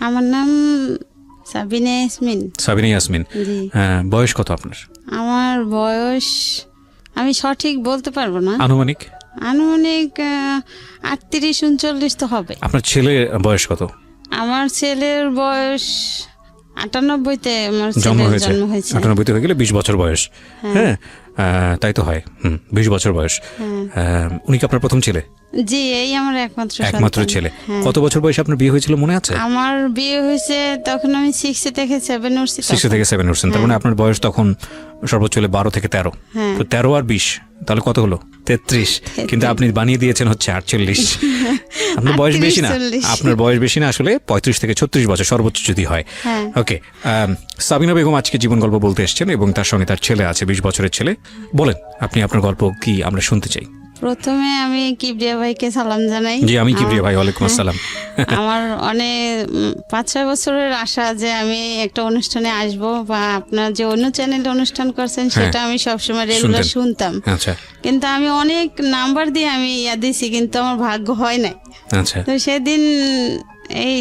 আমার নাম সাবিনা ইয়াসমিন। সাবিনা ইয়াসমিন, বয়স কত আপনার? আমার বয়স আমি সঠিক বলতে পারবো না, আনুমানিক 38-39 তো হবে। আপনার ছেলের বয়স কত? আমার ছেলের বয়স 98-তে আমার জন্ম ছেলের হয়েছে। জন্ম হয়েছে। 98 হয়ে গেলে 20 বছর বয়স। হ্যাঁ, তাই তো হয়। 20 বছর বয়স। উনি কি আপনার প্রথম ছেলে? জি, এই আমার একমাত্র একমাত্র সন্তান। ছেলে। হ্যাঁ। কত বছর বয়সে আপনার বিয়ে হয়েছিল মনে আছে? আমার বিয়ে হয়েছে তখন আমি 6 থেকে 7 উঠছি। 6 থেকে 7 উঠছেন, তার মানে আপনার বয়স তখন সর্বোচ্চ হলে 12 থেকে 13। হ্যাঁ। তো 13 আর 20 তাহলে কত হলো? 33। কিন্তু আপনি বানিয়ে দিয়েছেন হচ্ছে 48। আপনার বয়স বেশি না, 38-40 আপনার বয়স বেশি না, আসলে 35 থেকে 36 বছর সর্বোচ্চ যদি হয়। হ্যাঁ। ওকে, সাবিনা বেগম আজকে জীবন গল্প বলতে এসেছেন এবং তার সঙ্গে তার ছেলে আছে, 20 বছরের ছেলে। বলেন আপনি আপনার গল্প কি, আমরা শুনতে চাই। প্রথমে আমি কিবরিয়া ভাইকে সালাম জানাই। জি, আমি কিবরিয়া ভাই, ওয়ালাইকুম আসসালাম। আমার অনেক 5-6 বছরের আশা যে আমি একটা অনুষ্ঠানে আসব, বা আপনার যে অন্য চ্যানেলে অনুষ্ঠান করছেন সেটা আমি সবসময় রেগুলার শুনতাম। আচ্ছা কিন্তু আমি অনেক নাম্বার দিয়ে আমি দিছি, কিন্তু আমার ভাগ্য হয় নাই। আচ্ছা। তো সেদিন এই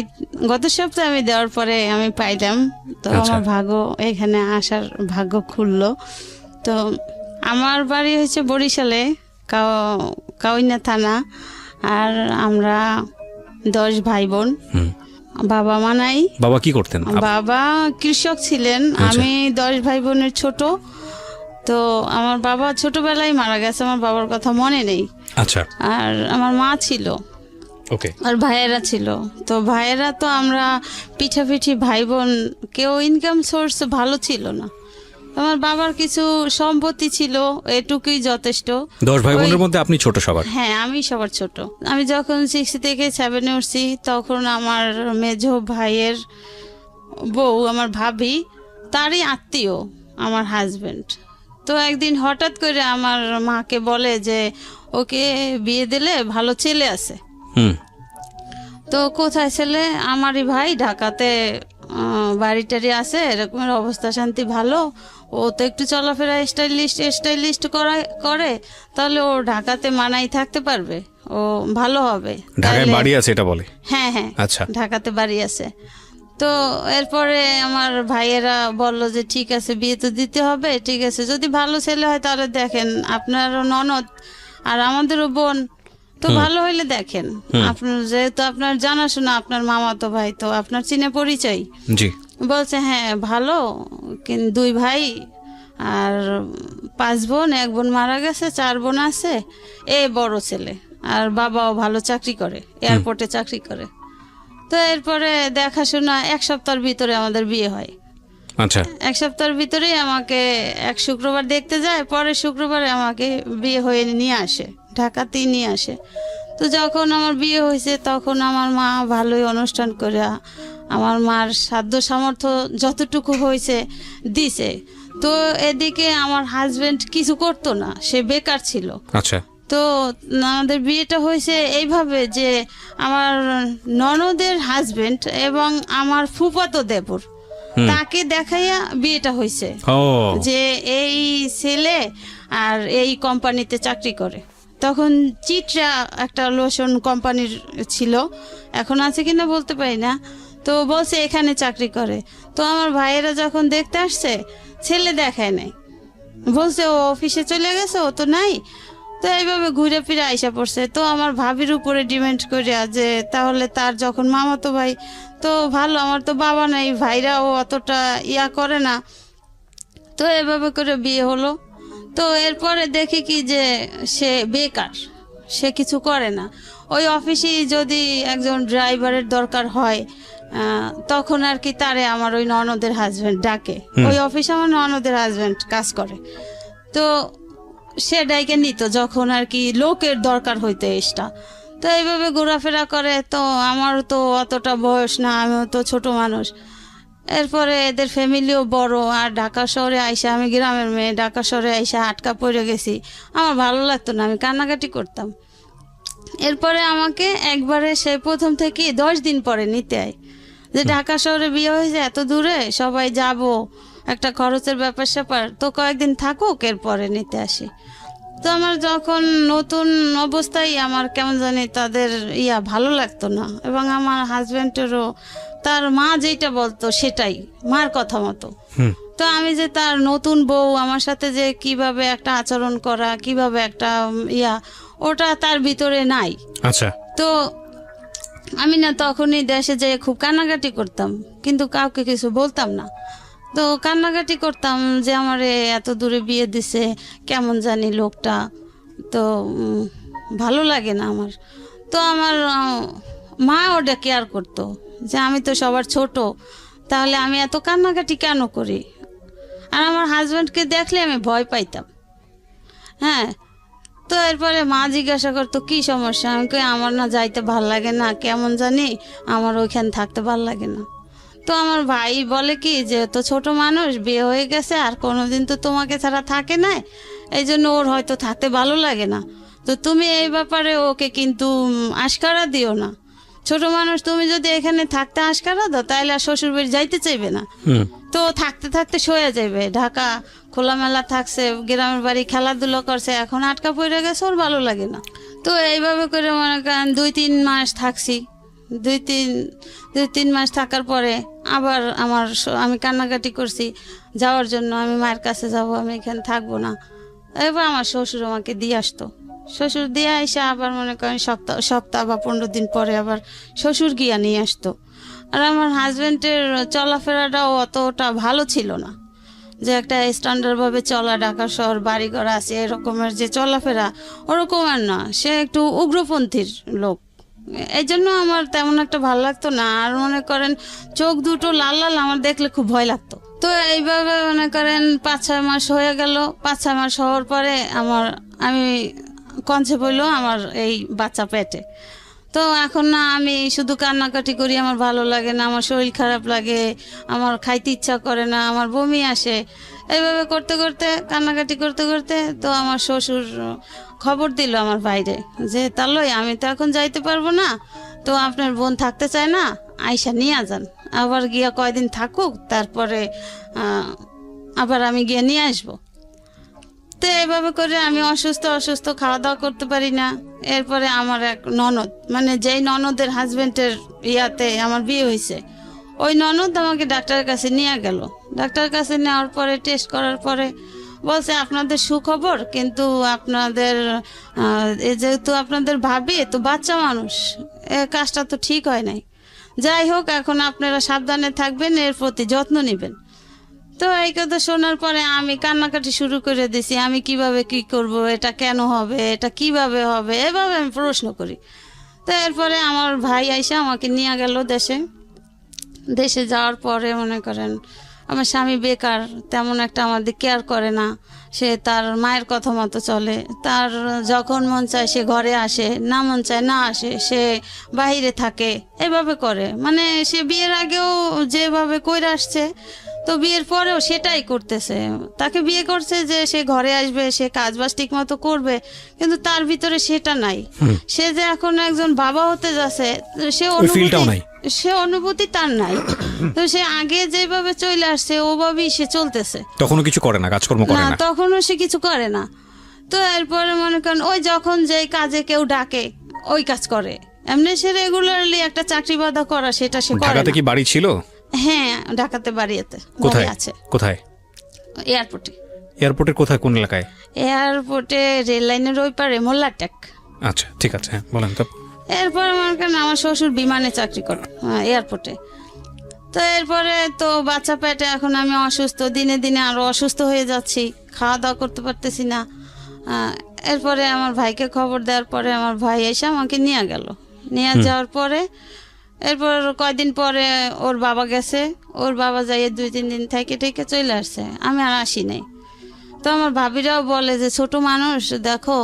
গত সপ্তাহে আমি দেওয়ার পরে আমি পাইলাম, তো আমার ভাগ্য এখানে আসার ভাগ্য খুললো। তো আমার বাড়ি হচ্ছে বরিশালে, কাউইনা থানা। আর আমরা 10 ভাই বোন। বাবা মা নাই। বাবা কি করতেন? বাবা কৃষক ছিলেন। আমি 10 ভাই বোনের ছোট। তো আমার বাবা ছোটবেলায় মারা গেছে, আমার বাবার কথা মনে নেই। আচ্ছা। আর আমার মা ছিল, ওকে। আর ভাইয়েরা ছিল। তো ভাইয়েরা তো আমরা পিঠাপিঠি ভাই বোন, কেউ ইনকাম সোর্স ভালো ছিল না। আমার বাবার কিছু সম্পত্তি ছিল, এটুকুই যথেষ্ট। 10 ভাই বোনের মধ্যে আপনি ছোট সবার? হ্যাঁ, আমি সবার ছোট। আমি যখন 6 থেকে 7 উঠছি তখন আমার মেজো ভাইয়ের বউ, আমার ভাবি, তারই আত্মীয় আমার হাজবেন্ড। তো একদিন হঠাৎ করে আমার মাকে বলে যে ওকে বিয়ে দিলে ভালো ছেলে আছে। তো কোথায় ছেলে? আমারই ভাই ঢাকাতে বাড়ি টাড়ি আছে, এরকমের অবস্থা শান্তি ভালো। ও তো একটু চলাফেরা স্টাইলিস্ট করে, তাহলে ও ঢাকাতে মানাই থাকতে পারবে, ও ভালো হবে। ঢাকায় বাড়ি আছে এটা বলে? হ্যাঁ হ্যাঁ, আচ্ছা, ঢাকাতে বাড়ি আছে। তো এরপরে আমার ভাইয়েরা বলল যে ঠিক আছে, বিয়ে তো দিতে হবে, ঠিক আছে, যদি ভালো ছেলে হয় তাহলে দেখেন, আপনারও ননদ আর আমাদেরও বোন, তো ভালো হইলে দেখেন। আপনার যেহেতু আপনার জানাশোনা, আপনার মামাতো ভাই, তো আপনার চিনে পরিচয়। জি। বলছে হ্যাঁ ভালো, কিন্তু 2 ভাই আর 5 বোন, 1 বোন মারা গেছে, 4 বোন আছে, এ বড় ছেলে। আর বাবাও ভালো চাকরি করে, এয়ারপোর্টে চাকরি করে। তো এরপরে দেখাশোনা 1 সপ্তাহের ভিতরে আমাদের বিয়ে হয়। আচ্ছা। 1 সপ্তাহের ভিতরেই আমাকে এক শুক্রবার দেখতে যায়, পরের শুক্রবারে আমাকে বিয়ে হয়ে নিয়ে আসে, ঢাকাতেই নিয়ে আসে। তো যখন আমার বিয়ে হয়েছে তখন আমার মা ভালোই অনুষ্ঠান করে আমার মার সাধ্য সামর্থ্য যতটুকু হয়েছে দিছে। তো এদিকে আমার হাজবেন্ড কিছু করতো না, সে বেকার ছিল। আচ্ছা। তো আমাদের বিয়েটা হয়েছে এইভাবে যে আমার ননদের হাজবেন্ড এবং আমার ফুফাতো দেবর, তাকে দেখাইয়া বিয়েটা হয়েছে যে এই ছেলে আর এই কোম্পানিতে চাকরি করে। তখন চিত্রা একটা লোশন কোম্পানির ছিল, এখন আছে কিনা বলতে পারি না। তো বলছে এখানে চাকরি করে। তো আমার ভাইয়েরা যখন দেখতে আসছে, ছেলে দেখায় নাই, বলছে ও অফিসে চলে গেছে, ও তো নাই। তো এইভাবে ঘুরে ফিরে আইসা পড়ছে। তো আমার ভাবির উপরে ডিমান্ড করিয়া যে তাহলে তার যখন মামাতো ভাই তো ভালো, আমার তো বাবা নাই, ভাইরাও অতটা ইয়া করে না। তো এভাবে করে বিয়ে হলো। তো এরপরে দেখি কি যে সে বেকার, সে কিছু করে না। ওই অফিসে যদি একজন ড্রাইভারের দরকার হয় তখন আর কি তারে আমার ওই ননদের হাজবেন্ড ডাকে। ওই অফিসে আমার ননদের হাজবেন্ড কাজ করে। তো সে ডাইকে নিত যখন আর কি লোকের দরকার হইতো এক্সট্রা। তো এইভাবে ঘোরাফেরা করে। তো আমার তো অতটা বয়স না, আমিও তো ছোট মানুষ। এরপরে এদের ফ্যামিলিও বড়, আর ঢাকা শহরে আইসা, আমি গ্রামের মেয়ে, ঢাকা শহরে আইসা আটকা পড়ে গেছি। আমার ভালো লাগতো না, আমি কান্নাকাটি করতাম। এরপরে আমাকে একবারে সে প্রথম থেকে 10 দিন পরে নিতে আয়, যে ঢাকা শহরে বিয়ে হয়েছে, এত দূরে সবাই যাব, একটা খরচের ব্যাপার স্যাপার, তো কয়েকদিন থাকুক, এরপরে নিতে আসি। তো আমার যখন নতুন অবস্থায় আমার কেমন জানি তাদের ভালো লাগতো না, এবং আমার হাজব্যান্ডেরও তার মা যেটা বলতো সেটাই, মার কথা মতো। হুম। তো আমি যে তার নতুন বউ, আমার সাথে যে কিভাবে একটা আচরণ করা, কিভাবে একটা ওটা তার ভিতরে নাই। আচ্ছা। তো আমি না তখনই দেশে যেয়ে খুব কান্নাকাটি করতাম, কিন্তু কাউকে কিছু বলতাম না। তো কান্নাকাটি করতাম যে আমার এত দূরে বিয়ে দিছে, কেমন জানি লোকটা, তো ভালো লাগে না আমার। তো আমার মা ওটা কেয়ার করতো যে আমি তো সবার ছোট, তাহলে আমি এত কান্নাকাটি কেন করি। আর আমার হাজব্যান্ডকে দেখলে আমি ভয় পাইতাম। হ্যাঁ, তো এরপরে মা জিজ্ঞাসা করতো কি সমস্যা, আমি কই আমার না যাইতে ভাল লাগে না, কেমন জানি আমার ওইখানে থাকতে ভাল লাগে না। তো আমার ভাই বলে কি যে তো ছোট মানুষ, বিয়ে হয়ে গেছে, আর কোনোদিন তো তোমাকে ছাড়া থাকে না, এই জন্য ওর হয়তো থাকতে ভালো লাগে না। তো তুমি এই ব্যাপারে ওকে কিন্তু আশকারা দিও না। ছোট মানুষ, তুমি যদি এখানে থাকতে আশকারা দাও তাহলে আর শ্বশুর বাড়ি যাইতে চাইবে না। তো থাকতে থাকতে সয়ে যাবে, ঢাকা খোলামেলা থাকছে, গ্রামের বাড়ি খেলাধুলো করছে, এখন আটকা পড়ে গেছে, ওর ভালো লাগে না। তো এইভাবে করে মনে করেন 2-3 মাস থাকছি। 2-3 মাস থাকার পরে আবার আমি কান্নাকাটি করছি যাওয়ার জন্য, আমি মায়ের কাছে যাব, আমি এখানে থাকবো না। এবার আমার শ্বশুর আমাকে দিয়ে আসতো। শ্বশুর দিয়ে এসে আবার মনে করেন সপ্তাহ বা 15 দিন পরে আবার শ্বশুর গিয়া নিয়ে আসতো। আর আমার হাজব্যান্ডের চলাফেরাটাও অতটা ভালো ছিল না, যে একটা স্ট্যান্ডার্ডভাবে চলা, ঢাকা শহর, বাড়িঘর আছে, এরকমের যে চলাফেরা ওরকম আর না। সে একটু উগ্রপন্থীর লোক, এই জন্য আমার তেমন একটা ভালো লাগতো না। আর মনে করেন চোখ দুটো লাল লাল, আমার দেখলে খুব ভয় লাগতো। তো এইভাবে মনে করেন 5-6 মাস হয়ে গেল। 5-6 মাস হওয়ার পরে আমি কনসেপ্ট হইলো আমার এই বাচ্চা পেটে। তো এখন না আমি শুধু কান্নাকাটি করি, আমার ভালো লাগে না, আমার শরীর খারাপ লাগে, আমার খাইতে ইচ্ছা করে না, আমার বমি আসে। এইভাবে করতে করতে, কান্নাকাটি করতে করতে, তো আমার শ্বশুর খবর দিল আমার বাইরে যে তাহলে আমি তো এখন যাইতে পারবো না, তো আপনার বোন থাকতে চায় না, আয়সা নিয়ে যান, আবার গিয়া কয়দিন থাকুক, তারপরে আবার আমি গিয়ে নিয়ে আসবো। তো এইভাবে করে আমি অসুস্থ খাওয়া দাওয়া করতে পারি না। এরপরে আমার এক ননদ, মানে যেই ননদের হাজবেন্ডের ইয়াতে আমার বিয়ে হয়েছে, ওই ননদ আমাকে ডাক্তারের কাছে নিয়ে গেল। ডাক্তারের কাছে নেওয়ার পরে টেস্ট করার পরে বলছে আপনাদের সুখবর, কিন্তু আপনাদের যেহেতু আপনাদের ভাবি তো বাচ্চা মানুষ, কাজটা তো ঠিক হয় নাই। যাই হোক, এখন আপনারা সাবধানে থাকবেন, এর প্রতি যত্ন নেবেন। তো এই কথা শোনার পরে আমি কান্নাকাটি শুরু করে দিছি, আমি কিভাবে কি করব, এটা কেন হবে, এটা কিভাবে হবে, এভাবে আমি প্রশ্ন করি। তো এরপরে আমার ভাই আইসা আমাকে নিয়ে গেল দেশে যাওয়ার পরে মনে করেন আমার স্বামী বেকার, তেমন একটা আমাদের কেয়ার করে না, সে তার মায়ের কথা মতো চলে। তার যখন মন চায় সে ঘরে আসে, না মন চায় না আসে, সে বাইরে থাকে, এভাবে করে। মানে সে বিয়ের আগেও যেভাবে কইরা আসছে, তো বিয়ের পরেও সেটাই করতেছে। তাকে বিয়ে করছে যে সে ঘরে আসবে, সে কাজ বাজ ঠিক মতো করবে, কিন্তু তার ভিতরে সেটা নাই। সে যে এখন একজন বাবা হতে যাচ্ছে, সে অনুভূতি তার নাই। তো সে আগে যেভাবে চলে আসছে ওভাবেই সে চলতেছে, তখনও কিছু করে না, কাজকর্ম করে না, তখনও সে কিছু করে না। তো এরপরে মনে করেন ওই যখন যেই কাজে কেউ ডাকে ওই কাজ করে। এমনি সে রেগুলারলি একটা চাকরি বাধা করা, সেটা সে করে না। ঢাকাতে কি বাড়ি ছিল? হ্যাঁ, ঢাকাতে বাড়িতে আছে। কোথায়? এয়ারপোর্টের কোথায়, কোন এলাকায়? এয়ারপোর্টে রেল লাইনের ওই পারে, মোল্লাটেক। আচ্ছা, ঠিক আছে, বলেন তো। এরপরে মনে করেন আমার শ্বশুর বিমানে চাকরি করে এয়ারপোর্টে। তো এরপরে তো বাচ্চা পেটে, এখন আমি অসুস্থ, দিনে দিনে আরো অসুস্থ হয়ে যাচ্ছি, খাওয়া দাওয়া করতে পারতেছি না। এরপরে আমার ভাইকে খবর দেওয়ার পরে আমার ভাই এসে আমাকে নিয়ে গেল। নিয়ে যাওয়ার পরে এরপর কয়দিন পরে ওর বাবা গেছে, ওর বাবা যাইয়ে 2-3 দিন থেকে চলে আসছে, আমি আর আসি নাই। তো আমার ভাবিরাও বলে যে ছোট মানুষ, দেখো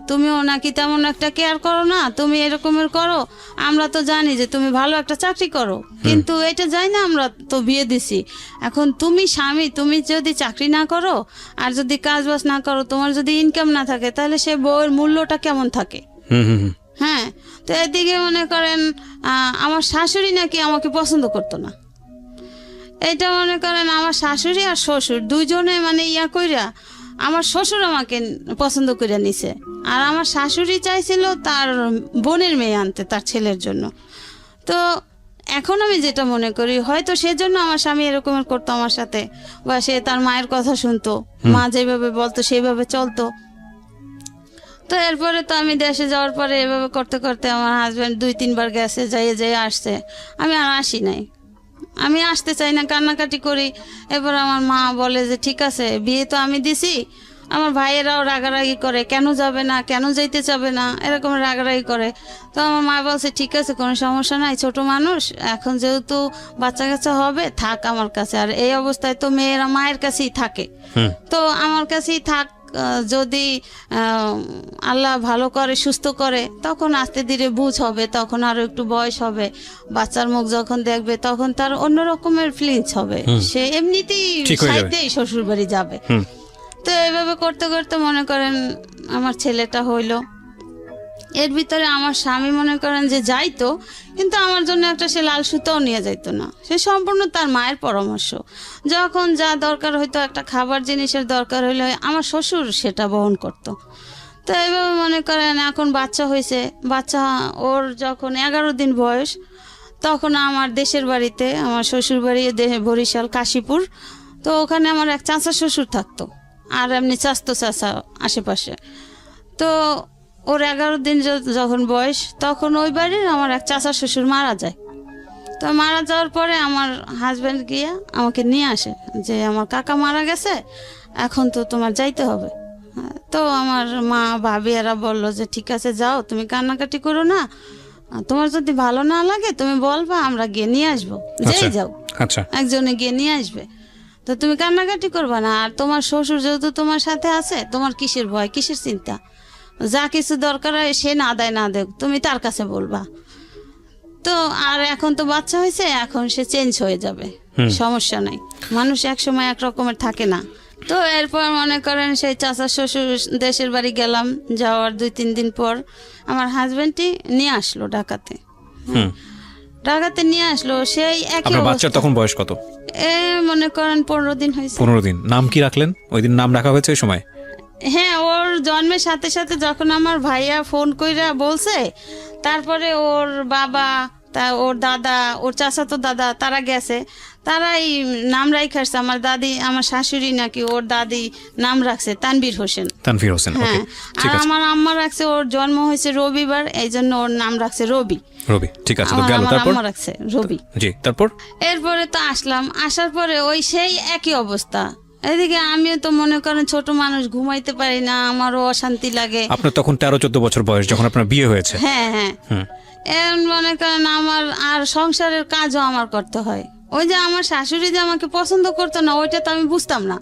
তুমিও নাকি তেমন একটা কেয়ার করো না, তুমি এরকমের করো, আমরা তো জানি যে তুমি ভালো একটা চাকরি করো, কিন্তু এটা যাই না, আমরা তো বিয়ে দিছি, এখন তুমি স্বামী, তুমি যদি চাকরি না করো আর যদি কাজ বাজ না করো, তোমার যদি ইনকাম না থাকে, তাহলে সে বউয়ের মূল্যটা কেমন থাকে। হ্যাঁ, তো এদিকে মনে করেন আমার শাশুড়ি নাকি আমাকে পছন্দ করতো না। এটা মনে করেন আমার শাশুড়ি আর শ্বশুর দুইজনে মানে কইরা আমার শ্বশুর আমাকে পছন্দ করে নিছে, আর আমার শাশুড়ি চাইছিল তার বোনের মেয়ে আনতে তার ছেলের জন্য। তো এখন আমি যেটা মনে করি হয়তো সেজন্য আমার স্বামী এরকমের করতো আমার সাথে, বা সে তার মায়ের কথা শুনতো, মা যেভাবে বলতো সেইভাবে চলতো। তো এরপরে তো আমি দেশে যাওয়ার পরে এভাবে করতে করতে আমার হাজব্যান্ড 2-3 বার গেছে, যাইয়ে আসছে, আমি আর আসি নাই, আমি আসতে চাই না, কান্নাকাটি করি। এবার আমার মা বলে যে ঠিক আছে, বিয়ে তো আমি দিছি। আমার ভাইয়েরাও রাগারাগি করে, কেন যাবে না, কেন যাইতে চাবে না, এরকম রাগারাগি করে। তো আমার মা বলছে ঠিক আছে, কোনো সমস্যা নাই, ছোট মানুষ, এখন যেহেতু বাচ্চা কাচ্চা হবে, থাক আমার কাছে। আর এই অবস্থায় তো মেয়েরা মায়ের কাছেই থাকে, তো আমার কাছেই থাক। যদি আল্লাহ ভালো করে, সুস্থ করে, তখন আস্তে ধীরে বুঝ হবে, তখন আরো একটু বয়স হবে, বাচ্চার মুখ যখন দেখবে তখন তার অন্য রকমের ফিলিংস হবে, সে এমনিতেই সাইতেই শ্বশুর বাড়ি যাবে। তো এইভাবে করতে করতে মনে করেন আমার ছেলেটা হইলো। এর ভিতরে আমার স্বামী মনে করেন যে যাইতো, কিন্তু আমার জন্য একটা সে লাল সুতাও নিয়ে যাইতো না, সে সম্পূর্ণ তার মায়ের পরামর্শ। যখন যা দরকার হইতো, একটা খাবার জিনিসের দরকার হইলে আমার শ্বশুর সেটা বহন করত। তো এইভাবে মনে করেন এখন বাচ্চা হয়েছে, বাচ্চা ওর যখন 11 দিন বয়স, তখন আমার দেশের বাড়িতে, আমার শ্বশুর বাড়ি বরিশাল কাশীপুর, তো ওখানে আমার এক চাচা শ্বশুর থাকতো, আর এমনি চাস্তো চাচা আশেপাশে। তো ওর 11 দিন যখন বয়স, তখন ওই বাড়ির আমার এক চাচা শ্বশুর মারা যায়। তো মারা যাওয়ার পরে আমার হাজব্যান্ড গিয়ে আমাকে নিয়ে আসে যে আমার কাকা মারা গেছে, এখন তো তোমার যাইতে হবে। তো আমার মা ভাবি এরা বললো যে ঠিক আছে যাও, তুমি কান্নাকাটি করো না, তোমার যদি ভালো না লাগে তুমি বলবা, আমরা গিয়ে নিয়ে আসবো, যেই যাও একজনে গিয়ে নিয়ে আসবে, তো তুমি কান্নাকাটি করবা না। আর তোমার শ্বশুর যেহেতু তোমার সাথে আছে, তোমার কিসের ভয়, কিসের চিন্তা, যা কিছু দরকার হয় সে না দেয় না দেখ, তুমি তার কাছে বলবা। তো আর এখন তো বাচ্চা হয়েছে, এখন সে চেঞ্জ হয়ে যাবে, সমস্যা নাই, মানুষ এক সময় এক রকমের থাকে না। তো এরপর মনে করেন সেই চাচা শ্বশুর দেশের বাড়ি গেলাম, যাওয়ার 2-3 দিন পর আমার হাজবেন্ডই নিয়ে আসলো ঢাকাতে। ঢাকাতে নিয়ে আসলো, সেই একই বাচ্চার তখন বয়স কত? মনে করেন 15 দিন হয়েছে। 15 দিন। নাম কি রাখলেন? ওই দিন নাম রাখা হয়েছে ওই সময়? হ্যাঁ, ওর জন্মের সাথে সাথে যখন আমার ভাইয়া ফোন কইরা বলছে, তারপরে ওর বাবা, ওর দাদা, ওর চাচাতো দাদা, তারা গেছে, তারাই নাম রাইখাছে। আমার দাদি, আমার শাশুড়ি নাকি ওর দাদি নাম রাখছে তানভীর হোসেন। তানভীর হোসেন, হ্যাঁ। আর আমার আম্মা রাখছে, ওর জন্ম হয়েছে রবিবার, এই জন্য ওর নাম রাখছে রবি। রবি, ঠিক আছে। তো গেল, তারপর আম্মা রাখছে রবি। জি, তারপর এরপরে তো আসলাম, আসার পরে ওই সেই একই অবস্থা। এদিকে আমিও তো মনে করেন ছোট মানুষ, ঘুমাইতে পারি না, আমারও অশান্তি লাগে। আপনার তখন 13-14 বছর বয়স যখন আপনার বিয়ে হয়েছে? হ্যাঁ হ্যাঁ। এখন মনে করেন আমার আর সংসারের কাজও আমার করতে হয়। ওই যে আমার শাশুড়ি যে আমাকে পছন্দ করতো না, ওইটা তো আমি বুঝতাম না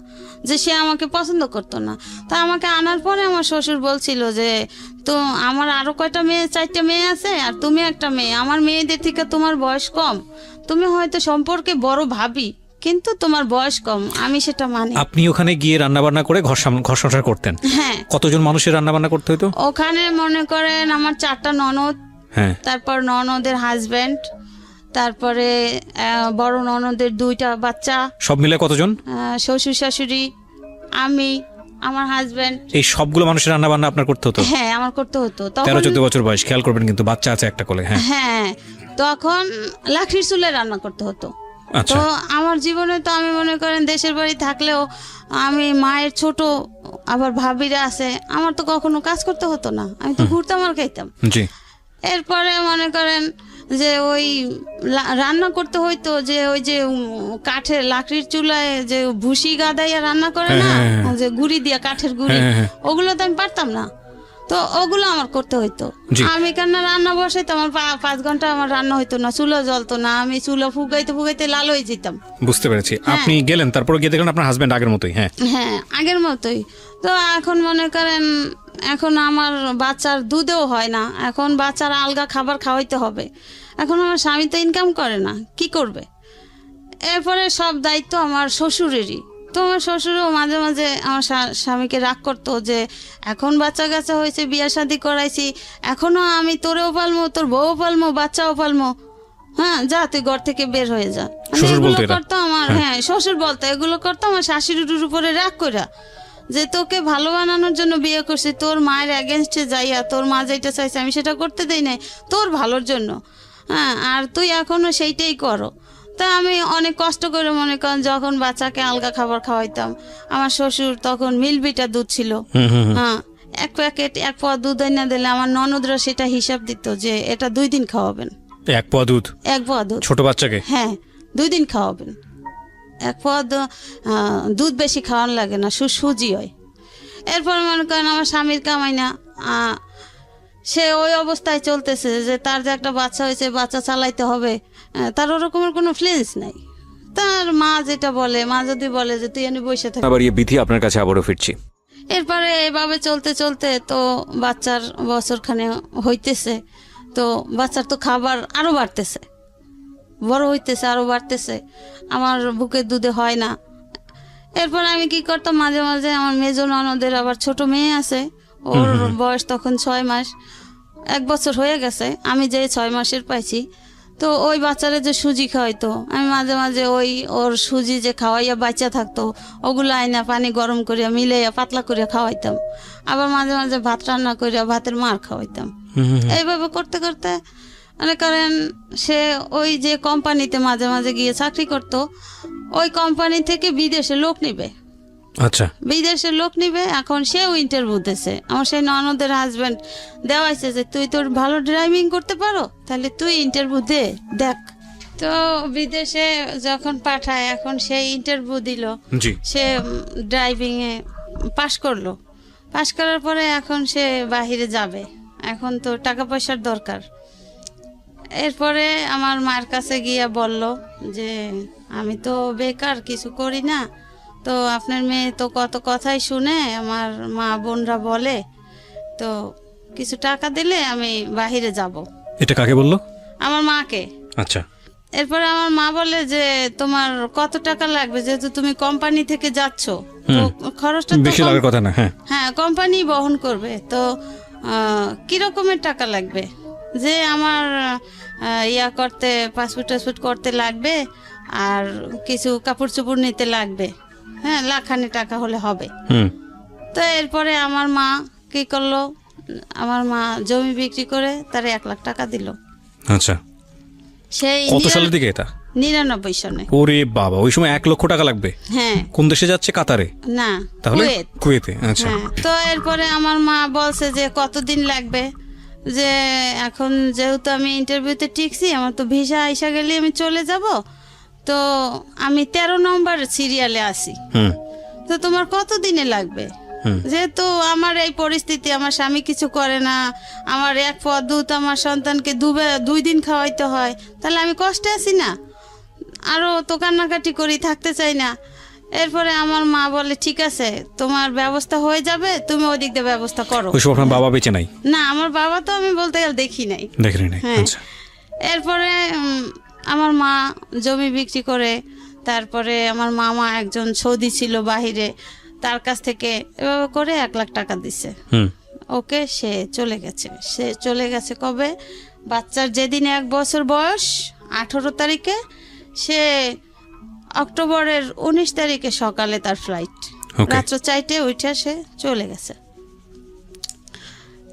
যে সে আমাকে পছন্দ করতো না। তা আমাকে আনার পরে আমার শ্বশুর বলছিল যে তো আমার আরো কয়টা মেয়ে, 4টা মেয়ে আছে, আর তুমি একটা মেয়ে, আমার মেয়েদের থেকে তোমার বয়স কম, তুমি হয়তো সম্পর্কে বড় ভাবি, কিন্তু তোমার বয়স কম, আমি সেটা মানি। আপনি ওখানে গিয়ে রান্না বান্না করে ঘর সংসার করতেন? হ্যাঁ। কতজন মানুষের রান্না বান্না করতে হতো ওখানে? মনে করেন আমার 4টা ননদ, তারপর ননদের হাজবেন্ড, তারপরে বড় ননদের 2টা বাচ্চা, সব মিলে কতজন? শ্বশুর শাশুড়ি, আমি, আমার হাজবেন্ড, এই সবগুলো মানুষের রান্না বান্না আপনার করতে হতো? হ্যাঁ, আমার করতে হতো। 13-14 বছর বয়স, খেয়াল করবেন কিন্তু, বাচ্চা আছে একটা কোলে। হ্যাঁ, তখন লাকড়ির চুলে রান্না করতে হতো। তো আমার জীবনে তো আমি মনে করেন দেশের বাড়ি থাকলেও আমি মায়ের ছোট, আবার ভাবিরা আছে, আমার তো কখনো কাজ করতে হতো না, আমি তো ঘুরতাম আর খাইতাম। এরপরে মনে করেন যে ওই রান্না করতে হইতো, যে ওই যে কাঠের লাকড়ির চুলায় যে ভুসি গাদাইয়া রান্না করে না, যে গুড়ি দিয়া, কাঠের গুড়ি, ওগুলো তো আমি পারতাম না, তো ওগুলো আমার করতে হইতো। আমি কেন রান্না বসাইতাম, আমার 5 ঘন্টা আমার রান্না হইতো না, চুলা জ্বলতো না, আমি চুলা ফুগাইতে ফুগাইতে লাল হয়ে যেতাম। বুঝতে পেরেছি। আপনি গেলেন, তারপর গিয়ে দেখলেন আপনার হাজবেন্ড আগের মতোই? হ্যাঁ, আগের মতোই। তো এখন মনে করেন এখন আমার বাচ্চার দুধেও হয় না, এখন বাচ্চার আলগা খাবার খাওয়াইতে হবে। এখন আমার স্বামী তো ইনকাম করে না, কি করবে? এরপরে সব দায়িত্ব আমার শ্বশুরেরই। তো আমার শ্বশুরও মাঝে মাঝে আমার স্বামীকে রাগ করতো যে এখন বাচ্চা কাচ্চা হয়েছে, বিয়ে শাদী করাইছি, এখনো আমি তোরেও পালমো, তোর বউও পালমো, বাচ্চাও পালমো, হ্যাঁ যা তুই ঘর থেকে বের হয়ে যা। এগুলো করতো আমার, হ্যাঁ শ্বশুর বলতো, এগুলো করতো আমার শাশুড়ির উপরে রাগ কইরা, যে তোকে ভালো বানানোর জন্য বিয়ে করছি, তোর মায়ের এগেনস্টে যাইয়া তোর মা যেটা চাইছে আমি সেটা করতে দেই নাই, তোর ভালোর জন্য। হ্যাঁ, আর তুই এখনো সেইটাই করো। তা আমি অনেক কষ্ট করে মনে করেন যখন বাচ্চাকে আলগা খাবার খাওয়াইতাম, আমার শ্বশুর তখন মিলবিটা দুধ ছিল, হ্যাঁ, এক প্যাকেট এক পোয়া দুধ এনে দিলে আমার ননদরা সেটা হিসাব দিত যে এটা 2 দিন খাওয়াবেন। 1 পোয়া দুধ? 1 পোয়া দুধ ছোট বাচ্চাকে? হ্যাঁ, 2 দিন খাওয়াবেন। 1 পোয়া দুধ বেশি খাওয়ানো লাগে না, সুজি হয়। এরপর মনে করেন আমার স্বামীর কামাই না, সে ওই অবস্থায় চলতেছে যে তার যে একটা বাচ্চা হয়েছে, বাচ্চা চালাইতে হবে, তার ওরকমের কোনো ফিলিংস নাই। তার মা যেটা বলে, মা যদি বলে যে তুই এনে বসে থাক। আবার বিধি আপনার কাছে আবারও ফিরছি। এরপরে এভাবে চলতে চলতে তো বাচ্চার বছরখানে হইতেছে, তো বাচ্চার তো খাবার আরো বাড়তেছে, বড় হইতেছে, আরো বাড়তেছে, আমার বুকের দুধে হয় না। এরপর আমি কি করতাম, মাঝে মাঝে আমার মেজো ননদের আবার ছোট মেয়ে আছে, ওর বয়স তখন 6 মাস, 1 বছর হয়ে গেছে, আমি যে 6 মাসের পাইছি। তো ওই বাচ্চারা যে সুজি খাওয়াইতো, আমি মাঝে মাঝে ওর সুজি যে খাওয়াইয়া বাচ্চা থাকতো, ওগুলো আইনা পানি গরম করিয়া মিলাইয়া পাতলা করিয়া খাওয়াইতাম। আবার মাঝে মাঝে ভাত রান্না করিয়া ভাতের মার খাওয়াইতাম। এইভাবে করতে করতে মনে করেন সে ওই যে কোম্পানিতে মাঝে মাঝে গিয়ে চাকরি করতো, ওই কোম্পানি থেকে বিদেশে লোক নিবে। আচ্ছা, বিদেশের লোক নিবে, এখন সেও ইন্টারভিউ দিয়েছে। আমার সেই ননদের হাজবেন্ড দেওয়াইছে যে তুই তোর ভালো ড্রাইভিং করতে পারো, তাহলে তুই ইন্টারভিউ দেখ। তো বিদেশে যখন পাঠায়, এখন সেই ইন্টারভিউ দিল, সে ড্রাইভিং এ পাশ করলো। পাশ করার পরে এখন সে বাহিরে যাবে, এখন তো টাকা পয়সার দরকার। এরপরে আমার মার কাছে গিয়া বলল যে আমি তো বেকার, কিছু করি না, তো আপনার মেয়ে তো কত কথাই শুনে, আমার মা বোনরা বলে, তো কিছু টাকা দিলে আমি বাহিরে যাব। এটা কাকে বললো? আমার মাকে। আচ্ছা। এরপরে আমার মা বলে যে তোমার কত টাকা লাগবে, যেহেতু তুমি কোম্পানি থেকে যাচ্ছ, তো খরচটা বেশি লাগার কথা না। হ্যাঁ, কোম্পানি বহন করবে, তো কি রকমের টাকা লাগবে? যে আমার ইয়া করতে, পাসপোর্ট করতে লাগবে, আর কিছু কাপড় চোপড় নিতে লাগবে, হ্যাঁ, লাখানি টাকা হলে হবে। তো এরপরে আমার মা কি করলো, আমার মা জমি বিক্রি করে তার 1 লাখ টাকা দিল। আচ্ছা, সেই কত সালের দিকে এটা? 99 সনে। ওরে বাবা, ওই সময় 1 লক্ষ টাকা লাগবে? হ্যাঁ। কোন দেশে যাচ্ছে? কাতারে? না, তাহলে কুয়েতে। আচ্ছা। তো এরপরে আমার মা বলছে যে কতদিন লাগবে, যে এখন যেহেতু আমি ইন্টারভিউতে টিকছি, আমার তো ভিসা আইসা গেলে আমি চলে যাব, তো আমি 13 নম্বর সিরিয়ালে আছি, তো তোমার কত দিনে লাগবে? যেহেতু আমার এই পরিস্থিতি, আমার স্বামী কিছু করে না, আমার 1 পোয়া দুধ আমার সন্তানকে 2 দিন খাওয়াইতে হয়, তাহলে আমি কষ্টে আছি না, আরো তো কান্নাকাটি করি, থাকতে চাই না। এরপরে আমার মা বলে ঠিক আছে, তোমার ব্যবস্থা হয়ে যাবে, তুমি ওই দিক দিয়ে ব্যবস্থা করো। ওই সময় আপনার বাবা বেঁচে নাই? না, আমার বাবা তো আমি বলতে গেলে দেখি নাই। হ্যাঁ। এরপরে আমার মা জমি বিক্রি করে, তারপরে আমার মামা একজন সৌদি ছিল বাহিরে, তার কাছ থেকে এভাবে করে 1 লাখ টাকা দিছে। ওকে, সে চলে গেছে কবে? বাচ্চার যেদিন 1 বছর বয়স, 18 তারিখে, সে অক্টোবরের 19 তারিখে সকালে তার ফ্লাইট, রাত্র 4টে উঠে সে চলে গেছে।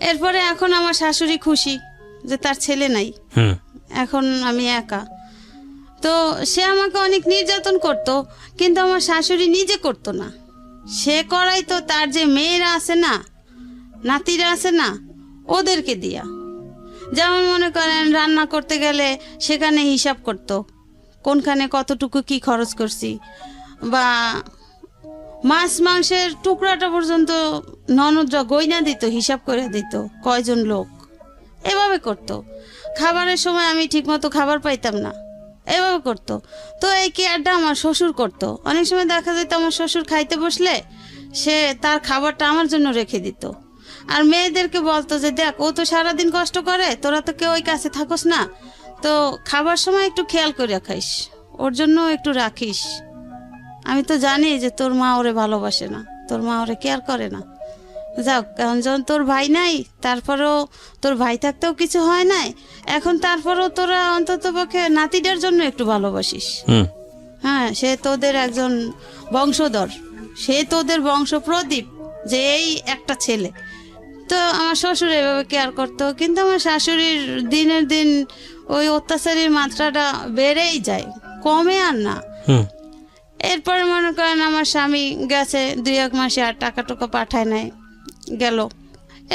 এরপরে এখন আমার শাশুড়ি খুশি যে তার ছেলে নাই, এখন আমি একা। তো সে আমাকে অনেক নির্যাতন করতো, কিন্তু আমার শাশুড়ি নিজে করতো না, সে করাইতো তার যে মেয়েরা আছে না, নাতিরা আছে না, ওদেরকে দিয়া। যেমন মনে করেন রান্না করতে গেলে সেখানে হিসাব করতো, কোনখানে কতটুকু কি খরচ করছি, বা মাছ মাংসের টুকরাটা পর্যন্ত ননদরা গয়না দিত, হিসাব করে দিত কয়জন লোক, এভাবে করতো। খাবারের সময় আমি ঠিকমতো খাবার পাইতাম না, এভাবে করতো। তো এই কেয়ারটা আমার শ্বশুর করতো। অনেক সময় দেখা যেত আমার শ্বশুর খাইতে বসলে সে তার খাবারটা আমার জন্য রেখে দিত, আর মেয়েদেরকে বলতো যে দেখ, ও তো সারাদিন কষ্ট করে, তোরা তো কেউ ওই কাছে থাকোস না, তো খাবার সময় একটু খেয়াল করে খাইস, ওর জন্য একটু রাখিস। আমি তো জানি যে তোর মা ওরে ভালোবাসে না, তোর মা ওরে কেয়ার করে না। যাও, কারণ যখন তোর ভাই নাই, তারপরেও তোর ভাই থাকতেও কিছু হয় নাই, এখন তারপরেও তোরা অন্তত পক্ষে নাতিটার জন্য একটু ভালোবাসিস। হ্যাঁ, সে তোদের একজন বংশধর, সে তোদের বংশ প্রদীপ, যে এই একটা ছেলে। তো আমার শ্বশুর এভাবে কেয়ার করতো, কিন্তু আমার শাশুড়ির দিনের দিন ওই অত্যাচারের মাত্রাটা বেড়েই যায়, কমে আর না। হুম এরপরে মনে করেন আমার স্বামী গেছে 2-1 মাসে, আর টাকা টুকা পাঠায় নাই, গেল।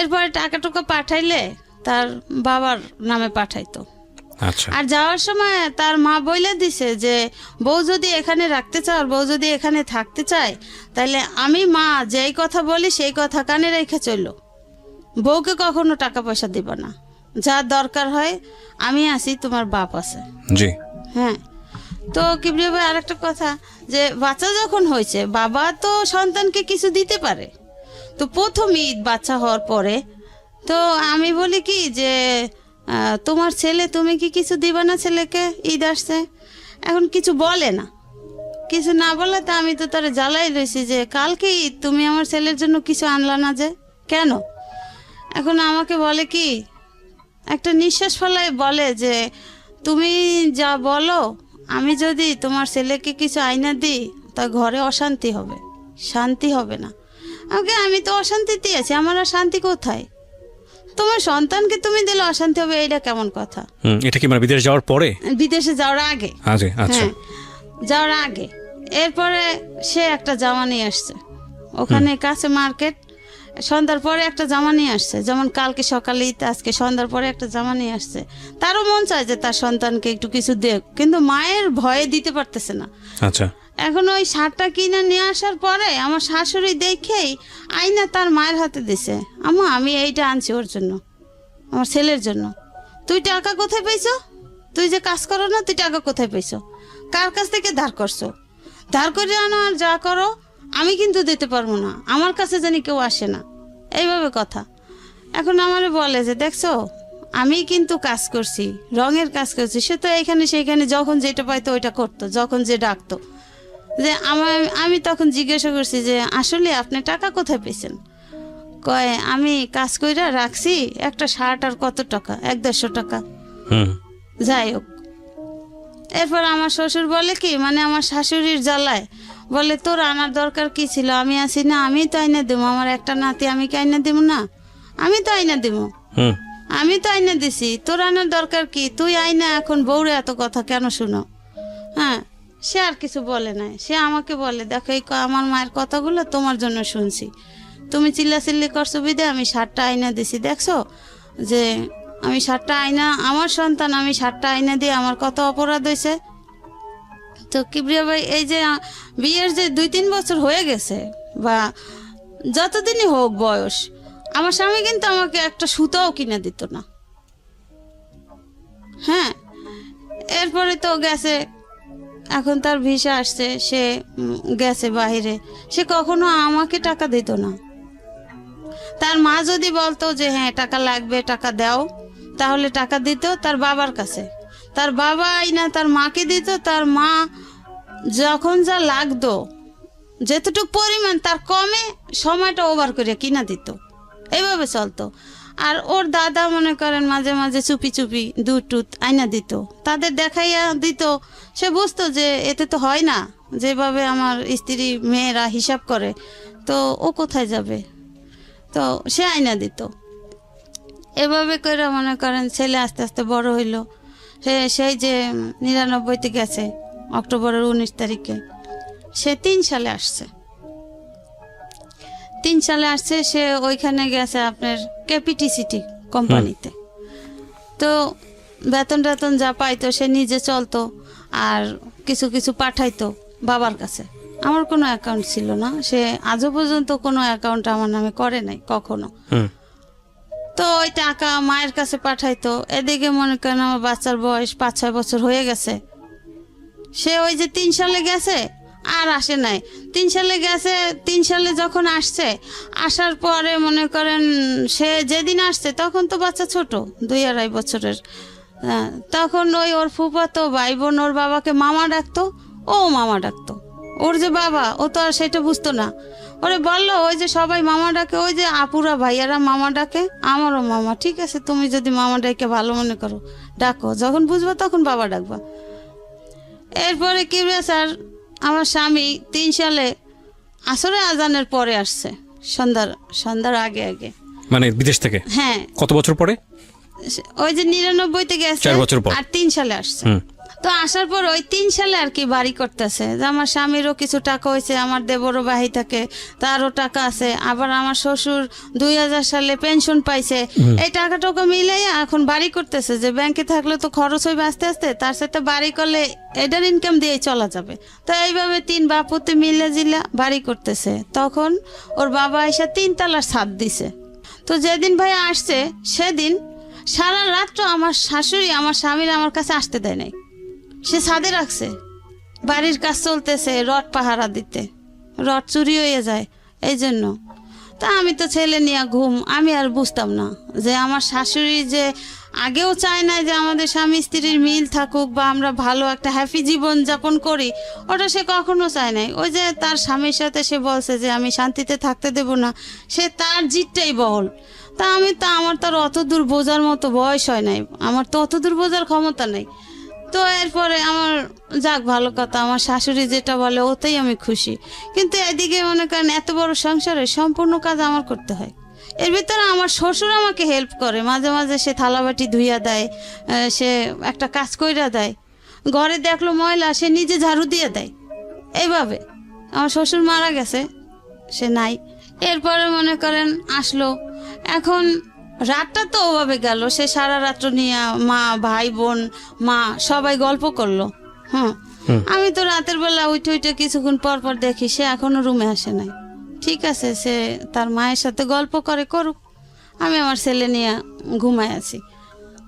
এরপরে টাকা টুকা পাঠাইলে তার বাবার নামে পাঠাইতো। আচ্ছা আর যাওয়ার সময় তার মা বইলে দিছে যে বউ যদি এখানে রাখতে চাও, আর বউ যদি এখানে থাকতে চায়, তাহলে আমি মা যেই কথা বলি সেই কথা কানে রেখে চললো, বউকে কখনো টাকা পয়সা দিব না, যা দরকার হয় আমি আছি, তোমার বাপ আছে। জি হ্যাঁ, তো কিবরিয়া ভাই আরেকটা কথা, যে বাচ্চা যখন হয়েছে বাবা তো সন্তানকে কিছু দিতে পারে। তো প্রথম ঈদ বাচ্চা হওয়ার পরে তো আমি বলি কি যে তোমার ছেলে, তুমি কি কিছু দিবা না ছেলেকে? ঈদ আসছে, এখন কিছু বলে না, কিছু না বলে তো আমি তো তারা জ্বালাই রয়েছি যে কালকে ঈদ, তুমি আমার ছেলের জন্য কিছু আনলা না যে কেন? এখন আমাকে বলে কি, একটা নিঃশ্বাস ফেলায় বলে যে তুমি যা বলো, আমি যদি তোমার ছেলেকে কিছু আইনা দিই তা ঘরে অশান্তি হবে, শান্তি হবে না। আমাকে, আমি তো অশান্তিতে আছি, আমার আর শান্তি কোথায়? তোমার সন্তানকে তুমি দিলে অশান্তি হবে, এইটা কেমন কথা? এটা কি মানে বিদেশ যাওয়ার পরে? বিদেশে যাওয়ার আগে। আচ্ছা হ্যাঁ, যাওয়ার আগে। এরপরে সে একটা জামা নিয়ে আসছে, ওখানে কাছে মার্কেট, সন্ধ্যার পরে একটা জামা নিয়ে আসছে, যেমন কালকে সকালে ঈদ, আজকে সন্ধ্যার পরে একটা জামা নিয়ে আসছে। তারও মন চায় যে তার সন্তানকে একটু কিছু দেখ, কিন্তু মায়ের ভয়ে দিতে পারতেছে না। আচ্ছা, এখন ওই শার্টটা কিনে নিয়ে আসার পরে আমার শাশুড়ি দেখেই আইনা তার মায়ের হাতে দিছে, আম্মা আমি এইটা আনছি ওর জন্য, আমার ছেলের জন্য। তুই টাকা কোথায় পেয়েছো? তুই যে কাজ করো না, তুই টাকা কোথায় পেয়েছো? কার কাছ থেকে ধার করছো? ধার করে আনো আর যা করো, আমি কিন্তু দিতে পারবো না, আমার কাছে জানি কেউ আসে না, এইভাবে কথা। এখন আমারে বলে যে দেখছো, আমি কিন্তু কাজ করছি, রঙের কাজ করছি। সে তো এখানে সেইখানে যখন যেটা পাইতো ওইটা করতো, যখন যে ডাকতো। যে আমি তখন জিজ্ঞাসা করছি যে আসলে আপনি টাকা কোথায় পেয়েছেন? কয় আমি কাজ কইরা রাখছি, একটা শার্ট আর কত টাকা, 100-150 টাকা। যাই হোক, এরপর আমার শ্বশুর বলে কি, মানে আমার শাশুড়ির জ্বালায় বলে তোর আনার দরকার কি ছিল, আমি আছি না, আমি তো আইনা দেবো, আমার একটা নাতি, আমি কি আইনা দেবো না? আমি তো আইনা দেবো, আমি তো আইনা দিছি, তোর আনার দরকার কি? তুই আইনা এখন বউরে এত কথা কেন শুনো? হ্যাঁ, সে আর কিছু বলে নাই। সে আমাকে বলে দেখো, এই আমার মায়ের কথাগুলো তোমার জন্য শুনছি, তুমি চিল্লাচিল্লি করছো বিদে আমি শার্টটা আইনা দিছি, দেখছো যে আমি শার্টটা আইনা, আমার সন্তান, আমি শার্টটা আইনা দিয়ে আমার কত অপরাধ হয়েছে। তো কিবরিয়া ভাই, এই যে বিয়ের যে 2-3 বছর হয়ে গেছে বা যতদিনই হোক বয়স, আমার স্বামী কিন্তু আমাকে একটা সুতাও কিনে দিত না। হ্যাঁ, এরপরে তো গেছে, এখন তার ভিসা আসছে, সে গেছে বাইরে, সে কখনো আমাকে টাকা দিত না। তার মা যদি বলতো যে হ্যাঁ টাকা লাগবে, টাকা দাও, তাহলে টাকা দিত তার বাবার কাছে। তার বাবা আইনা তার মাকে দিত, তার মা যখন যা লাগতো যেতটুকু পরিমাণ তার কমে সময়টা ওভার করে কিনা দিত, এইভাবে চলতো। আর ওর দাদা মনে করেন মাঝে মাঝে চুপি চুপি দুধ টুধ আইনা দিত, তাদের দেখাইয়া দিত। সে বুঝতো যে এতে তো হয় না, যেভাবে আমার স্ত্রী মেয়েরা হিসাব করে, তো ও কোথায় যাবে, তো সে আইনা দিত। এভাবে করে মনে করেন ছেলে আস্তে আস্তে বড় হইল। সেই যে 99-তে গেছে, অক্টোবরের 19 তারিখে, সে 3 সালে আসছে। 3 সালে আসছে, সে ওইখানে গেছে আপনার কেপিটিসিটি কোম্পানিতে। তো বেতন টেতন যা পাইতো সে নিজে চলতো, আর কিছু কিছু পাঠাইতো বাবার কাছে। আমার কোনো অ্যাকাউন্ট ছিল না, সে আজও পর্যন্ত কোনো অ্যাকাউন্ট আমার নামে করে নাই কখনো। তো ওই টাকা মায়ের কাছে পাঠাইতো। এদিকে মনে করেন আমার বাচ্চার বয়স 5-6 বছর হয়ে গেছে, সে ওই যে 3 সালে গেছে আর আসে নাই। 3 সালে গেছে, 3 সালে যখন আসছে, আসার পরে মনে করেন সে যেদিন আসছে তখন তো বাচ্চা ছোট, 2-2.5 বছরের। তখন ওই ওর ফুফাতো ভাই বোন ওর বাবাকে মামা ডাকতো, ও মামা ডাকতো। ওর যে বাবা, ও তো আর সেটা বুঝতো না। ওরে বললো ওই যে সবাই মামা ডাকে, ওই যে আপুরা ভাইয়ারা মামা ডাকে, আমারও মামা। ঠিক আছে, তুমি যদি মামা ডাকে ভালো মনে করো ডাকো, যখন বুঝবা তখন বাবা ডাকবা। এরপরে কি স্যার, আমার স্বামী 3 সালে আসরে আজানের পরে আসছে, সন্ধ্যার আগে আগে, মানে বিদেশ থেকে। হ্যাঁ, কত বছর পরে? ওই যে 99-তে গেছে 4 বছর পর। আর 3 সালে আসছে। তো আসার পর ওই 3 সালে আর কি বাড়ি করতেছে, যে আমার স্বামীরও কিছু টাকা হয়েছে, আমার দেবরও বাহি থাকে, তারও টাকা আছে, আবার আমার শ্বশুর 2000 সালে পেনশন পাইছে, এই টাকা টাকা মিলাই এখন বাড়ি করতেছে, যে ব্যাংকে থাকলে তো খরচ হইবে আস্তে আস্তে, তার সাথে বাড়ি করলে এটার ইনকাম দিয়ে চলা যাবে। তো এইভাবে 3 বাপুতে মিলে জিলা বাড়ি করতেছে। তখন ওর বাবা এসে 3 তলার ছাদ দিছে। তো যেদিন ভাই আসছে সেদিন সারা রাত্র আমার শাশুড়ি আমার স্বামীর আমার কাছে আসতে দেয় নাই, সে ছাদে রাখছে। বাড়ির কাজ চলতেছে, রড পাহারা দিতে, রড চুরি হয়ে যায় এই জন্য। তা আমি তো ছেলে নিয়ে ঘুম, আমি আর বুঝতাম না যে আমার শাশুড়ি যে আগেও চায় না যে আমাদের স্বামী স্ত্রীর মিল থাকুক বা আমরা ভালো একটা হ্যাপি জীবন যাপন করি, ওটা সে কখনো চায় নাই। ওই যে তার স্বামীর সাথে সে বলছে যে আমি শান্তিতে থাকতে দেব না, সে তার জিতটাই বহল। তা আমার তো আর অত দূর বোঝার মতো বয়স হয় নাই, আমার তো অত দূর বোঝার ক্ষমতা নেই। তো এরপরে আমার যাক ভালো কথা, আমার শাশুড়ি যেটা বলে ওতেই আমি খুশি। কিন্তু এদিকে মনে করেন এত বড় সংসারে সম্পূর্ণ কাজ আমার করতে হয়। এর ভিতরে আমার শ্বশুর আমাকে হেল্প করে, মাঝে মাঝে সে থালাবাটি ধুইয়া দেয়, সে একটা কাজ কইরা দেয়, ঘরে দেখলো ময়লা সে নিজে ঝাড়ু দিয়ে দেয়। এইভাবে আমার শ্বশুর মারা গেছে, সে নাই। এরপরে মনে করেন আসলো, এখন রাতটা তো ওভাবে গেল, সে সারা রাত্র নিয়ে মা ভাই বোন মা সবাই গল্প করলো। আমি তো রাতের বেলা উঠে কিছুক্ষণ পর পর দেখি সে এখনো রুমে আসে নাই। ঠিক আছে, সে তার মায়ের সাথে গল্প করে করুক, আমি আমার ছেলে নিয়ে ঘুমায় আছি।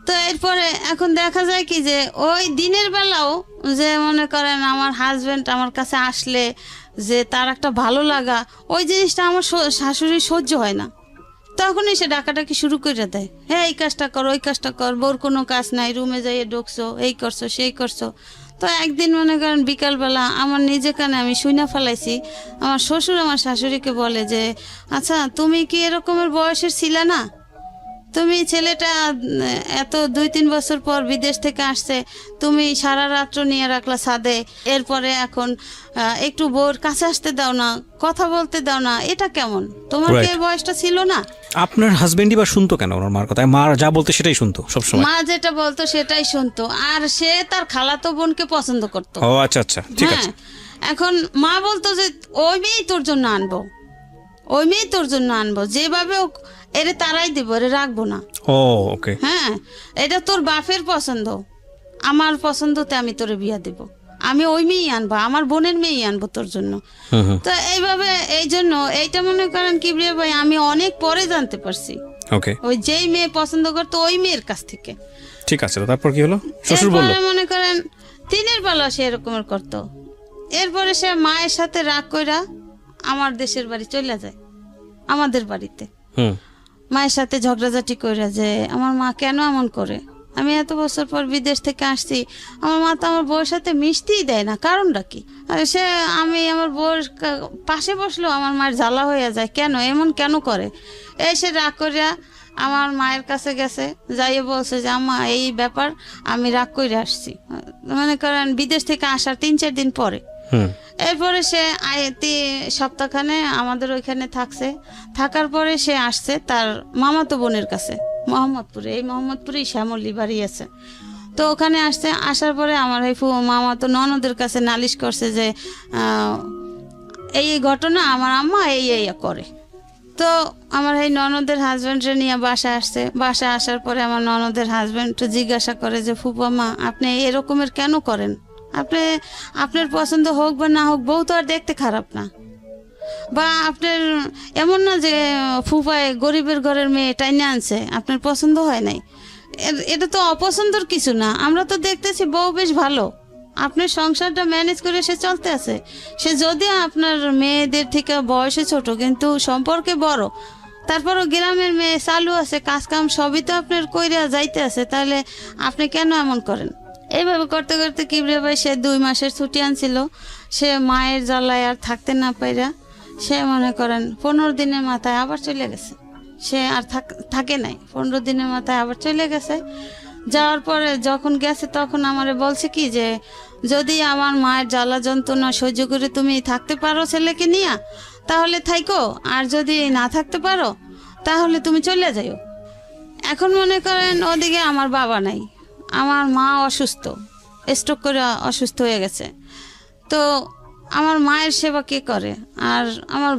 তো এরপরে এখন দেখা যায় কি যে ওই দিনের বেলাও যে মনে করেন আমার হাজবেন্ড আমার কাছে আসলে যে তার একটা ভালো লাগা, ওই জিনিসটা আমার শাশুড়ি সহ্য হয় না। তখনই সে ডাকাডাকি শুরু করে দেয়, হ্যাঁ এই কাজটা কর ওই কাজটা কর, বোর কোনো কাজ নাই, রুমে যাইয়ে ঢুকছো, এই করছো সেই করছো। তো একদিন মনে করেন বিকালবেলা আমার নিজে কানে আমি শুইনা ফেলাইছি, আমার শ্বশুর আমার শাশুড়িকে বলে যে আচ্ছা তুমি কি এরকমের বয়সের ছিলে না, তুমি ছেলেটা এত 2-3 বছর পর বিদেশ থেকে আসছে, তুমি সারা রাত্র নিয়ে রাখলা ছাদে, এরপরে এখন একটু বউর কাছে আসতে দাও না, কথা বলতে দাও না, এটা কেমন? তোমার কি এই বয়সটা ছিল না? আপনার হাজবেন্ডই বা শুনতো কেন ওনার মার কথা? মা যা বলতো সেটাই শুনতো সবসময়? মা যেটা বলতো সেটাই শুনতো, আর সে তার খালাতো বোনকে পছন্দ করতো। ও আচ্ছা আচ্ছা, ঠিক আছে। এখন মা বলতো যে ওই মেয়েই তোর জন্য আনবো, ওই মেয়েই তোর জন্য আনবো, যেভাবে এরে তারাই দিব, এরে রাখবো না। ও ওকে, হ্যাঁ এটা তোর বাপের পছন্দ, আমার পছন্দতে আমি তোরে বিয়া দেব, আমি ওই মেয়েই আনবো, আমার বোনের মেয়েই আনবো তোর জন্য। তো এইভাবে এই জন্য এইটা মনে করেন কিবরিয়া ভাই আমি অনেক পরে জানতে পারছি, ওকে, ওই যেই মেয়ে পছন্দ করতো ওই মেয়ের কাছ থেকে। ঠিক আছে, তারপর কি হলো? শ্বশুর বলল মনে করেন দিনের বেলা সে এরকমের করতো। এরপরে সে মায়ের সাথে রাগ কইরা আমার দেশের বাড়ি চলে যায়, আমাদের বাড়িতে মায়ের সাথে ঝগড়াঝাটি কইরা যে আমার মা কেন এমন করে, আমি এত বছর পর বিদেশ থেকে আসছি, আমার মা তো আমার বউয়ের সাথে মিশতেই দেয় না, কারণটা কি? আর সে আমি আমার বউয়ের পাশে বসলেও আমার মায়ের জ্বালা হয়ে যায়, কেন এমন কেন করে? এসে রাগ করিয়া আমার মায়ের কাছে গেছে, যাইয়ে বলছে যে আম্মা এই ব্যাপার, আমি রাগ করে আসছি, মনে করেন বিদেশ থেকে আসার 3-4 দিন পরে। এরপরে সে সপ্তাহখানে আমাদের ওইখানে থাকছে, থাকার পরে সে আসছে তার মামাতো বোনের কাছে মোহাম্মদপুরে, এই মোহাম্মদপুরেই শ্যামলী বাড়ি আছে। তো ওখানে আসছে, আসার পরে আমার এই মামাতো ননদের কাছে নালিশ করছে যে এই ঘটনা আমার আম্মা এই করে। তো আমার এই ননদের হাজব্যান্ডে নিয়ে বাসায় আসছে, বাসায় আসার পরে আমার ননদের হাজব্যান্ড জিজ্ঞাসা করে যে ফুপা মা আপনি এরকমের কেন করেন, আপনার পছন্দ হোক বা না হোক বউ তো আর দেখতে খারাপ না, বা আপনার এমন না যে ফুপায় গরিবের ঘরের মেয়ে টাইনে আনছে আপনার পছন্দ হয় নাই, এটা তো অপছন্দর কিছু না, আমরা তো দেখতেছি বউ বেশ ভালো, আপনার সংসারটা ম্যানেজ করে সে চলতে আছে, সে যদিও আপনার মেয়েদের থেকে বয়সে ছোট কিন্তু সম্পর্কে বড়, তারপরও গ্রামের মেয়ে চালু আছে, কাজ কাম সবই তো আপনার কইরা যাইতে আছে, তাহলে আপনি কেন এমন করেন? এইভাবে করতে করতে কিবরিয়া ভাই সে 2 মাসের ছুটি আনছিল, সে মায়ের জ্বালায় আর থাকতে না পাইরা সে মনে করেন 15 দিনের মাথায় আবার চলে গেছে, সে আর থাকে নাই, 15 দিনের মাথায় আবার চলে গেছে। যাওয়ার পরে যখন গেছে তখন আমারে বলছে কি যে যদি আমার মায়ের জ্বালা যন্ত্রণা সহ্য করে তুমি থাকতে পারো ছেলেকে নিয়ে তাহলে থাইকো, আর যদি না থাকতে পারো তাহলে তুমি চলে যাও। এখন মনে করেন ওদিকে আমার বাবা নাই, আমার মা অসুস্থ, স্ট্রোক করে অসুস্থ হয়ে গেছে। তো আমার মায়ের সেবা কে করে? আর আমার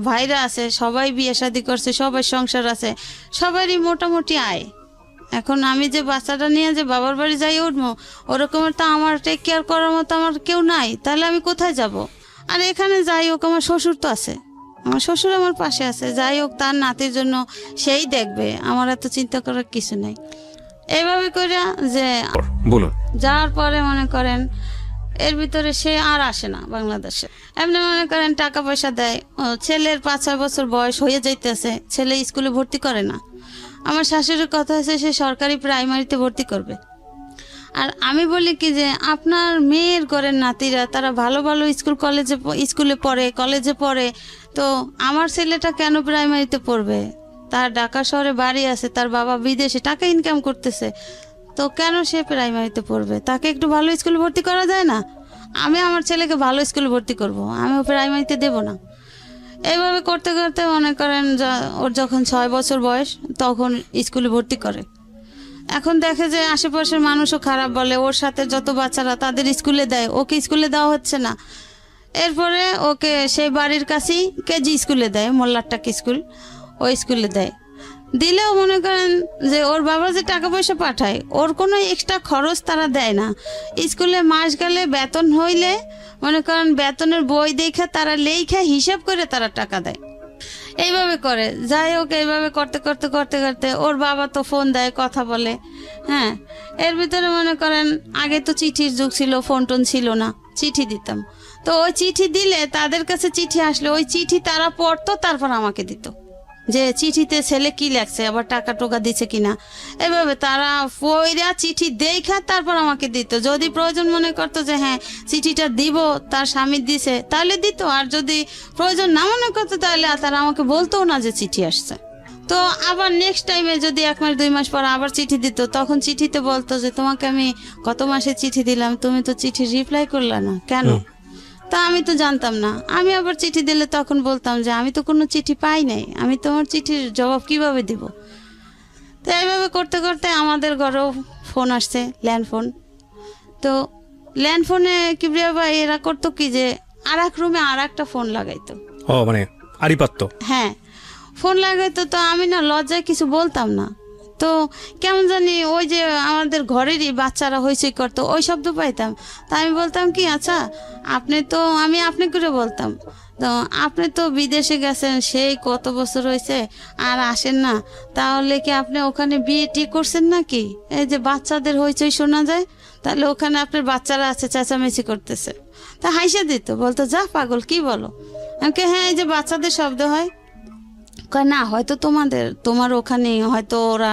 ভাইরা আছে, সবাই বিয়ে শাদী করছে, সবাই সংসার আছে, সবারই মোটামুটি আয়। এখন আমি যে বাচ্চাটা নিয়ে যে বাবার বাড়ি যাই উঠবো, ওরকমের তো আমার টেক কেয়ার করার মতো আমার কেউ নাই, তাহলে আমি কোথায় যাব? আর এখানে যাই হোক আমার শ্বশুর তো আছে, আমার শ্বশুর আমার পাশে আছে, যাই হোক তার নাতির জন্য সেই দেখবে, আমার এত চিন্তা করার কিছু নেই। এইভাবে করে যে বলুন। যাওয়ার পরে মনে করেন এর ভিতরে সে আর আসে না বাংলাদেশে। এমনি মনে করেন টাকা পয়সা দেয়, ছেলের 5-6 বছর বয়স হয়ে যাইতেছে, ছেলে স্কুলে ভর্তি করে না। আমার শাশুড়ির কথা হচ্ছে সে সরকারি প্রাইমারিতে ভর্তি করবে। আর আমি বলি কি যে আপনার মেয়ের ঘরের নাতিরা তারা ভালো ভালো স্কুলে পড়ে, কলেজে পড়ে, তো আমার ছেলেটা কেন প্রাইমারিতে পড়বে? তার ঢাকা শহরে বাড়ি আছে, তার বাবা বিদেশে টাকা ইনকাম করতেছে, তো কেন সে প্রাইমারিতে পড়বে? তাকে একটু ভালো স্কুলে ভর্তি করা যায় না? আমি আমার ছেলেকে ভালো স্কুলে ভর্তি করব, আমি প্রাইমারিতে দেব না। এইভাবে করতে করতে মনে করেন ওর যখন 6 বছর বয়স তখন স্কুলে ভর্তি করে। এখন দেখে যে আশেপাশের মানুষও খারাপ বলে, ওর সাথে যত বাচ্চারা তাদের স্কুলে দেয়, ওকে স্কুলে দেওয়া হচ্ছে না। এরপরে ওকে সেই বাড়ির কাছেই কেজি স্কুলে দেয়, মোল্লারটাক স্কুল, ওই স্কুলে দেয়। দিলেও মনে করেন যে ওর বাবা যে টাকা পয়সা পাঠায়, ওর কোনো এক্সট্রা খরচ তারা দেয় না। স্কুলে মাস গেলে বেতন হইলে মনে করেন বেতনের বই দেখে তারা লেখা হিসাব করে তারা টাকা দেয়। এইভাবে করে, যাই হোক এইভাবে করতে করতে করতে করতে ওর বাবা তো ফোন দেয়, কথা বলে। হ্যাঁ, এর ভিতরে মনে করেন আগে তো চিঠির যুগ ছিল, ফোন টোন ছিল না, চিঠি দিতাম। তো ওই চিঠি দিলে তাদের কাছে চিঠি আসলে ওই চিঠি তারা পড়তো, তারপর আমাকে দিত যে চিঠিতে ছেলে কি লেখছে, আবার টাকা টোকা দিচ্ছে কিনা। এভাবে তারা পয়রা চিঠি দেখা তারপর আমাকে দিত। যদি প্রয়োজন মনে করতো যে হ্যাঁ চিঠিটা দিব, তার স্বামী দিছে, তাহলে দিত। আর যদি প্রয়োজন না মনে করতো তাহলে তারা আমাকে বলতো না যে চিঠি আসছে। তো আবার নেক্সট টাইমে যদি 1 মাস 2 মাস পর আবার চিঠি দিত, তখন চিঠিতে বলতো যে তোমাকে আমি গত মাসে চিঠি দিলাম, তুমি তো চিঠি রিপ্লাই করলা না কেন? তা আমি তো জানতাম না। আমি আবার চিঠি দিলে তখন বলতাম যে আমি তো কোনো চিঠি পাই নাই, আমি তোমার চিঠির জবাব কিভাবে দিব? তো এইভাবে করতে করতে আমাদের ঘরেও ফোন আসছে, ল্যান্ডফোন। তো ল্যান্ডফোনে কিবরিয়া ভাই এরা করতো কি যে আর এক রুমে আর একটা ফোন লাগাইতো। ও মানে আড়িপাত্র। হ্যাঁ, ফোন লাগাইতো। তো আমি না লজ্জায় কিছু বলতাম না। তো কেমন জানি ওই যে আমাদের ঘরেরই বাচ্চারা হইচই করতো, ওই শব্দ পাইতাম। তা আমি বলতাম কি, আচ্ছা আমি আপনি করে বলতাম, তো আপনি তো বিদেশে গেছেন সেই কত বছর হয়েছে আর আসেন না, তাহলে কি আপনি ওখানে বিয়ে টিয়ে করছেন নাকি? এই যে বাচ্চাদের হইচই শোনা যায়, তাহলে ওখানে আপনার বাচ্চারা আছে চেঁচামেচি করতেছে। তা হাইসে দিত, বলতো যা পাগল কি বলো? আমাকে হ্যাঁ এই যে বাচ্চাদের শব্দ হয়। না হয়তো তোমার ওখানে হয়তো ওরা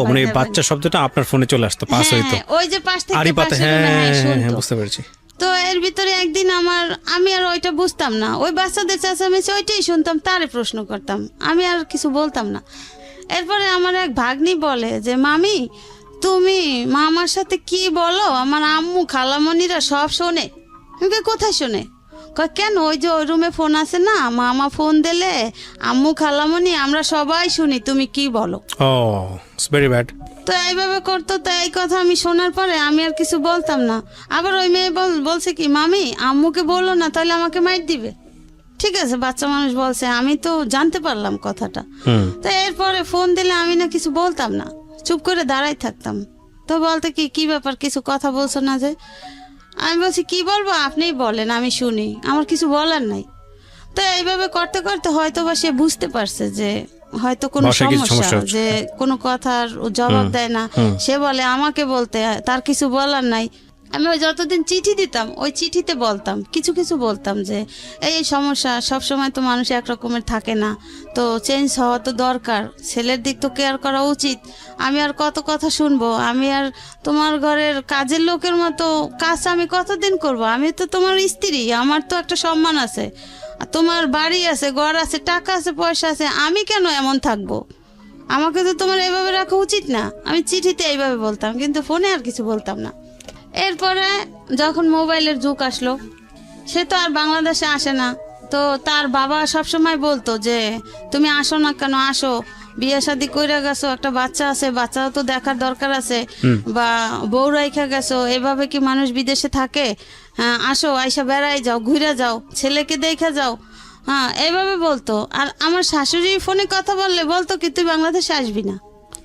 মানে বাচ্চা শব্দটা আপনার ফোনে চলে আসতো, পাস হইতো, ওই যে পাশ থেকে আড়িপাতে। হ্যাঁ, বুঝতে পেরেছি। তো এর ভিতরে একদিন আমি আর ওইটা বুঝতাম না, ওই বাচ্চাদের চেঁচামেচি ওইটাই শুনতাম, তারে প্রশ্ন করতাম, আমি আর কিছু বলতাম না। এরপরে আমার এক ভাগ্নি বলে যে মামি তুমি মামার সাথে কি বলো, আমার আম্মু খালামণিরা সব শোনে। কোথায় শোনে? কেন? ওই যে ওই রুমে ফোন আছে না, মামা ফোন দিলে আম্মু খালামণি আমরা সবাই শুনি তুমি কি বলো। It's very bad. তো এইভাবে করতো। তো এই কথা আমি শোনার পরে আমি আর কিছু বলতাম না। আবার ওই মেয়ে বলছে কি মামি আম্মুকে বললো না, তাহলে আমাকে মাইর দিবে। ঠিক আছে, বাচ্চা মানুষ বলছে, আমি তো জানতে পারলাম কথাটা। তো এরপরে ফোন দিলে আমি না কিছু বলতাম না, চুপ করে দাঁড়াই থাকতাম। তো বলতে কি ব্যাপার, কিছু কথা বলছো না যে? আমি বলছি কি বলবো, আপনিই বলেন, আমি শুনি, আমার কিছু বলার নাই। তো এইভাবে করতে করতে হয়তো বা সে বুঝতে পারছে যে হয়তো কোনো সমস্যা, যে কোনো কথার জবাব দেয় না। সে বলে আমাকে বলতে, তার কিছু বলার নাই। আমি ওই যতদিন চিঠি দিতাম ওই চিঠিতে বলতাম, কিছু কিছু বলতাম যে এই সমস্যা, সব সময় তো মানুষ একরকমের থাকে না, তো চেঞ্জ হওয়া তো দরকার, ছেলের দিক তো কেয়ার করা উচিত। আমি আর কত কথা শুনবো? আমি আর তোমার ঘরের কাজের লোকের মতো কাজ আমি কতদিন করব? আমি তো তোমার স্ত্রী, আমার তো একটা সম্মান আছে, তোমার বাড়ি আছে, ঘর আছে, টাকা আছে, পয়সা আছে, আমি কেন এমন থাকবো? আমাকে তো তোমার এইভাবে রাখা উচিত না। আমি চিঠিতে এইভাবে বলতাম, কিন্তু ফোনে আর কিছু বলতাম না। এরপরে যখন মোবাইলের যুগ আসলো, সে তো আর বাংলাদেশে আসে না। তো তার বাবা সবসময় বলতো যে তুমি আসো না কেন, আসো, বিয়ে শাদী কইরা গেছো, একটা বাচ্চা আছে, বাচ্চাও তো দেখার দরকার আছে, বা বউ রাইখা গেছো, এভাবে কি মানুষ বিদেশে থাকে? হ্যাঁ, আসো, আইসা বেড়াই যাও, ঘুরে যাও, ছেলেকে দেখা যাও। হ্যাঁ, এইভাবে বলতো। আর আমার শাশুড়ি ফোনে কথা বললে বলতো কি, তুই বাংলাদেশে আসবি না,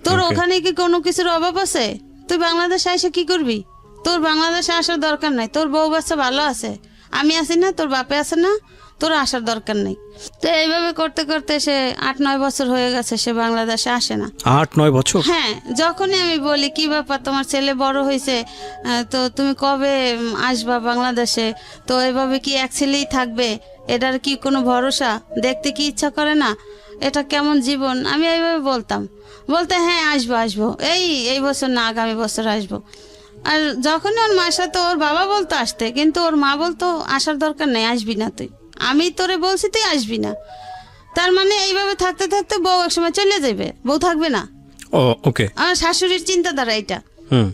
তোর Okay. ওখানে কি কোনো কিছুর অভাব আছে? তুই বাংলাদেশে এসে কি করবি? তোর বাংলাদেশে আসার দরকার নাই, তোর বউ বাচ্চা ভালো আছে, আমি আছি না, তোর বাপে আছে না, তোর আসার দরকার নেই। তো এইভাবে করতে করতে সে 8-9 বছর হয়ে গেছে, সে বাংলাদেশে আসে না। 8-9 বছর? হ্যাঁ, যখনই আমি বলি কি ব্যাপার, তোমার ছেলে বড় হয়েছে, তো তুমি কবে আসবা বাংলাদেশে? তো এভাবে কি এক ছেলেই থাকবে? এটার কি কোনো ভরসা? দেখতে কি ইচ্ছা করে না? এটা কেমন জীবন? আমি এইভাবে বলতাম, বলতে হ্যাঁ আসবো আসবো, এই বছর না আগামী বছর আসবো। আর যখনই ওর মার সাথে, ওর বাবা বলতো আসতে, কিন্তু ওর মা বলতো আসার দরকার নেই, আসবি না তুই, আমি তোরে বলছি তুই আসবি না। তার মানে এইভাবে থাকতে থাকতে বউ একসময় চলে যাবে, বউ থাকবে না। ও ওকে। আমার শাশুড়ির চিন্তাধারা এটা। হুম।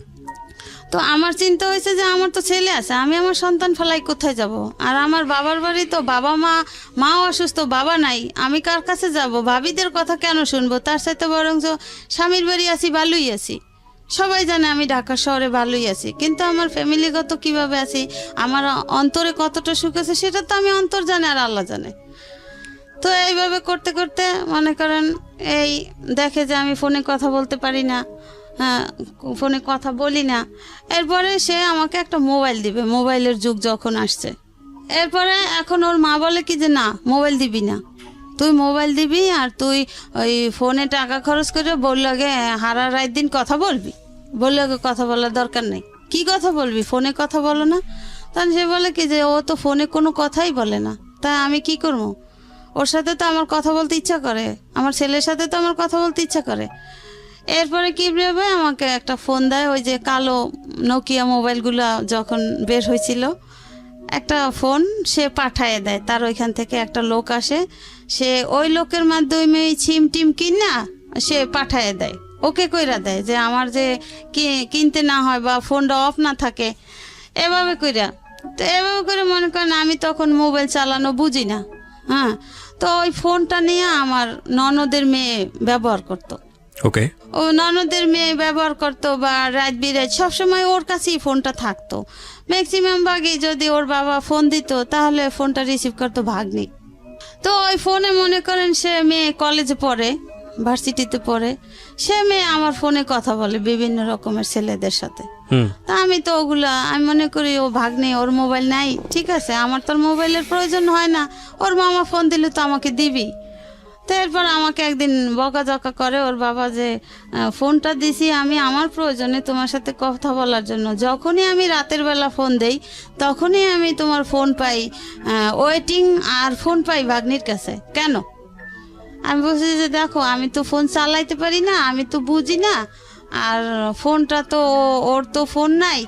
তো আমার চিন্তা হয়েছে যে আমার তো ছেলে আছে, আমি আমার সন্তান ফেলাই কোথায় যাব? আর আমার বাবার বাড়ি তো বাবা মাও অসুস্থ, বাবা নাই, আমি কার কাছে যাব? ভাবিদের কথা কেন শুনবো? তার সাথে বরং স্বামীর বাড়ি আছি, ভালোই আছি, সবাই জানে আমি ঢাকা শহরে ভালোই আছি, কিন্তু আমার ফ্যামিলিগত কিভাবে আছি, আমার অন্তরে কতটা সুখ আছে, সেটা তো আমি অন্তর জানে আর আল্লাহ জানে। তো এইভাবে করতে করতে মনে করেন এই দেখে যে আমি ফোনে কথা বলতে পারি না, হ্যাঁ, ফোনে কথা বলি না। এরপরে সে আমাকে একটা মোবাইল দিবে, মোবাইলের যুগ যখন আসছে। এরপরে এখন ওর মা বলে কি যে না, মোবাইল দিবি না, তুই মোবাইল দিবি আর তুই ওই ফোনে টাকা খরচ করে বললাগে হারা রাত দিন কথা বলবি, বললাগে কথা বলার দরকার নেই। কি কথা বলবি? ফোনে কথা বলো না। তখন সে বলে কি যে ও তো ফোনে কোনো কথাই বলে না, তাই আমি কি করবো? ওর সাথে তো আমার কথা বলতে ইচ্ছা করে, আমার ছেলের সাথে তো আমার কথা বলতে ইচ্ছা করে। এরপরে কি ভেবে আমাকে একটা ফোন দেয়, ওই যে কালো নোকিয়া মোবাইলগুলো যখন বের হয়েছিল, একটা ফোন সে পাঠায় দেয়, তার ওইখান থেকে একটা লোক আসে, সে ওই লোকের মাধ্যমে সিম টিম কিনা সে পাঠায় দেয়, ওকে কইরা দেয় যে আমার যে কিনতে না হয় বা ফোনটা অফ না থাকে, এভাবে কইরা। তো এভাবে করে মনে করেন আমি তখন মোবাইল চালানো বুঝি না। হ্যাঁ, তো ওই ফোনটা নিয়ে আমার ননদের মেয়ে ব্যবহার করতো। ওকে। ও ননদের মেয়ে ব্যবহার করতো, বা রাত বিরাত সবসময় ওর কাছেই ফোনটা থাকতো। ম্যাক্সিমাম ভাগই যদি ওর বাবা ফোন দিত তাহলে ফোনটা রিসিভ করতো ভাগ্নি। তো ওই ফোনে মনে করেন সে মেয়ে কলেজে পড়ে, ভার্সিটিতে পড়ে, সে মেয়ে আমার ফোনে কথা বলে বিভিন্ন রকমের ছেলেদের সাথে। তা আমি তো ওগুলা আমি মনে করি ও ভাগ্নে, ওর মোবাইল নাই, ঠিক আছে, আমার তোর মোবাইলের প্রয়োজন হয় না, ওর মামা ফোন দিলে তো আমাকে দিবি। তো এরপর আমাকে একদিন বকাঝকা করে ওর বাবা যে ফোনটা দিছি আমি আমার প্রয়োজনে তোমার সাথে কথা বলার জন্য, যখনই আমি রাতের বেলা ফোন দেই তখনই আমি তোমার ফোন পাই ওয়েটিং, আর ফোন পাই ভাগ্নির কাছে, কেন? আমি বলছি যে দেখো আমি তো ফোন চালাইতে পারি না, আমি তো বুঝি না, আর ফোনটা তো ওর তো ফোন নাই,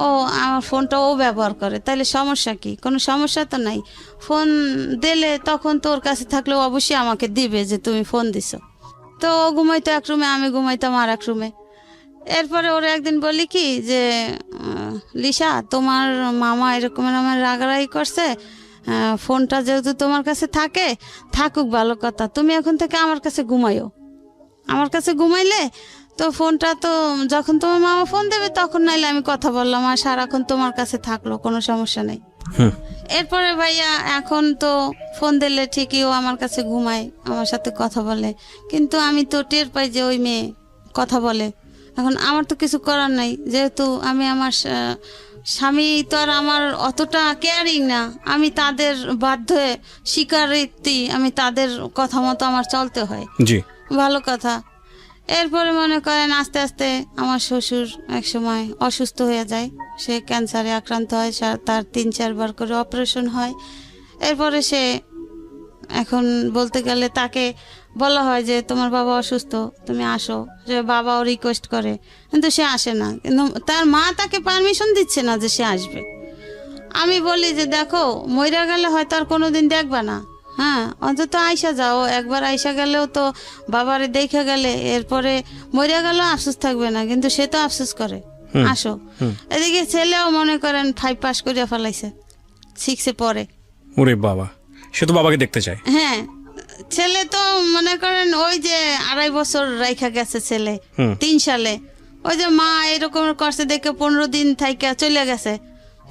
ও আমার ফোনটা ও ব্যবহার করে, তাহলে সমস্যা কি? কোনো সমস্যা তো নাই, ফোন দিলে তখন তোর কাছে থাকলেও অবশ্যই আমাকে দিবে যে তুমি ফোন দিছো। তো ও ঘুমাইতো এক রুমে, আমি ঘুমাইতাম আর এক রুমে। এরপরে ওরা একদিন বলি কি যে লিসা, তোমার মামা এরকম আমার রাগারাগি করছে, ফোনটা যেহেতু তোমার কাছে থাকে, থাকুক ভালো কথা, তুমি এখন থেকে আমার কাছে ঘুমাইও, আমার কাছে ঘুমাইলে তো ফোনটা তো যখন তোমার মামা ফোন দেবে তখন নাইলে আমি কথা বললাম, আর সারাক্ষণ তোমার কাছে থাকলো, কোনো সমস্যা নেই। এরপরে ভাইয়া এখন তো ফোন দিলে ঠিকই ও আমার কাছে ঘুমায়, আমার সাথে কথা বলে, কিন্তু আমি তো টের পাই যে ওই মেয়ে কথা বলে। এখন আমার তো কিছু করার নাই, যেহেতু আমি আমার স্বামী তো আর আমার অতটা কেয়ারিং না, আমি তাদের বাধ্য স্বীকারোক্তি, আমি তাদের কথা মতো আমার চলতে হয়। জি, ভালো কথা। এরপরে মনে করেন আস্তে আস্তে আমার শ্বশুর এক সময় অসুস্থ হয়ে যায়, সে ক্যান্সারে আক্রান্ত হয়, তার 3-4 বার করে অপারেশন হয়। এরপরে সে এখন বলতে গেলে তাকে বলা হয় যে তোমার বাবা অসুস্থ, তুমি আসো, যে বাবাও রিকোয়েস্ট করে, কিন্তু সে আসে না, কিন্তু তার মা তাকে পারমিশন দিচ্ছে না যে সে আসবে। আমি বলি যে দেখো মইরা গেলে হয়তো আর কোনোদিন দেখবা না, হ্যাঁ, অন্তত আইসা যাও, একবার আইসা গেলেও তো বাবারে দেখে গেলে, এরপরে মরিয়া গেলেও আফসোস থাকবে না, কিন্তু সে তো আফসোস করে, আসো। এদিকে ছেলেও মনে করেন 5 পাস করিয়া ফেলাইছে, 6-এ পড়ে। ওরে বাবা, সে তো বাবাকে দেখতে চায়। হ্যাঁ, ছেলে তো মনে করেন ওই যে 2.5 বছর রাইখা গেছে ছেলে, 3 সালে ওই যে মা এরকম করছে দেখে 15 দিন থাইকা চলে গেছে।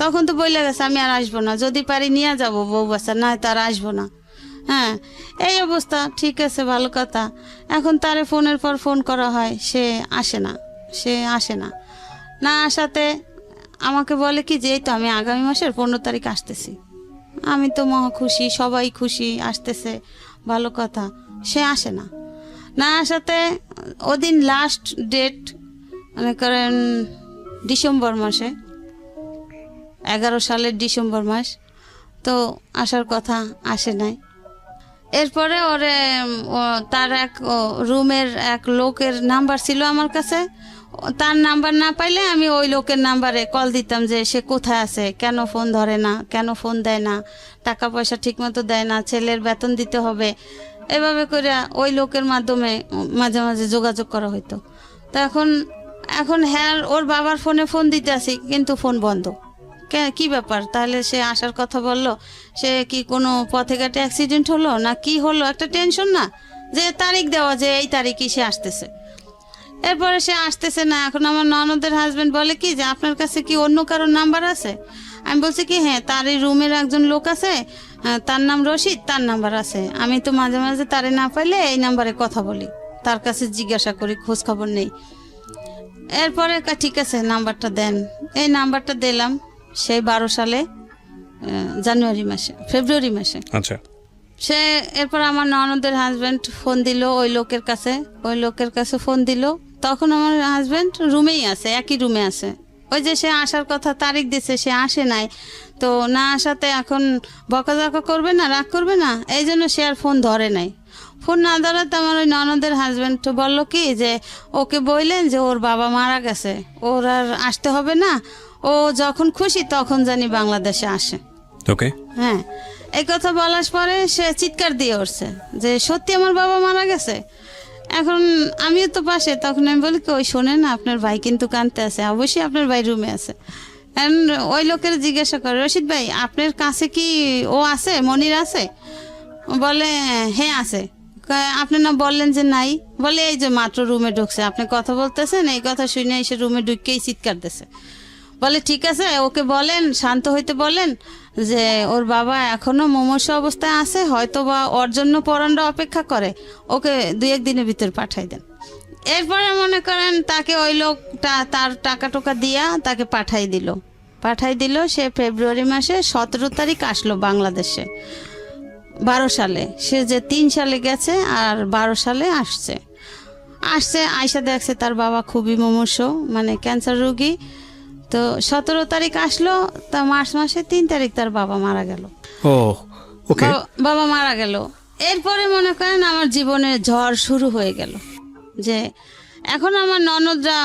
তখন তো বইলে গেছে আমি আর আসবো না, যদি পারি নিয়ে যাবো বউ বাচ্চা, না তার আসবো না। হ্যাঁ, এই অবস্থা। ঠিক আছে, ভালো কথা। এখন তারে ফোনের পর ফোন করা হয়, সে আসে না। না আসাতে আমাকে বলে কি যে এই তো আমি আগামী মাসের 15 তারিখ আসতেছি। আমি তো মহা খুশি, সবাই খুশি, আসতেছে, ভালো কথা। সে আসে না আসাতে ওদিন লাস্ট ডেট মনে করেন ডিসেম্বর মাসে, 11 সালের ডিসেম্বর মাস। তো আসার কথা, আসে নাই। এরপরে ওরে তার এক রুমের এক লোকের নাম্বার ছিল আমার কাছে। তার নাম্বার না পাইলে আমি ওই লোকের নাম্বারে কল দিতাম যে সে কোথায় আছে, কেন ফোন ধরে না, কেন ফোন দেয় না, টাকা পয়সা ঠিকমতো দেয় না, ছেলের বেতন দিতে হবে। এভাবে করে ওই লোকের মাধ্যমে মাঝে মাঝে যোগাযোগ করা হইতো। তো এখন হ্যাঁ ওর বাবার ফোনে ফোন দিতে আসি, কিন্তু ফোন বন্ধ। কি ব্যাপার? তাহলে সে আসার কথা বললো, সে কি কোনো পথে ঘাটে অ্যাক্সিডেন্ট হলো না কি হলো, একটা টেনশন না, যে তারিখ দেওয়া যে এই তারিখই সে আসতেছে। এরপরে সে আসতেছে না। এখন আমার ননদের হাজবেন্ড বলে কি যে আপনার কাছে কি অন্য কারোর নাম্বার আছে? আমি বলছি কি হ্যাঁ, তার এই রুমের একজন লোক আছে, তার নাম রশিদ, তার নাম্বার আছে। আমি তো মাঝে মাঝে তারে না পাইলে এই নাম্বারে কথা বলি, তার কাছে জিজ্ঞাসা করি, খোঁজ খবর নেই। এরপরে ঠিক আছে নাম্বারটা দেন। এই নাম্বারটা দিলাম সেই 12 সালে ফেব্রুয়ারি মাসে। আচ্ছা। সে এরপর আমার ননদের হাজবেন্ড ফোন দিল ওই লোকের কাছে ফোন দিল। তখন আমার হাজবেন্ড রুমেই আছে, একই রুমে আছে। ওই যে সে আসার কথা তারিখ দিছে, সে আসে নাই। তো না আসাতে এখন বকাঝকা করবে না, রাগ করবে না, এই জন্য সে আর ফোন ধরে নাই। ফোন না ধরাতে আমার ওই ননদের হাজবেন্ড বললো কি যে ওকে বললেন যে ওর বাবা মারা গেছে, ওর আর আসতে হবে না, ও যখন খুশি তখন জানি বাংলাদেশে আসে। ওকে। হ্যাঁ, এই কথা বলার পরে সে চিৎকার দিয়ে উঠছে যে সত্যি আমার বাবা মারা গেছে। এখন আমিও তো পাশে, তখন আমি বলি কি ওই শোনেন না, আপনার ভাই কিন্তু কাঁদতে আছে, অবশ্যই আপনার ভাই রুমে আছে। ওই লোকের জিজ্ঞাসা করে রশিদ ভাই আপনার কাছে কি ও আছে, মনির আছে? বলে হ্যাঁ আছে। আপনি না বললেন যে নাই? বলে এই যে মাত্র রুমে ঢুকছে, আপনি কথা বলতেছেন, এই কথা শুনে এসে রুমে ঢুকেই চিৎকার দিছে। বলে ঠিক আছে, ওকে বলেন, শান্ত হইতে বলেন যে ওর বাবা এখনো মুমূর্ষু অবস্থায় আছে, হয়তো বা ওর জন্য পরাণরা অপেক্ষা করে, ওকে 2-1 দিনের ভিতর পাঠাই দেন। এরপরে মনে করেন তাকে ওই লোকটা তার টাকা টোকা দিয়া তাকে পাঠাই দিল। সে ফেব্রুয়ারি মাসে 17 তারিখ আসলো বাংলাদেশে 12 সালে। সে যে 3 সালে গেছে আর 12 সালে আসছে আইসা দেখছে তার বাবা খুবই মুমূর্ষু, মানে ক্যান্সার রোগী। তো 17 তারিখ আসলো, তা মার্চ মাসে 3 তারিখ তার বাবা মারা গেল। বাবা মারা গেল। এরপরে মনে করেন আমার জীবনের ঝড় শুরু হয়ে গেল। যে এখন আমার ননদরা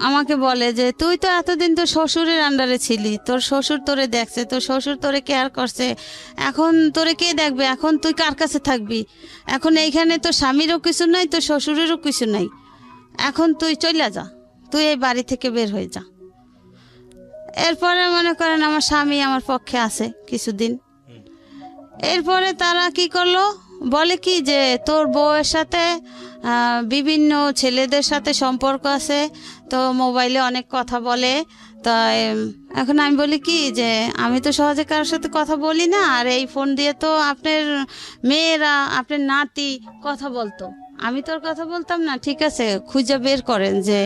আমাকে বলে যে তুই তো এতদিন তোর শ্বশুরের আন্ডারে ছিলি, তোর শ্বশুর তোরে দেখছে, তোর শ্বশুর তোরে কেয়ার করছে, এখন তোরে কে দেখবে, এখন তুই কার কাছে থাকবি? এখন এইখানে তোর স্বামীরও কিছু নাই, তোর শ্বশুরেরও কিছু নাই, এখন তুই চলে যা, তুই এই বাড়ি থেকে বের হয়ে যা। এরপরে মনে করেন আমার স্বামী আমার পক্ষে আছে কিছুদিন। এরপরে তারা কি করলো, বলে কি যে তোর বউয়ের সাথে বিভিন্ন ছেলেদের সাথে সম্পর্ক আছে, তো মোবাইলে অনেক কথা বলে। তাই এখন আমি বলি কি যে আমি তো সহজে কারোর সাথে কথা বলি না, আর এই ফোন দিয়ে তো আপনার মেয়েরা, আপনার নাতি কথা বলতো, আমি তোর কথা বলতাম না। ঠিক আছে, খুঁজে বের করেন যে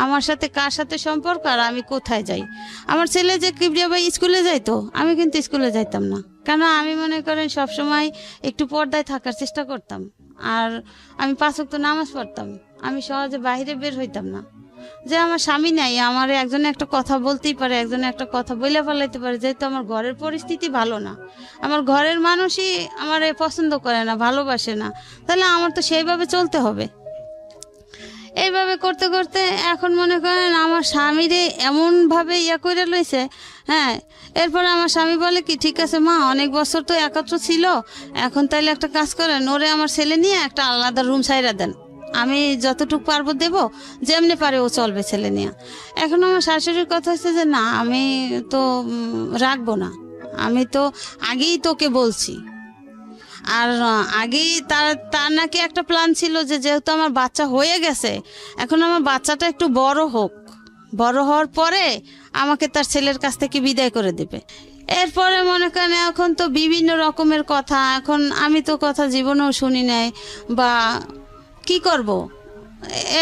আমার সাথে কার সাথে সম্পর্ক আর আমি কোথায় যাই। আমার ছেলে যে কিবরিয়া ভাই স্কুলে যাইতো, আমি কিন্তু স্কুলে যাইতাম না, কেন আমি মনে করেন সবসময় একটু পর্দায় থাকার চেষ্টা করতাম, আর আমি 5 ওয়াক্ত নামাজ পড়তাম, আমি সহজে বাইরে বের হইতাম না। যে আমার স্বামী নাই, আমার একজনে একটা কথা বলতেই পারে, একজনে একটা কথা বলে ফেলাইতে পারে, যেহেতু আমার ঘরের পরিস্থিতি ভালো না, আমার ঘরের মানুষই আমার পছন্দ করে না, ভালোবাসে না, তাহলে আমার তো সেইভাবে চলতে হবে। এইভাবে করতে করতে এখন মনে করেন আমার স্বামীরে এমনভাবে করে লইছে। হ্যাঁ, এরপরে আমার স্বামী বলে কি ঠিক আছে মা, অনেক বছর তো একত্র ছিল, এখন তাইলে একটা কাজ করেন, ওরে আমার ছেলে নিয়ে একটা আলাদা রুম ছাইরা দেন, আমি যতটুকু পারবো দেবো, যেমনি পারে ও চলবে ছেলে নিয়ে। এখন আমার শাশুড়ির কথা হচ্ছে যে না, আমি তো রাখবো না, আমি তো আগেই তোকে বলছি, আর আগেই তার নাকি একটা প্ল্যান ছিল যে যেহেতু আমার বাচ্চা হয়ে গেছে, এখন আমার বাচ্চাটা একটু বড় হোক, বড় হওয়ার পরে আমাকে তার ছেলের কাছ থেকে বিদায় করে দেবে। এরপরে মনে করেন এখন তো বিভিন্ন রকমের কথা, এখন আমি তো কথা জীবনেও শুনি নাই বা কি করব।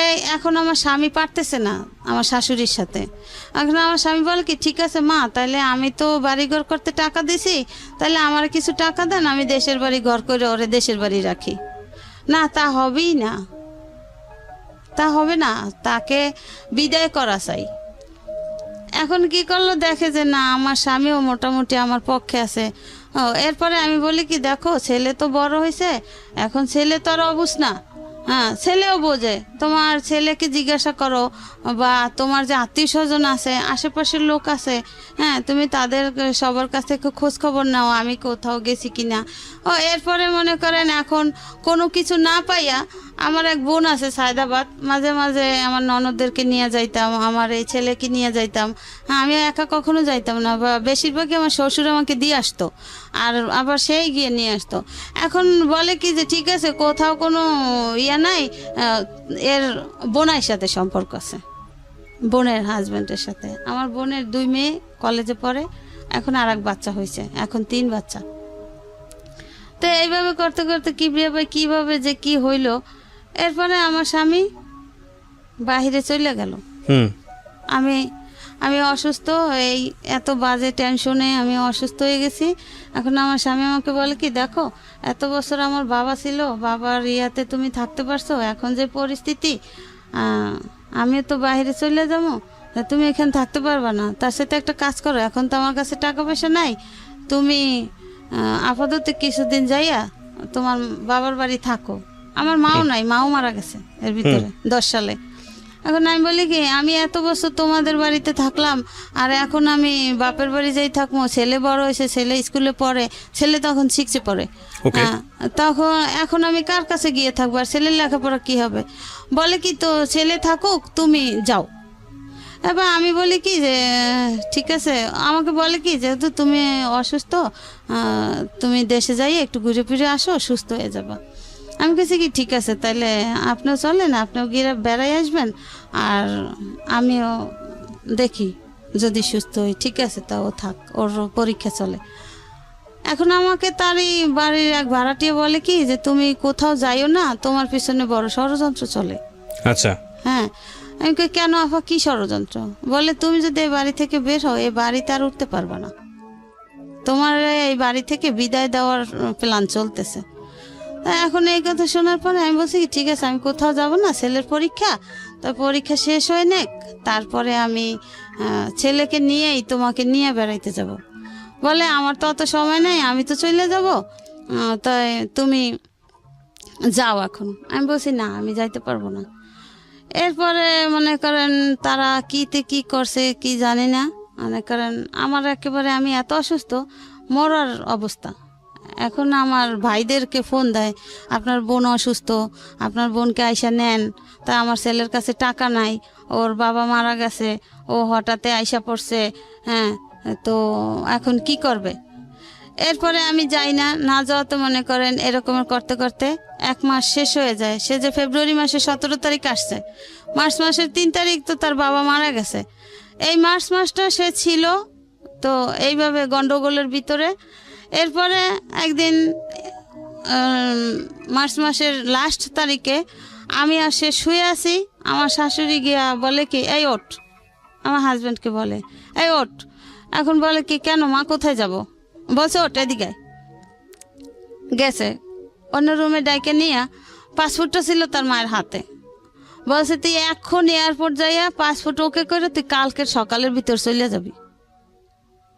এই এখন আমার স্বামী পারতেছে না আমার শাশুড়ির সাথে। এখন আমার স্বামী বলে কি, ঠিক আছে মা, তাহলে আমি তো বাড়িঘর করতে টাকা দিছি, তাহলে আমার কিছু টাকা দেন, আমি দেশের বাড়ি ঘর করে ওরে দেশের বাড়ি রাখি। না, তা হবেই না, তা হবে না, তাকে বিদায় করা চাই। এখন কি করলো, দেখে যে না আমার স্বামীও মোটামুটি আমার পক্ষে আছে। এরপরে আমি বলি কি, দেখো ছেলে তো বড় হয়েছে, এখন ছেলে তো আর অবুঝ না, হ্যাঁ ছেলেও বোঝে। তোমার ছেলেকে জিজ্ঞাসা করো বা তোমার যে আত্মীয় স্বজন আছে, আশেপাশের লোক আছে, হ্যাঁ তুমি তাদের সবার কাছ থেকে খোঁজ খবর নাও আমি কোথাও গেছি কিনা। এরপরে মনে করেন এখন কোনো কিছু না পাইয়া, আমার এক বোন আছে সায়দাবাদ, মাঝে মাঝে আমার ননদদেরকে নিয়ে যাইতাম, আমার এই ছেলেকে নিয়ে যাইতাম। হ্যাঁ আমি একা কখনো যাইতাম না, বা বেশিরভাগই আমার শ্বশুর আমাকে দিয়ে আসতো, আর আবার সেই গিয়ে নিয়ে আসতো। এখন বলে কি যে ঠিক আছে, কোথাও কোনো ইয়া নাই, এর বোনের সাথে সম্পর্ক আছে, বোনের হাজব্যান্ডের সাথে। আমার বোনের 2 মেয়ে কলেজে পড়ে, এখন আর এক বাচ্চা হয়েছে, এখন 3 বাচ্চা। তো এইভাবে করতে করতে কিভাবে যে কি হইলো, এরপরে আমার স্বামী বাহিরে চলে গেল। আমি অসুস্থ, এই এত বাজে টেনশনে আমি অসুস্থ হয়ে গেছি। এখন আমার স্বামী আমাকে বলে কি, দেখো এত বছর আমার বাবা ছিল, বাবার ইয়াতে তুমি থাকতে পারছো, এখন যে পরিস্থিতি আমিও তো বাইরে চলে যাবো, তুমি এখানে থাকতে পারবা না। তার সাথে একটা কাজ করো, এখন তো আমার কাছে টাকা পয়সা নাই, তুমি আপাতত কিছুদিন যাইয়া তোমার বাবার বাড়ি থাকো। আমার মাও নাই, মাও মারা গেছে এর ভিতরে 10 সালে। এখন আমি বলি কি, আমি এত বছর তোমাদের বাড়িতে থাকলাম, আর এখন আমি বাপের বাড়ি যাই থাকবো, ছেলে বড় হয়েছে, ছেলে স্কুলে পড়ে, ছেলে তখন 6-এ পড়ে, তখন এখন আমি কার কাছে গিয়ে থাকবো, আর ছেলের লেখাপড়া কি হবে। বলে কি, তো ছেলে থাকুক, তুমি যাও। এবার আমি বলি কি যে ঠিক আছে, আমাকে বলে কি যেহেতু তুমি অসুস্থ, তুমি দেশে যাই একটু ঘুরে ফিরে আসো, সুস্থ হয়ে যাবা। আমি কেছি কি ঠিক আছে, তাহলে আপনিও চলেন, আপনিও গিয়ে বেড়াই আসবেন, আর আমিও দেখি যদি সুস্থ হই। ঠিক আছে, তাও থাক, ওর পরীক্ষা চলে। এখন আমাকে তারই বাড়ির এক ভাড়াটিয়া বলে কি যে তুমি কোথাও যাইও না, তোমার পিছনে বড় ষড়যন্ত্র চলে। আচ্ছা, হ্যাঁ। আমি কই, কেন আপা, কি ষড়যন্ত্র? বলে তুমি যদি এই বাড়ি থেকে বের হও, এই বাড়িতে আর উঠতে পারবে না, তোমার এই বাড়ি থেকে বিদায় দেওয়ার প্ল্যান চলতেছে। এখন এই কথা শোনার পরে আমি বলছি কি ঠিক আছে, আমি কোথাও যাব না, ছেলের পরীক্ষা, তো পরীক্ষা শেষ হয় নেক, তারপরে আমি ছেলেকে নিয়েই তোমাকে নিয়ে বেড়াইতে যাব। বলে আমার তো অত সময় নেই, আমি তো চলে যাব, তাই তুমি যাও এখন। আমি বলছি না, আমি যাইতে পারবো না। এরপরে মনে করেন তারা কি করছে কি জানি না, মনে করেন আমার একেবারে আমি এত অসুস্থ, মরার অবস্থা। এখন আমার ভাইদেরকে ফোন দেয়, আপনার বোন অসুস্থ, আপনার বোনকে আইসা নেন। তা আমার ছেলের কাছে টাকা নাই, ওর বাবা মারা গেছে, ও হঠাৎ আইসা পড়ছে, হ্যাঁ তো এখন কি করবে। এরপরে আমি যাই না, না যাওয়াতে মনে করেন এরকমের করতে করতে 1 মাস শেষ হয়ে যায়। সে যে ফেব্রুয়ারি মাসের 17 তারিখ আসছে, মার্চ মাসের 3 তারিখ তো তার বাবা মারা গেছে। এই মার্চ মাসটা সে ছিল তো এইভাবে গন্ডগোলের ভিতরে। এরপরে একদিন মার্চ মাসের লাস্ট তারিখে আমি আর সে শুয়ে আছি, আমার শাশুড়ি গিয়া বলে কি, এই ওঠ, আমার হাজব্যান্ডকে বলে এই ওঠ। এখন বলে কি, কেন মা, কোথায় যাব? বলছে ওঠ, এদিকে গেছে অন্য রুমে ডাইকে নিয়ে, পাসপোর্টটা ছিল তার মায়ের হাতে। বলছে তুই এখন এয়ারপোর্ট যাইয়া পাসপোর্ট ওকে করে তুই কালকের সকালের ভিতর চলে যাবি,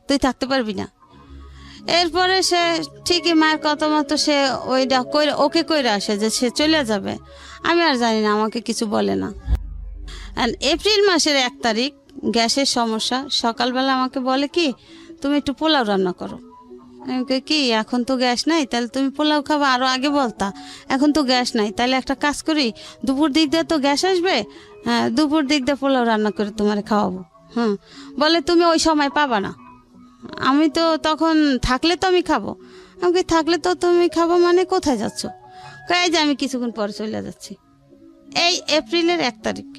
তুই থাকতে পারবি না। এরপরে সে ঠিকই মায়ের কথা মতো সে ওইটা ওকে কইরা আসে যে সে চলে যাবে। আমি আর জানি না, আমাকে কিছু বলে না। এপ্রিল মাসের 1 তারিখ গ্যাসের সমস্যা, সকালবেলা আমাকে বলে কি, তুমি একটু পোলাও রান্না করো। আমি কই কি, এখন তো গ্যাস নাই, তাহলে তুমি পোলাও খাবা, আরও আগে বলতা, এখন তো গ্যাস নাই, তাহলে একটা কাজ করি, দুপুর দিক দিয়ে তো গ্যাস আসবে, হ্যাঁ দুপুর দিক দিয়ে পোলাও রান্না করে তোমার খাওয়াবো। বলে তুমি ওই সময় পাবা না, আমি তো তখন থাকলে তো আমি খাবো, আমাকে থাকলে তো তুমি খাবো, মানে কোথায় যাচ্ছ? কয় যে আমি কিছুক্ষণ পরে চলে যাচ্ছি। এই এপ্রিলের 1 তারিখ।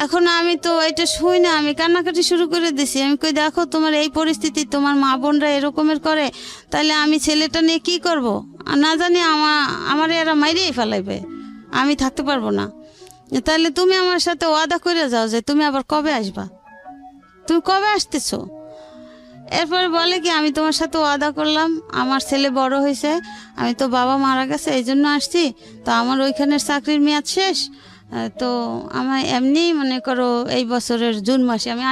এখন আমি তো এটা শুই না, আমি কান্নাকাটি শুরু করে দিছি। আমি কই দেখো তোমার এই পরিস্থিতি, তোমার মা বোনরা এরকমের করে, তাহলে আমি ছেলেটা নিয়ে কি করব? আর না জানি আমার এরা মাইরেই ফেলাইবে, আমি থাকতে পারবো না। তাহলে তুমি আমার সাথে ওয়াদা করে যাও যে তুমি আবার কবে আসবা, তুমি কবে আসতেছো? এরপরে বলে কি আমি তোমার সাথে ওয়াদা করলাম, আমার ছেলে বড় হয়েছে, আমি তো বাবা মারা গেছে এই জন্য আসছি, তো আমার ওইখানের চাকরির মেয়াদ শেষ, তো আমার এমনি মনে করো এই বছরের জুন মাসে আমি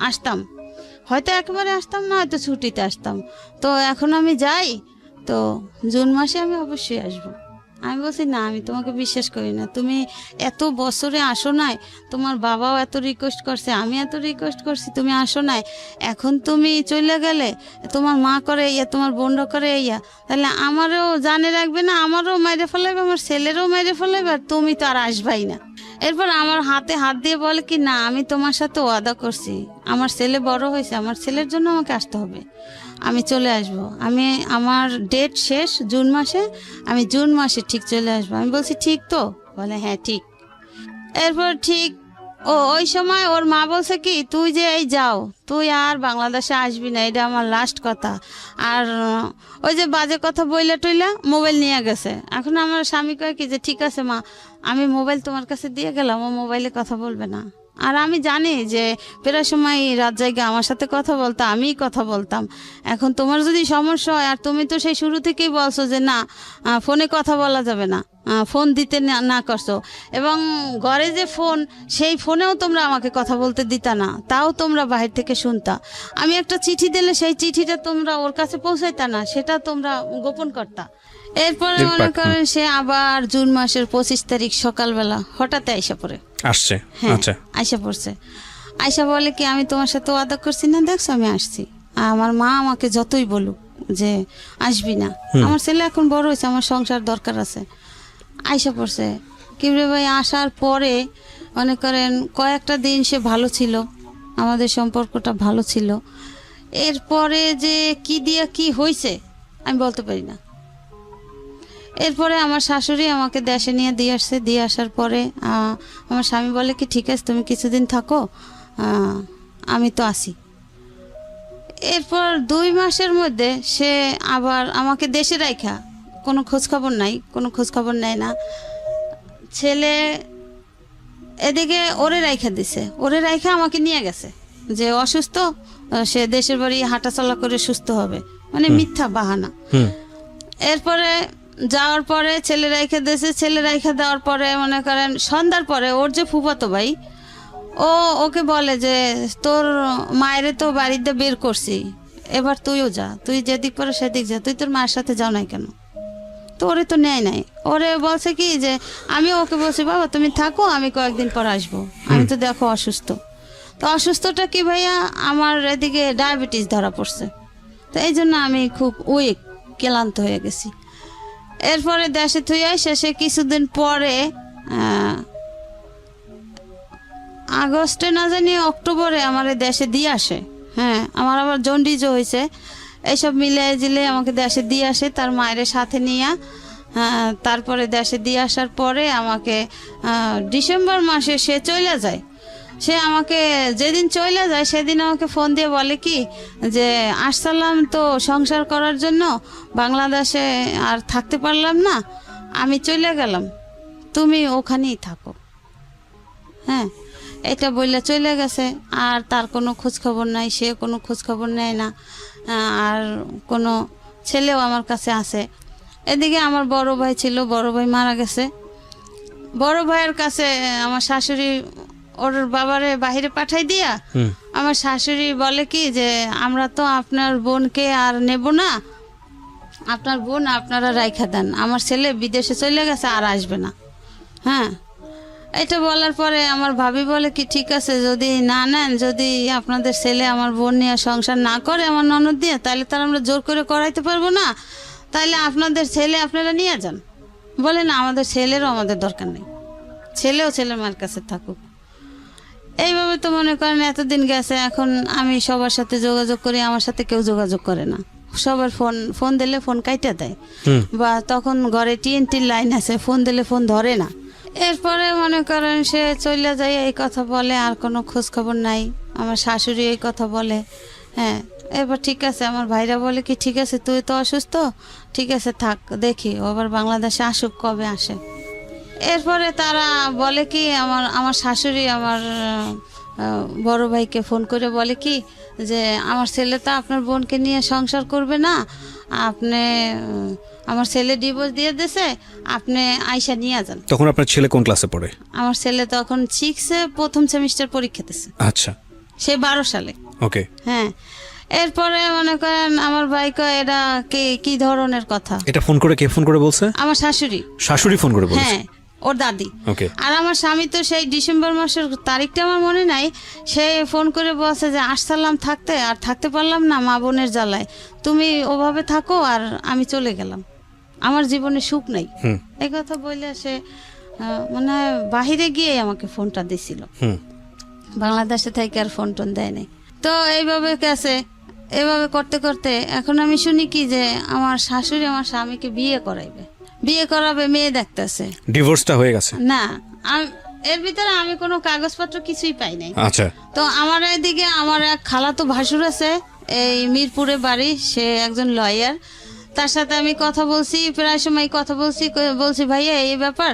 আসতাম, হয়তো একেবারে আসতাম না, হয়তো ছুটিতে আসতাম, তো এখন আমি যাই, তো জুন মাসে আমি অবশ্যই আসবো। আমি বলছি না, আমি তোমাকে বিশ্বাস করি না, তুমি এত বছরে আসো নাই, তোমার বাবাও এত রিকোয়েস্ট করছে, আমি এত রিকোয়েস্ট করছি, তুমি আসো নাই, এখন তুমি চলে গেলে, তোমার মা করে ইয়া, তোমার বোনরা করে ইয়া, তাহলে আমারও জানে রাখবে না, আমারও মেরে ফেলাবে, আমার ছেলেরও মেরে ফেলাবে, আর তুমি তো আর আসবাই না। এরপর আমার হাতে হাত দিয়ে বলে কি না, আমি তোমার সাথে ওয়াদা করছি, আমার ছেলে বড় হয়েছে, আমার ছেলের জন্য আমাকে আসতে হবে, আমি চলে আসব, আমি আমার ডেট শেষ জুন মাসে, আমি জুন মাসে ঠিক চলে আসবো। আমি বলছি ঠিক তো? বলে হ্যাঁ ঠিক। এরপর ঠিক ওই সময় ওর মা বলছে কি তুই যে এই যাও, তুই আর বাংলাদেশে আসবি না, এটা আমার লাস্ট কথা। আর ওই যে বাজে কথা বইলা টইলা মোবাইল নিয়ে গেছে। এখন আমার স্বামী কয় কি যে ঠিক আছে মা, আমি মোবাইল তোমার কাছে দিয়ে গেলাম, ও মোবাইলে কথা বলবে না। আর আমি জানি যে প্রায় সময় রাত জায়গা আমার সাথে কথা বলতো, আমিই কথা বলতাম। এখন তোমার যদি সমস্যা হয়, আর তুমি তো সেই শুরু থেকেই বলছো যে না ফোনে কথা বলা যাবে না, ফোন দিতে না করছো, এবং ঘরে যে ফোন, সেই ফোনেও তোমরা আমাকে কথা বলতে দিতা না, তাও তোমরা বাহির থেকে শুনতা। আমি একটা চিঠি দিলে সেই চিঠিটা তোমরা ওর কাছে পৌঁছাইতা না, সেটা তোমরা গোপন করতা। এরপরে মনে করেন সে আবার জুন মাসের 25 তারিখ সকালবেলা হঠাৎ আইসা পড়ে আসছে। হ্যাঁ আচ্ছা, আইসা পড়ছে। আইসা বলে কি আমি তোমার সাথে ওয়াদা করছি না, দেখছো আমি আসছি। আমার মা আমাকে যতই বলুক যে আসবি না, আমার ছেলে এখন বড় হয়েছে, আমার সংসার দরকার আছে। আইসা পড়ছে কিবরে ভাই। আসার পরে মনে করেন কয়েকটা দিন সে ভালো ছিল, আমাদের সম্পর্কটা ভালো ছিল। এরপরে যে কি দিয়ে কি হয়েছে আমি বলতে পারি না। এরপরে আমার শাশুড়ি আমাকে দেশে নিয়ে দিয়ে আসছে। দিয়ে আসার পরে আমার স্বামী বলে কি ঠিক আছে তুমি কিছুদিন থাকো, আমি তো আসি। এরপর 2 মাসের মধ্যে সে আবার আমাকে দেশে রাইখা, কোনো খোঁজখবর নাই, কোনো খোঁজখবর নেয় না। ছেলে এদিকে ওরে রাইখা দিছে, ওরে রাইখা আমাকে নিয়ে গেছে যে অসুস্থ, সে দেশের বাড়ি হাঁটাচলা করে সুস্থ হবে, মানে মিথ্যা বাহানা। এরপরে যাওয়ার পরে ছেলে রাইখা দিয়েছে। ছেলে রাইখা দেওয়ার পরে মনে করেন সন্ধ্যার পরে ওর যে ফুফাতো ভাই, ওকে বলে যে তোর মায়ের তো বাড়িতে বের করছি, এবার তুইও যা, তুই যেদিক করে সেদিক যা, তুই তোর মায়ের সাথে যাও নাই কেন? তো ওরে তো নেয় নাই। ওরে বলছে কি যে আমি ওকে বলছি বাবা তুমি থাকো, আমি কয়েকদিন পর আসবো, আমি তো দেখো অসুস্থ। তো অসুস্থটা কি ভাইয়া, আমার এদিকে ডায়াবেটিস ধরা পড়ছে, তো এই জন্য আমি খুব উইক, ক্লান্ত হয়ে গেছি। এরপরে দেশে থুই আসে সে কিছুদিন পরে আগস্টে না জানি অক্টোবরে আমার দেশে দিয়ে আসে। হ্যাঁ, আমার আবার জন্ডিজও হয়েছে। এইসব মিলে জিলে আমাকে দেশে দিয়ে আসে তার মায়ের সাথে নিয়ে। তারপরে দেশে দিয়ে আসার পরে আমাকে ডিসেম্বর মাসে সে চলে যায়। সে আমাকে যেদিন চলে যায় সেদিন আমাকে ফোন দিয়ে বলে কি যে আসসালাম তো সংসার করার জন্য, বাংলাদেশে আর থাকতে পারলাম না, আমি চলে গেলাম, তুমি ওখানেই থাকো। হ্যাঁ, এটা বললে চলে গেছে। আর তার কোনো খোঁজখবর নাই, সে কোনো খোঁজখবর নেয় না। আর কোনো ছেলেও আমার কাছে আছে। এদিকে আমার বড় ভাই ছিল, বড় ভাই মারা গেছে। বড় ভাইয়ের কাছে আমার শাশুড়ি ওর বাবারে বাহিরে পাঠাই দিয়া আমার শাশুড়ি বলে কি যে আমরা তো আপনার বোনকে আর নেব না, আপনার বোন আপনারা রাইখা দেন, আমার ছেলে বিদেশে চলে গেছে আর আসবে না। হ্যাঁ, এটা বলার পরে আমার ভাবি বলে কি ঠিক আছে যদি না নেন, যদি আপনাদের ছেলে আমার বোন নিয়ে সংসার না করে আমার ননদ দিয়ে, তাহলে তার আমরা জোর করে করাইতে পারবো না, তাহলে আপনাদের ছেলে আপনারা নিয়ে যান। বলে না, আমাদের ছেলেরও আমাদের দরকার নেই, ছেলেও ছেলের মায়ের কাছে থাকুক। এইভাবে তো মনে করেন এতদিন গেছে, এখন আমি সবার সাথে যোগাযোগ করি, আমার সাথে কেউ যোগাযোগ করে না। সবার ফোন দিলে ফোন কাইটা দেয়, বা তখন ঘরে টিএনটির লাইন আছে, ফোন দিলে ফোন ধরে না। এরপরে মনে করেন সে চলে যায়, এই কথা বলে, আর কোনো খোঁজ খবর নাই। আমার শাশুড়ি এই কথা বলে। হ্যাঁ, এবার ঠিক আছে, আমার ভাইরা বলে কি ঠিক আছে তুই তো অসুস্থ, ঠিক আছে থাক, দেখি ও আবার বাংলাদেশে আসুক, কবে আসে। এরপরে তারা বলে কি আমার শাশুড়ি আমার বড় ভাইকে ফোন করে বলে কি যে আমার ছেলে তো আপনার বোনকে নিয়ে সংসার করবে না, আপনি আমার ছেলে ডিভোর্স দিয়ে দিয়েছে, আপনি আয়শা নিয়ে যান। তখন আপনার ছেলে কোন ক্লাসে পড়ে? আমার ছেলে তখন 6-এ প্রথম সেমিস্টার পরীক্ষা দিচ্ছে। আচ্ছা, সে 12 সালে। ওকে। হ্যাঁ, এরপরে মনে করেন আমার ভাই কয় এটা কি ধরনের কথা। এটা ফোন করে কে ফোন করে বলছে? আমার শাশুড়ি। শাশুড়ি ফোন করে বলছে? হ্যাঁ, ওর দাদি। ওকে। আর আমার স্বামী তো সেই ডিসেম্বর মাসের তারিখটা আমার মনে নাই, সে ফোন করে বলছে যে আসসালাম থাকতে, আর থাকতে পারলাম না মা বোনের জ্বালায়, তুমি ওভাবে থাকো আর আমি চলে গেলাম, আমার জীবনে সুখ নাই। এই কথা বললে সে মানে হয় বাহিরে গিয়ে আমাকে ফোনটা দিছিল, বাংলাদেশে থেকে আর ফোন টোন দেয় নাই। তো এইভাবে গেছে, এভাবে করতে করতে এখন আমি শুনি কি যে আমার শাশুড়ি আমার স্বামীকে বিয়ে করাবে, মেয়ে দেখতেছে। ডিভোর্সটা হয়ে গেছে? না, এর ভিতরে আমি কোনো কাগজপত্র কিছুই পাই নাই। আচ্ছা। তো আমার এদিকে আমার এক খালাতো ভাসুর আছে, এই মিরপুরে বাড়ি, সে একজন লয়ার। তার সাথে আমি কথা বলছি, প্রায় সময় কথা বলছি ভাইয়া এই ব্যাপার,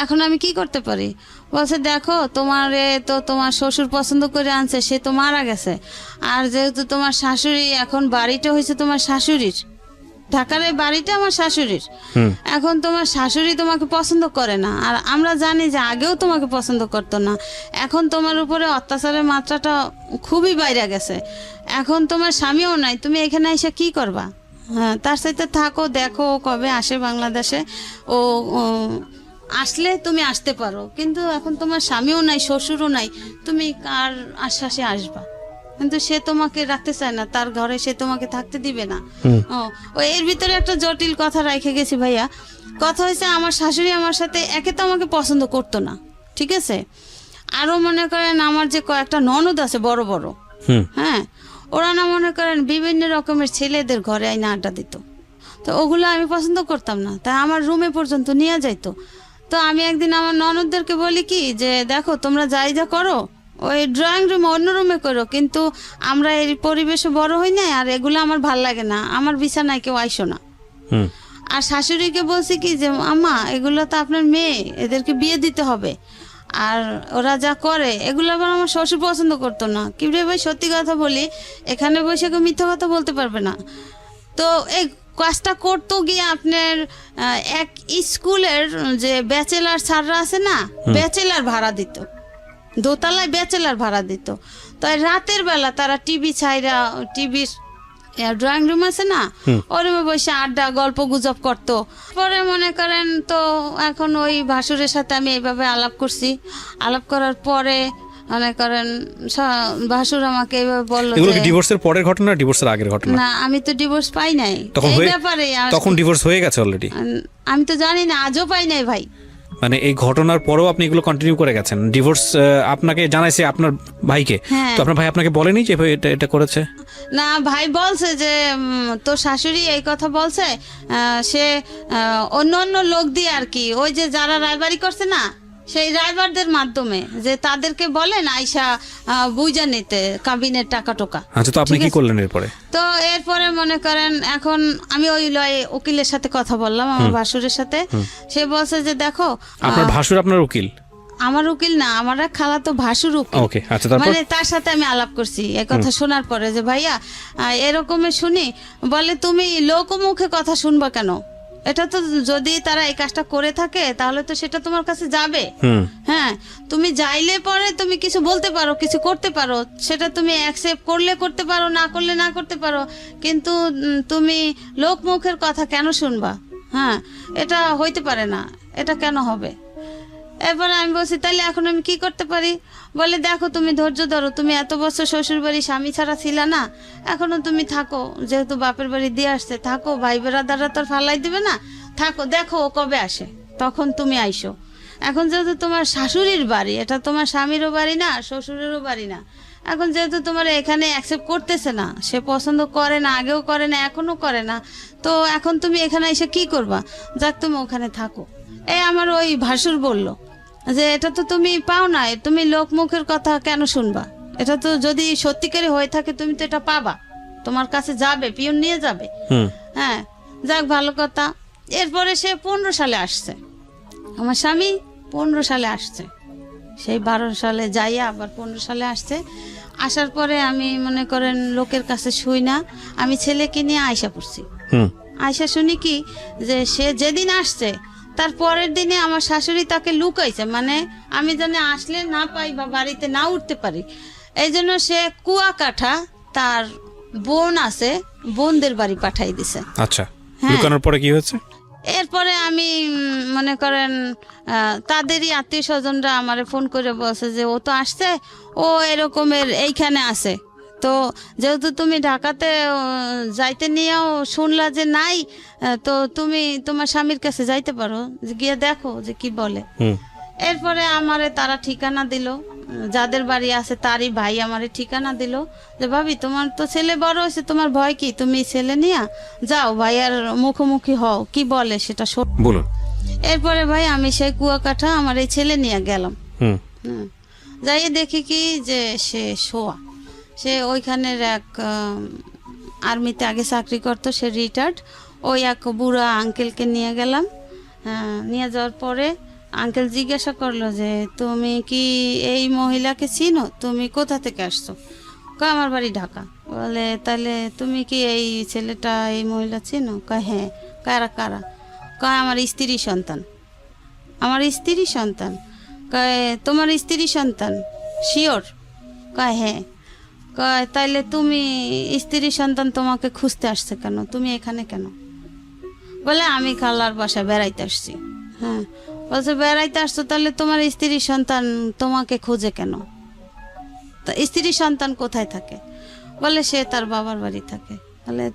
এখন আমি কি করতে পারি? বলছে দেখো তোমার শ্বশুর পছন্দ করে আনছে, সে তো মারা গেছে, আর যেহেতু তোমার শাশুড়ি, এখন বাড়িটা হয়েছে তোমার শাশুড়ির, ঢাকার এই বাড়িটা আমার শাশুড়ির, এখন তোমার শাশুড়ি তোমাকে পছন্দ করে না, আর আমরা জানি যে আগেও তোমাকে পছন্দ করতো না, এখন তোমার উপরে অত্যাচারের মাত্রাটা খুবই বাইরে গেছে, এখন তোমার স্বামীও নাই, তুমি এখানে এসে কি করবা? হ্যাঁ, তার সাথে থাকো, দেখো ও কবে আসে বাংলাদেশে, ও আসলে তুমি আসতে পারো, কিন্তু এখন তোমার স্বামীও নাই, শ্বশুরও নাই, তুমি কার আশ্বাসে আসবা? কিন্তু সে তোমাকে রাখতে চায় না, তার ঘরে সে তোমাকে থাকতে দিবে না। ও এর ভিতরে একটা জটিল কথা রেখে গেছি ভাইয়া। কথা হয়েছে আমার শাশুড়ি আমার সাথে একে তো আমাকে পছন্দ করতো না, ঠিক আছে, আরো মনে করেন আমার যে কয়েকটা ননদ আছে বড় বড়, হ্যাঁ, ওরা না মনে করেন বিভিন্ন রকমের ছেলেদের ঘরে আইনা আড্ডা দিত। তো ওগুলো আমি পছন্দ করতাম না, তাই আমার রুমে পর্যন্ত নিয়ে যাইতো। তো আমি একদিন আমার ননদদেরকে বলি কি যে দেখো তোমরা যা করো ওই ড্রয়িং রুমে, অন্য রুমে করো, কিন্তু আমরা এই পরিবেশে বড় হই না, আর এগুলো আমার ভাল লাগে না, আমার বিছানায় কেউ আইসো না। আর শাশুড়িকে বলছি কি যে আম্মা এগুলো তো আপনার মেয়ে, এদেরকে বিয়ে দিতে হবে, আর ওরা যা করে এগুলো আবার আমার শ্বশুর পছন্দ করতো না। কি রে ভাই, সত্যি কথা বলি, এখানে বসে কেউ মিথ্যা কথা বলতে পারবে না। তো এই কাজটা করতো গিয়ে আপনার এক স্কুলের যে ব্যাচেলার স্যাররা আছে না, ব্যাচেলার ভাড়া দিত, দোতলায় ব্যাচেলার ভাড়া দিত। তো রাতের বেলা তারা টিভির ড্রয়িং রুম আছে না, ওর রুমে বসে আড্ডা গল্প গুজব করতো। পরে মনে করেন তো এখন ওই ভাসুরের সাথে আমি এইভাবে আলাপ করছি, আলাপ করার পরে মনে করেন ভাসুর আমাকে এইভাবে বললো যে ডিভোর্সের পরের ঘটনা, ডিভোর্সের আগের ঘটনা? না, আমি তো ডিভোর্স পাই নাই এই ব্যাপারে। তখন ডিভোর্স হয়ে গেছে অলরেডি? আমি তো জানি না, আজও পাই নাই ভাই। মানে এই ঘটনার পরেও আপনি এগুলো কন্টিনিউ করে গেছেন? ডিভোর্স আপনাকে জানাইছে আপনার ভাইকে? তো আপনার ভাই আপনাকে বলেনি যে এটা করেছে? না, ভাই বলছে যে তোর শাশুড়ি এই কথা বলছে, সে অন্য লোক দিয়ে আর কি, ওই যে যারা রায়বাড়ি করছে না, সেই রাইবারদের মাধ্যমে যে তাদেরকে বলেন আয়শা বুঝা নিতে কাবিনের টাকা টোকা। আচ্ছা, তো আপনি কি করলেন এরপরে? তো এরপরে মনে করেন এখন আমি ওই উকিলের সাথে কথা বললাম, আমার ভাসুরের সাথে। সে বলছে যে দেখো, আপনার ভাসুর আপনার উকিল? আমার উকিল না, আমার এক খালাতো ভাসুর উকিল। ওকে, আচ্ছা, তারপর? মানে তার সাথে আমি আলাপ করছি এই কথা শোনার পরে যে ভাইয়া এরকমের শুনি, বলে তুমি লোকমুখে কথা শুনবা কেন? এটা তো যদি তারা এই কাজটা করে থাকে তাহলে তো সেটা তোমার কাছে যাবে। হ্যাঁ, তুমি যাইলে পরে তুমি কিছু বলতে পারো, কিছু করতে পারো, সেটা তুমি অ্যাকসেপ্ট করলে করতে পারো, না করলে না করতে পারো, কিন্তু তুমি লোকমুখের কথা কেন শুনবা? হ্যাঁ, এটা হইতে পারে না, এটা কেন হবে? এরপর আমি বলছি তাহলে এখন আমি কি করতে পারি? বলে দেখো তুমি ধৈর্য ধরো, তুমি এত বছর শ্বশুর বাড়ি স্বামী ছাড়া ছিলা না, এখনো তুমি থাকো, যেহেতু বাপের বাড়ি দিয়ে আসছে, থাকো, ভাই বেড়াদাররা তোর ফালাই দিবে না, থাকো, দেখো ও কবে আসে, তখন তুমি আইসো। এখন যেহেতু তোমার শাশুড়ির বাড়ি, এটা তোমার স্বামীরও বাড়ি না, শ্বশুরেরও বাড়ি না, এখন যেহেতু তোমার এখানে অ্যাকসেপ্ট করতেছে না, সে পছন্দ করে না, আগেও করে না, এখনো করে না, তো এখন তুমি এখানে এসে কি করবা? যাক তুমি ওখানে থাকো। এই আমার ওই ভাসুর বলল যে এটা তো তুমি পাও না, তুমি লোকমুখের কথা কেন শুনবা? এটা তো যদি সত্যিকারে হয়ে থাকে তুমি তো এটা পাবা, তোমার কাছে যাবে, পিয়ন নিয়ে যাবে। হ্যাঁ, যাক ভালো কথা। এরপরে সে 15 সালে আসছে, আমার স্বামী 15 সালে আসছে, সেই 12 সালে যাইয়া আবার 15 সালে আসছে। আসার পরে আমি মনে করেন লোকের কাছে শুই না, আমি ছেলেকে নিয়ে আয়সা পড়ছি। আয়সা শুনি কি যে সে যেদিন আসছে তার পরের দিনে আমার শাশুড়ি তাকে লুকাইছে, মানে আমি জানি আসলে না পাই বা বাড়িতে না উঠতে পারি, এই জন্য সে কুয়াকাটা তার বোন আছে, বোনদের বাড়ি পাঠাই দিছে। আচ্ছা, লুকানোর পরে কি হয়েছে? এরপরে আমি মনে করেন তাদেরই আত্মীয় স্বজনরা আমারে ফোন করে বলছে যে ও তো আসছে, ও এরকমের এইখানে আছে, তো যেহেতু তুমি ঢাকাতে যাইতে নিয়েও শুনলা যে নাই, তো তুমি তোমার স্বামীর কাছে যাইতে পারো, গিয়ে দেখো যে কি বলে। এরপরে আমারে তারা ঠিকানা দিল, যাদের বাড়ি আছে তারই ভাই আমারে ঠিকানা দিল যে ভাবি তোমার তো ছেলে বড় হয়েছে, তোমার ভয় কি, তুমি ছেলে নিয়ে যাও ভাইয়ার মুখোমুখি হও, কি বলে সেটা বলুন। এরপরে ভাই আমি সেই কুয়াকাটা আমার এই ছেলে নিয়ে গেলাম। যাইয়ে দেখি কি যে সে শোয়া, সে ওইখানের এক আর্মিতে আগে চাকরি করতো, সে রিটায়ার্ড, ওই এক বুড়া আঙ্কেলকে নিয়ে গেলাম। নিয়ে যাওয়ার পরে আঙ্কেল জিজ্ঞাসা করলো যে তুমি কি এই মহিলাকে চিনো, তুমি কোথা থেকে আসছো? কয় আমার বাড়ি ঢাকা। বলে তাহলে তুমি কি এই ছেলেটা এই মহিলা চিনো? কয় হ্যাঁ। কারা কারা? কয় আমার স্ত্রী সন্তান। আমার স্ত্রী সন্তান? কয় তোমার স্ত্রী সন্তান শিওর? কয় হ্যাঁ। কয় তাইলে তুমি স্ত্রী সন্তান তোমাকে খুঁজতে আসছে কেন, তুমি এখানে কেন? বলে আমি খালার বাসায় বেড়াইতে আসছি। হ্যাঁ, বলছে বেড়াইতে আসছো, তাহলে তোমার স্ত্রী সন্তান তোমাকে খুঁজে কেন? তা স্ত্রী সন্তান কোথায় থাকে? বলে সে তার বাবার বাড়ি থাকে। তাহলে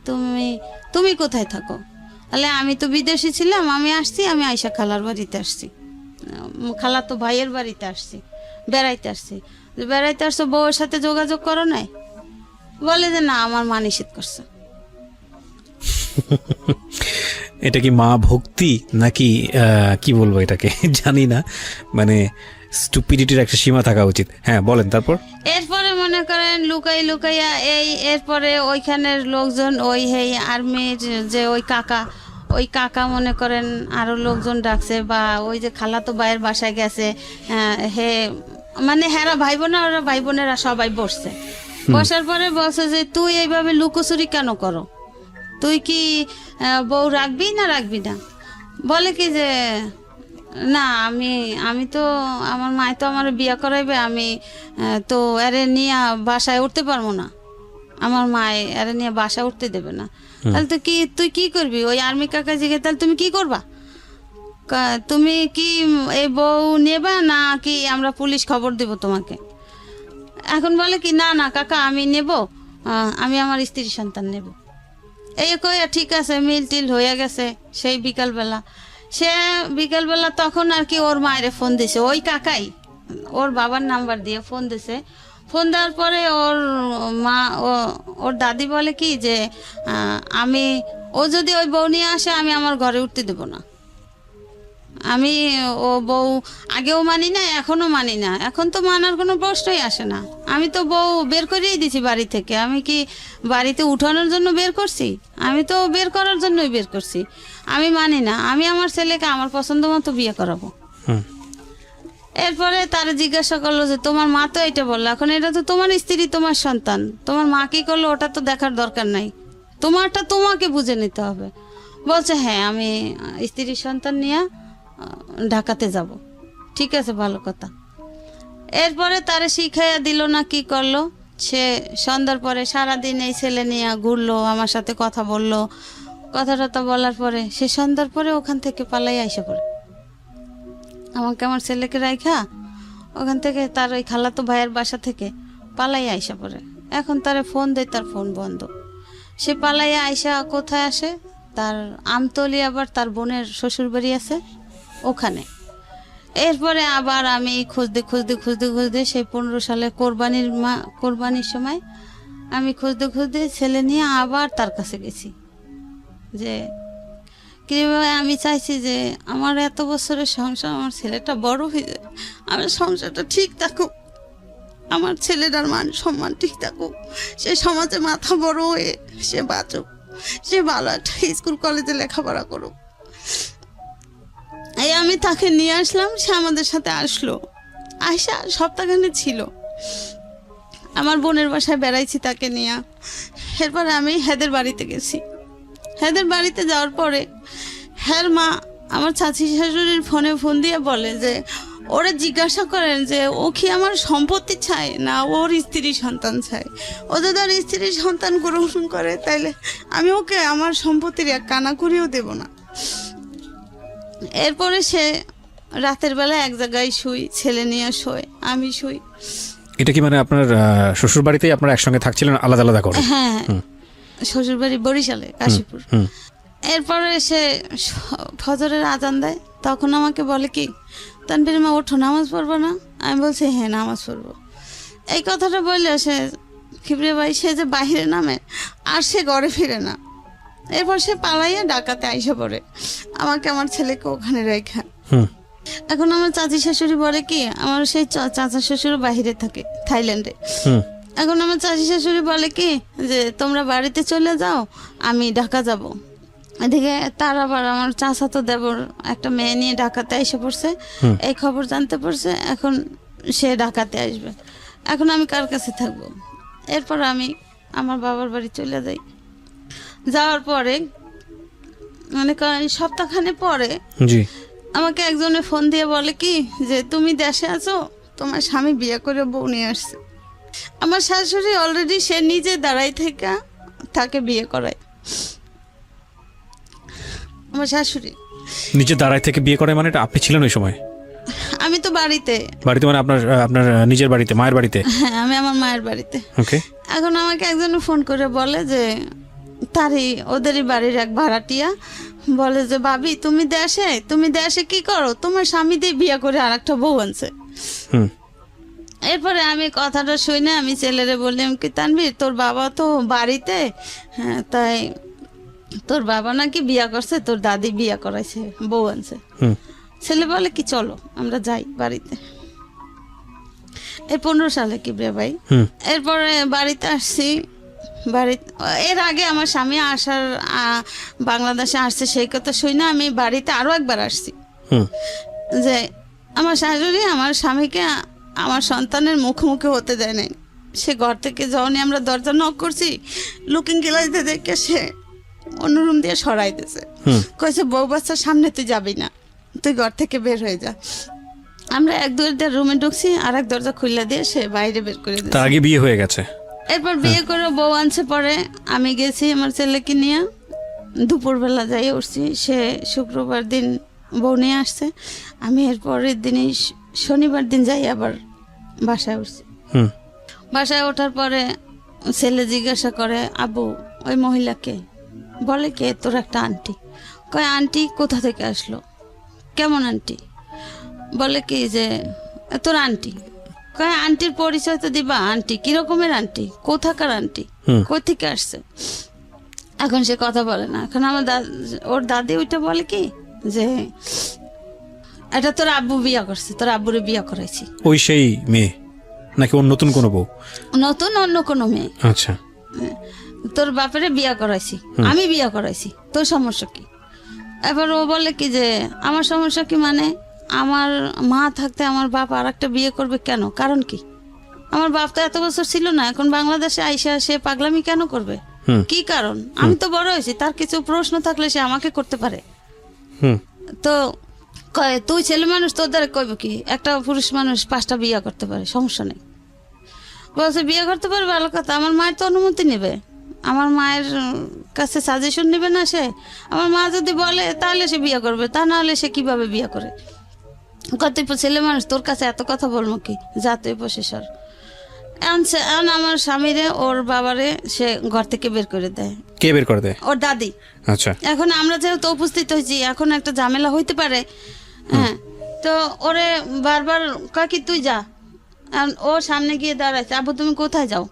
তুমি কোথায় থাকো? তাহলে আমি তো বিদেশি ছিলাম, আমি আসছি, আমি আয়সা খালার বাড়িতে আসছি, খালা তো ভাইয়ের বাড়িতে আসছি, বেড়াইতে আসছি। বেড়াইতে আসছো, বউয়ের সাথে যোগাযোগ করো নাই? বলে যে না, আমার মা নিষেধ করছে। এটা কি মা ভক্তি নাকি কি বলবো এটাকে জানি না, মানে স্টুপিডিটির একটা সীমা থাকা উচিত। হ্যাঁ বলেন তারপর। এরপরে মনে করেন লুকাইয়া এরপরে ওইখানের লোকজন, ওই হেই আর্মির যে ওই কাকা মনে করেন আরো লোকজন ডাকছে, বা ওই যে খালাতো ভাইয়ের বাসায় গেছে, হে মানে হেরা ভাই বোনা, ওরা ভাই বোনেরা সবাই বসছে। বসার পরে বলছে যে তুই এইভাবে লুকোচুরি কেন করো, তুই কি বউ রাখবি না রাখবি না? বলে কি যে না, আমি তো আমার মায় তো আমার বিয়া করাইবে, আমি তো এরে নিয়ে বাসায় উঠতে পারবো না, আমার মায় এরে নিয়ে বাসায় উঠতে দেবে না। তাহলে তুই কি করবি? ওই আর্মি কাকা জিজ্ঞেস, তাহলে তুমি কি করবা? তুমি কি এই বউ নেবা না কি আমরা পুলিশ খবর দেব তোমাকে? এখন বলে কি না না কাকা, আমি নেব, আমি আমার স্ত্রী সন্তান নেব। এই কইয়া ঠিক আছে, মিল টিল হয়ে গেছে। সেই বিকালবেলা তখন আর কি ওর মায়ের ফোন দিছে, ওই কাকাই ওর বাবার নাম্বার দিয়ে ফোন দিছে। ফোন দেওয়ার পরে ওর মা ওর দাদি বলে কি যে ও যদি ওই বউ নিয়ে আসে আমি আমার ঘরে উঠতে দেব না। আমি ও বউ আগেও মানি না, এখনো মানি না, এখন তো মানার কোনো প্রশ্নই আসে না। আমি তো বউ বের করিয়ে দিছি বাড়ি থেকে, আমি কি বাড়িতে উঠানোর জন্য বের করছি? আমি তো বের করার জন্যই বের করছি। আমি মানি না, আমি আমার ছেলেকে আমার পছন্দ মতো বিয়ে করাবো। এরপরে তারা জিজ্ঞাসা করলো যে তোমার মা তো এটা বললো, এখন এটা তো তোমার স্ত্রী, তোমার সন্তান, তোমার মা কি করলো ওটা তো দেখার দরকার নাই, তোমারটা তোমাকে বুঝে নিতে হবে। বলছে হ্যাঁ, আমি স্ত্রীর সন্তান নিয়ে ঢাকাতে যাব। ঠিক আছে, ভালো কথা। এরপরে তারা শিখাইয়া দিল না কি করলো, সে সন্ধ্যার পরে সারাদিন এই ছেলে নিয়ে ঘুরলো, আমার সাথে কথা বললো, কথা বলার পরে সে সন্ধ্যার পরে ওখান থেকে পালাই আইসা পড়ে। আমাকে আমার ছেলেকে রাইখা ওখান থেকে তার ওই খালাতো ভাইয়ের বাসা থেকে পালাই আইসা পড়ে। এখন তারে ফোন দেয়, তার ফোন বন্ধ। সে পালাইয়া আইসা কোথায় আসে, তার আমতলি, আবার তার বোনের শ্বশুর বাড়ি আছে ওখানে। এরপরে আবার আমি খুঁজতে সেই 15 সালে কোরবানির সময় আমি খুঁজতে ছেলে নিয়ে আবার তার কাছে গেছি যে কিভাবে আমি চাইছি যে আমার এত বছরের সংসার, আমার ছেলেটা বড় হয়ে যায়, আমার সংসারটা ঠিক থাকুক, আমার ছেলেটার মান সম্মান ঠিক থাকুক, সে সমাজে মাথা বড় হয়ে সে বাঁচুক, সে ভালো একটা স্কুল কলেজে লেখাপড়া করুক। এই আমি তাকে নিয়ে আসলাম, সে আমাদের সাথে আসলো, আয়সা সপ্তাহখানে ছিল। আমার বোনের বাসায় বেড়াইছি তাকে নিয়ে। এরপরে আমি হেদের বাড়িতে গেছি। হেদের বাড়িতে যাওয়ার পরে হ্যার মা আমার চাচি শাশুড়ির ফোন দিয়ে বলে যে ওরা জিজ্ঞাসা করেন যে ও কি আমার সম্পত্তি চায় না ওর স্ত্রী সন্তান চায়। ও যদি আর স্ত্রী সন্তান গ্রহণ করে তাইলে আমি ওকে আমার সম্পত্তির এক কানা করিও দেব না। এরপরে সে রাতের বেলা এক জায়গায় শুই, ছেলে নিয়ে শোয়, আমি শুই। এটা কি মানে আপনার শ্বশুর বাড়িতেই আপনারা একসঙ্গে থাকছিলেন আলাদা আলাদা করে? হ্যাঁ, শ্বশুর বাড়ি বরিশালে, কাশীপুর। এরপরে সে ফজরের আজান দেয়, তখন আমাকে বলে কি তানভীর মা ওঠো, নামাজ পড়বো না? আমি বলছি হ্যাঁ নামাজ পড়বো। এই কথাটা বললে সে কিবরিয়া ভাই সে যে বাহিরে নামে আর সে ঘরে ফিরে না। এরপর সে পালাইয়া ডাকাতে আইসা পড়ে আমাকে, আমার ছেলেকে ওখানে রেখা। এখন আমার চাচি শাশুড়ি বলে কি আমার সেই চাচা শ্বশুর বাহিরে থাকে থাইল্যান্ডে। এখন আমার চাচি শাশুড়ি বলে কি যে তোমরা বাড়িতে চলে যাও, আমি ঢাকা যাব। এদিকে তার আবার আমার চাচা তো দেবর একটা মেয়ে নিয়ে ঢাকাতে এসে পড়ছে, এই খবর জানতে পারছে, এখন সে ঢাকাতে আসবে। এখন আমি কার কাছে থাকবো? এরপর আমি আমার বাবার বাড়ি চলে যাই। যাওয়ার পরে মানে সপ্তাহখানে পরে আমাকে একজনে ফোন দিয়ে বলে কি যে তুমি দেশে আছো, তোমার স্বামী বিয়ে করে বউ নিয়ে আসছে। আমার শাশুড়ি অলরেডি সে নিজে দাঁড়াই থেকে তাকে বিয়ে করায়। আমার শাশুড়ি নিজে দাঁড়াই থেকে বিয়ে করে মানে আপনি ছিলেন ওই সময়? আমি তো বাড়িতে মানে আপনার নিজের বাড়িতে, মায়ের বাড়িতে? হ্যাঁ, আমি আমার মায়ের বাড়িতে। ওকে। এখন আমাকে একজন ফোন করে বলে যে তারই ওদেরই বাড়ির এক ভাড়াটিয়া বলে যে ভাবি তুমি দেশে কি করো, তোমার স্বামী দিয়ে বিয়ে করে আর একটা বউ আনছে। এরপরে আমি কথাটা শুনে আমি ছেলেরে বললাম কি তানভীর তোর বাবা তো বাড়িতে, হ্যাঁ তাই তোর বাবা নাকি বিয়া করছে, তোর দাদি বিয়া করাইছে, বউ আনছে। ছেলে বলে কি চলো আমরা যাই বাড়িতে। এই 15 সালে কিবরিয়া ভাই। এরপরে বাড়িতে আসছি। এর আগে আমার স্বামী আসার বাংলাদেশে আসছে সেই কথা শুনে আমি বাড়িতে আরো একবার আসছি যে আমার শাশুড়ি আমার স্বামীকে আমার সন্তানের মুখোমুখি হতে দেয় নাই। সে ঘর থেকে যখনই আমরা দরজা নক করছি লুকিং গ্লাসে দেখে সে অন্য রুম দিয়ে সরাই দিয়েছে, কইছে বউ বাচ্চার সামনে তুই যাবি না, তুই ঘর থেকে বের হয়ে যা। আমরা এক দরজা রুমে ঢুকছি, আর এক দরজা খুলে দিয়ে সে বাইরে বের করে দিয়েছে। তার আগে বিয়ে হয়ে গেছে। এরপর বিয়ে করে বউ আনছে। পরে আমি গেছি আমার ছেলেকে নিয়ে, দুপুরবেলা যাই উঠছি, সে শুক্রবার দিন বউ নিয়ে আসছে। আমি এর পরের দিনই শনিবার দিন যাই আবার বাসায় উঠছি। বাসায় ওঠার পরে ছেলে জিজ্ঞাসা করে আব্বু ওই মহিলাকে? বলে কে? তোর একটা আন্টি। কয় আন্টি কোথা থেকে আসলো? কেমন আন্টি? বলে কি যে তোর আন্টি। কয় আন্টির পরিচয় তো দিবা, আন্টি কিরকমের আন্টি, কোথাকার আন্টি, কোথা থেকে আসছে? এখন সে কথা বলে না। এখন আমার ওর দাদি ওইটা বলে কি যে এটা তোর আব্বু বিয়া করছে, তোর আব্বুরে বিয়া করাইছি। ওই সেই মেয়ে নাকি ওর নতুন কোনো বউ? নতুন অন্য কোনো মেয়ে। আচ্ছা। তোর বাপেরে বিয়া করাইছি, আমি বিয়া করাইছি, তোর সমস্যা কি? এবার ও বলে কি যে আমার সমস্যা কি মানে আমার মা থাকতে আমার বাপ আর একটা বিয়ে করবে কেন? কারণ কি? আমার বাপ তো এত বছর ছিল না, এখন বাংলাদেশে আইসা সে পাগলামি কেন করবে? কি কারণ? আমি তো বড় হয়েছি, তার কিছু প্রশ্ন থাকলে সে আমাকে করতে পারে। তো তুই ছেলে মানুষ, তোর দ্বারা কইব কি? একটা পুরুষ মানুষ 5টা বিয়ে করতে পারে, সমস্যা নেই। বলছে বিয়ে করতে পারে, ভালো কথা। আমার মায়ের তো অনুমতি নেবে, আমার মায়ের কাছে সাজেশন নেবে না সে? আমার মা যদি বলে তাহলে সে বিয়ে করবে, তা না হলে সে কিভাবে বিয়ে করে? কত ছেলে মানুষ, তোর কাছে এত কথা বলবো কি? যা তুই বসে সর। আমার স্বামীরে ওর বাবারে সে ঘর থেকে বের করে দেয়। কে বের করে দেয়? ওর দাদি। আচ্ছা। এখন আমরা যেহেতু উপস্থিত হয়েছি, এখন একটা ঝামেলা হইতে পারে। হ্যাঁ, তো তো ওরে বারবার কাকি তুই যা, আর ও সামনে গিয়ে দাঁড়াইছে, আবু তুমি কোথায় যাও?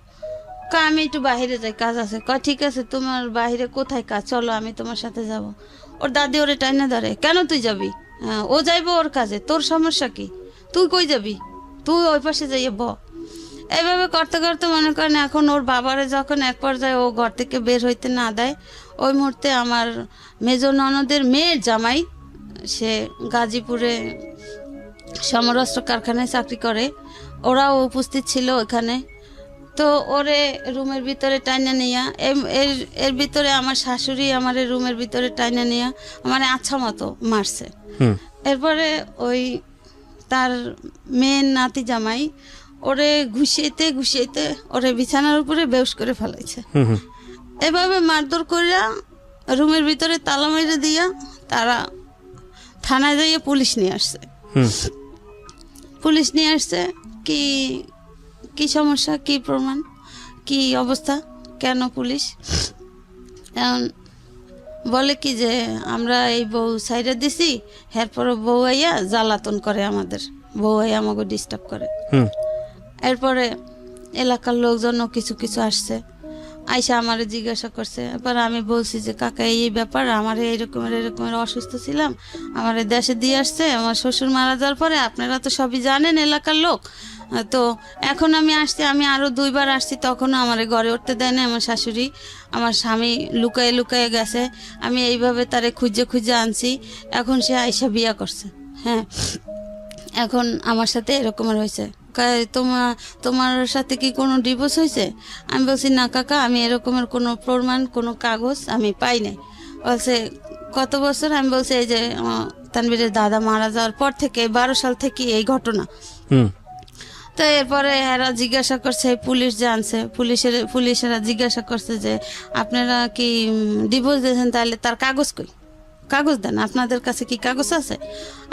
আমি একটু বাইরে যাই, কাজ আছে। ঠিক আছে, তোমার বাইরে কোথায় কাজ, চলো আমি তোমার সাথে যাব। ওর দাদি ওরে টাইনা ধরে, কেন তুই যাবি? ও যাইবো ওর কাজে, তোর সমস্যা কি? তুই কই যাবি? তুই ওই পাশে যাইয়ে এইভাবে করতে করতে মনে করেন এখন ওর বাবারে যখন এক পর্যায়ে ও ঘর থেকে বের হইতে না দেয়, ওই মুহূর্তে আমার মেজ ননদের মেয়ের জামাই, সে গাজীপুরে সমরাস্ত্র কারখানায় চাকরি করে, ওরাও উপস্থিত ছিল ওখানে। তো ওরে রুমের ভিতরে টাইনা নিয়া এর ভিতরে আমার শাশুড়ি আমার রুমের ভিতরে টাইনা নিয়া আমার আচ্ছা মতো মারছে। এরপরে ওই তার মেয়ের নাতি জামাই ওরে ঘুষিয়েতে ঘুষিয়েতে ওরে বিছানার উপরে বেউস করে ফেলাইছে। এভাবে মারধর করিয়া রুমের ভিতরে তালা মেরে দিয়া তারা থানায় যাইয়া পুলিশ নিয়ে আসছে। পুলিশ নিয়ে আসছে, কি কি সমস্যা, কি প্রমাণ, কি অবস্থা, কেন পুলিশ? এখন বলে কি যে আমরা এই বউ সাইডে দিছি, এরপরে বউ আইয়া জ্বালাতন করে, আমাদের বউ আইয়া আমাকে ডিস্টার্ব করে। এরপরে এলাকার লোকজনও কিছু কিছু আসছে, আইসা আমারে জিজ্ঞাসা করছে। এরপর আমি বলছি যে কাকা এই ব্যাপার, আমার এরকমের অসুস্থ ছিলাম, আমার দেশে দিয়ে আসছে, আমার শ্বশুর মারা যাওয়ার পরে, আপনারা তো সবই জানেন এলাকার লোক, তো এখন আমি আসছি, আমি আরো 2 বার আসছি, তখনও আমার ঘরে উঠতে দেয় না আমার শাশুড়ি। আমার স্বামী লুকায়ে লুকায়ে গেছে, আমি এইভাবে তারে খুঁজে খুঁজে আনছি, এখন সে আইসা বিয়া করছে। হ্যাঁ, এখন আমার সাথে এরকমের হয়েছে। তোমার সাথে কি কোনো ডিভোর্স হয়েছে? আমি বলছি না কাকা, আমি এরকমের কোনো প্রমাণ, কোনো কাগজ আমি পাই নাই। বলছে কত বছর? আমি বলছি এই যে তানবীরের দাদা মারা যাওয়ার পর থেকে 12 সাল থেকে এই ঘটনা। তো এরপরে এরা জিজ্ঞাসা করছে, পুলিশ জানছে, পুলিশেরা জিজ্ঞাসা করছে যে আপনারা কি ডিভোর্স দিয়েছেন, তাহলে তার কাগজ কই, কাগজ দেন, আপনাদের কাছে কি কাগজ আছে?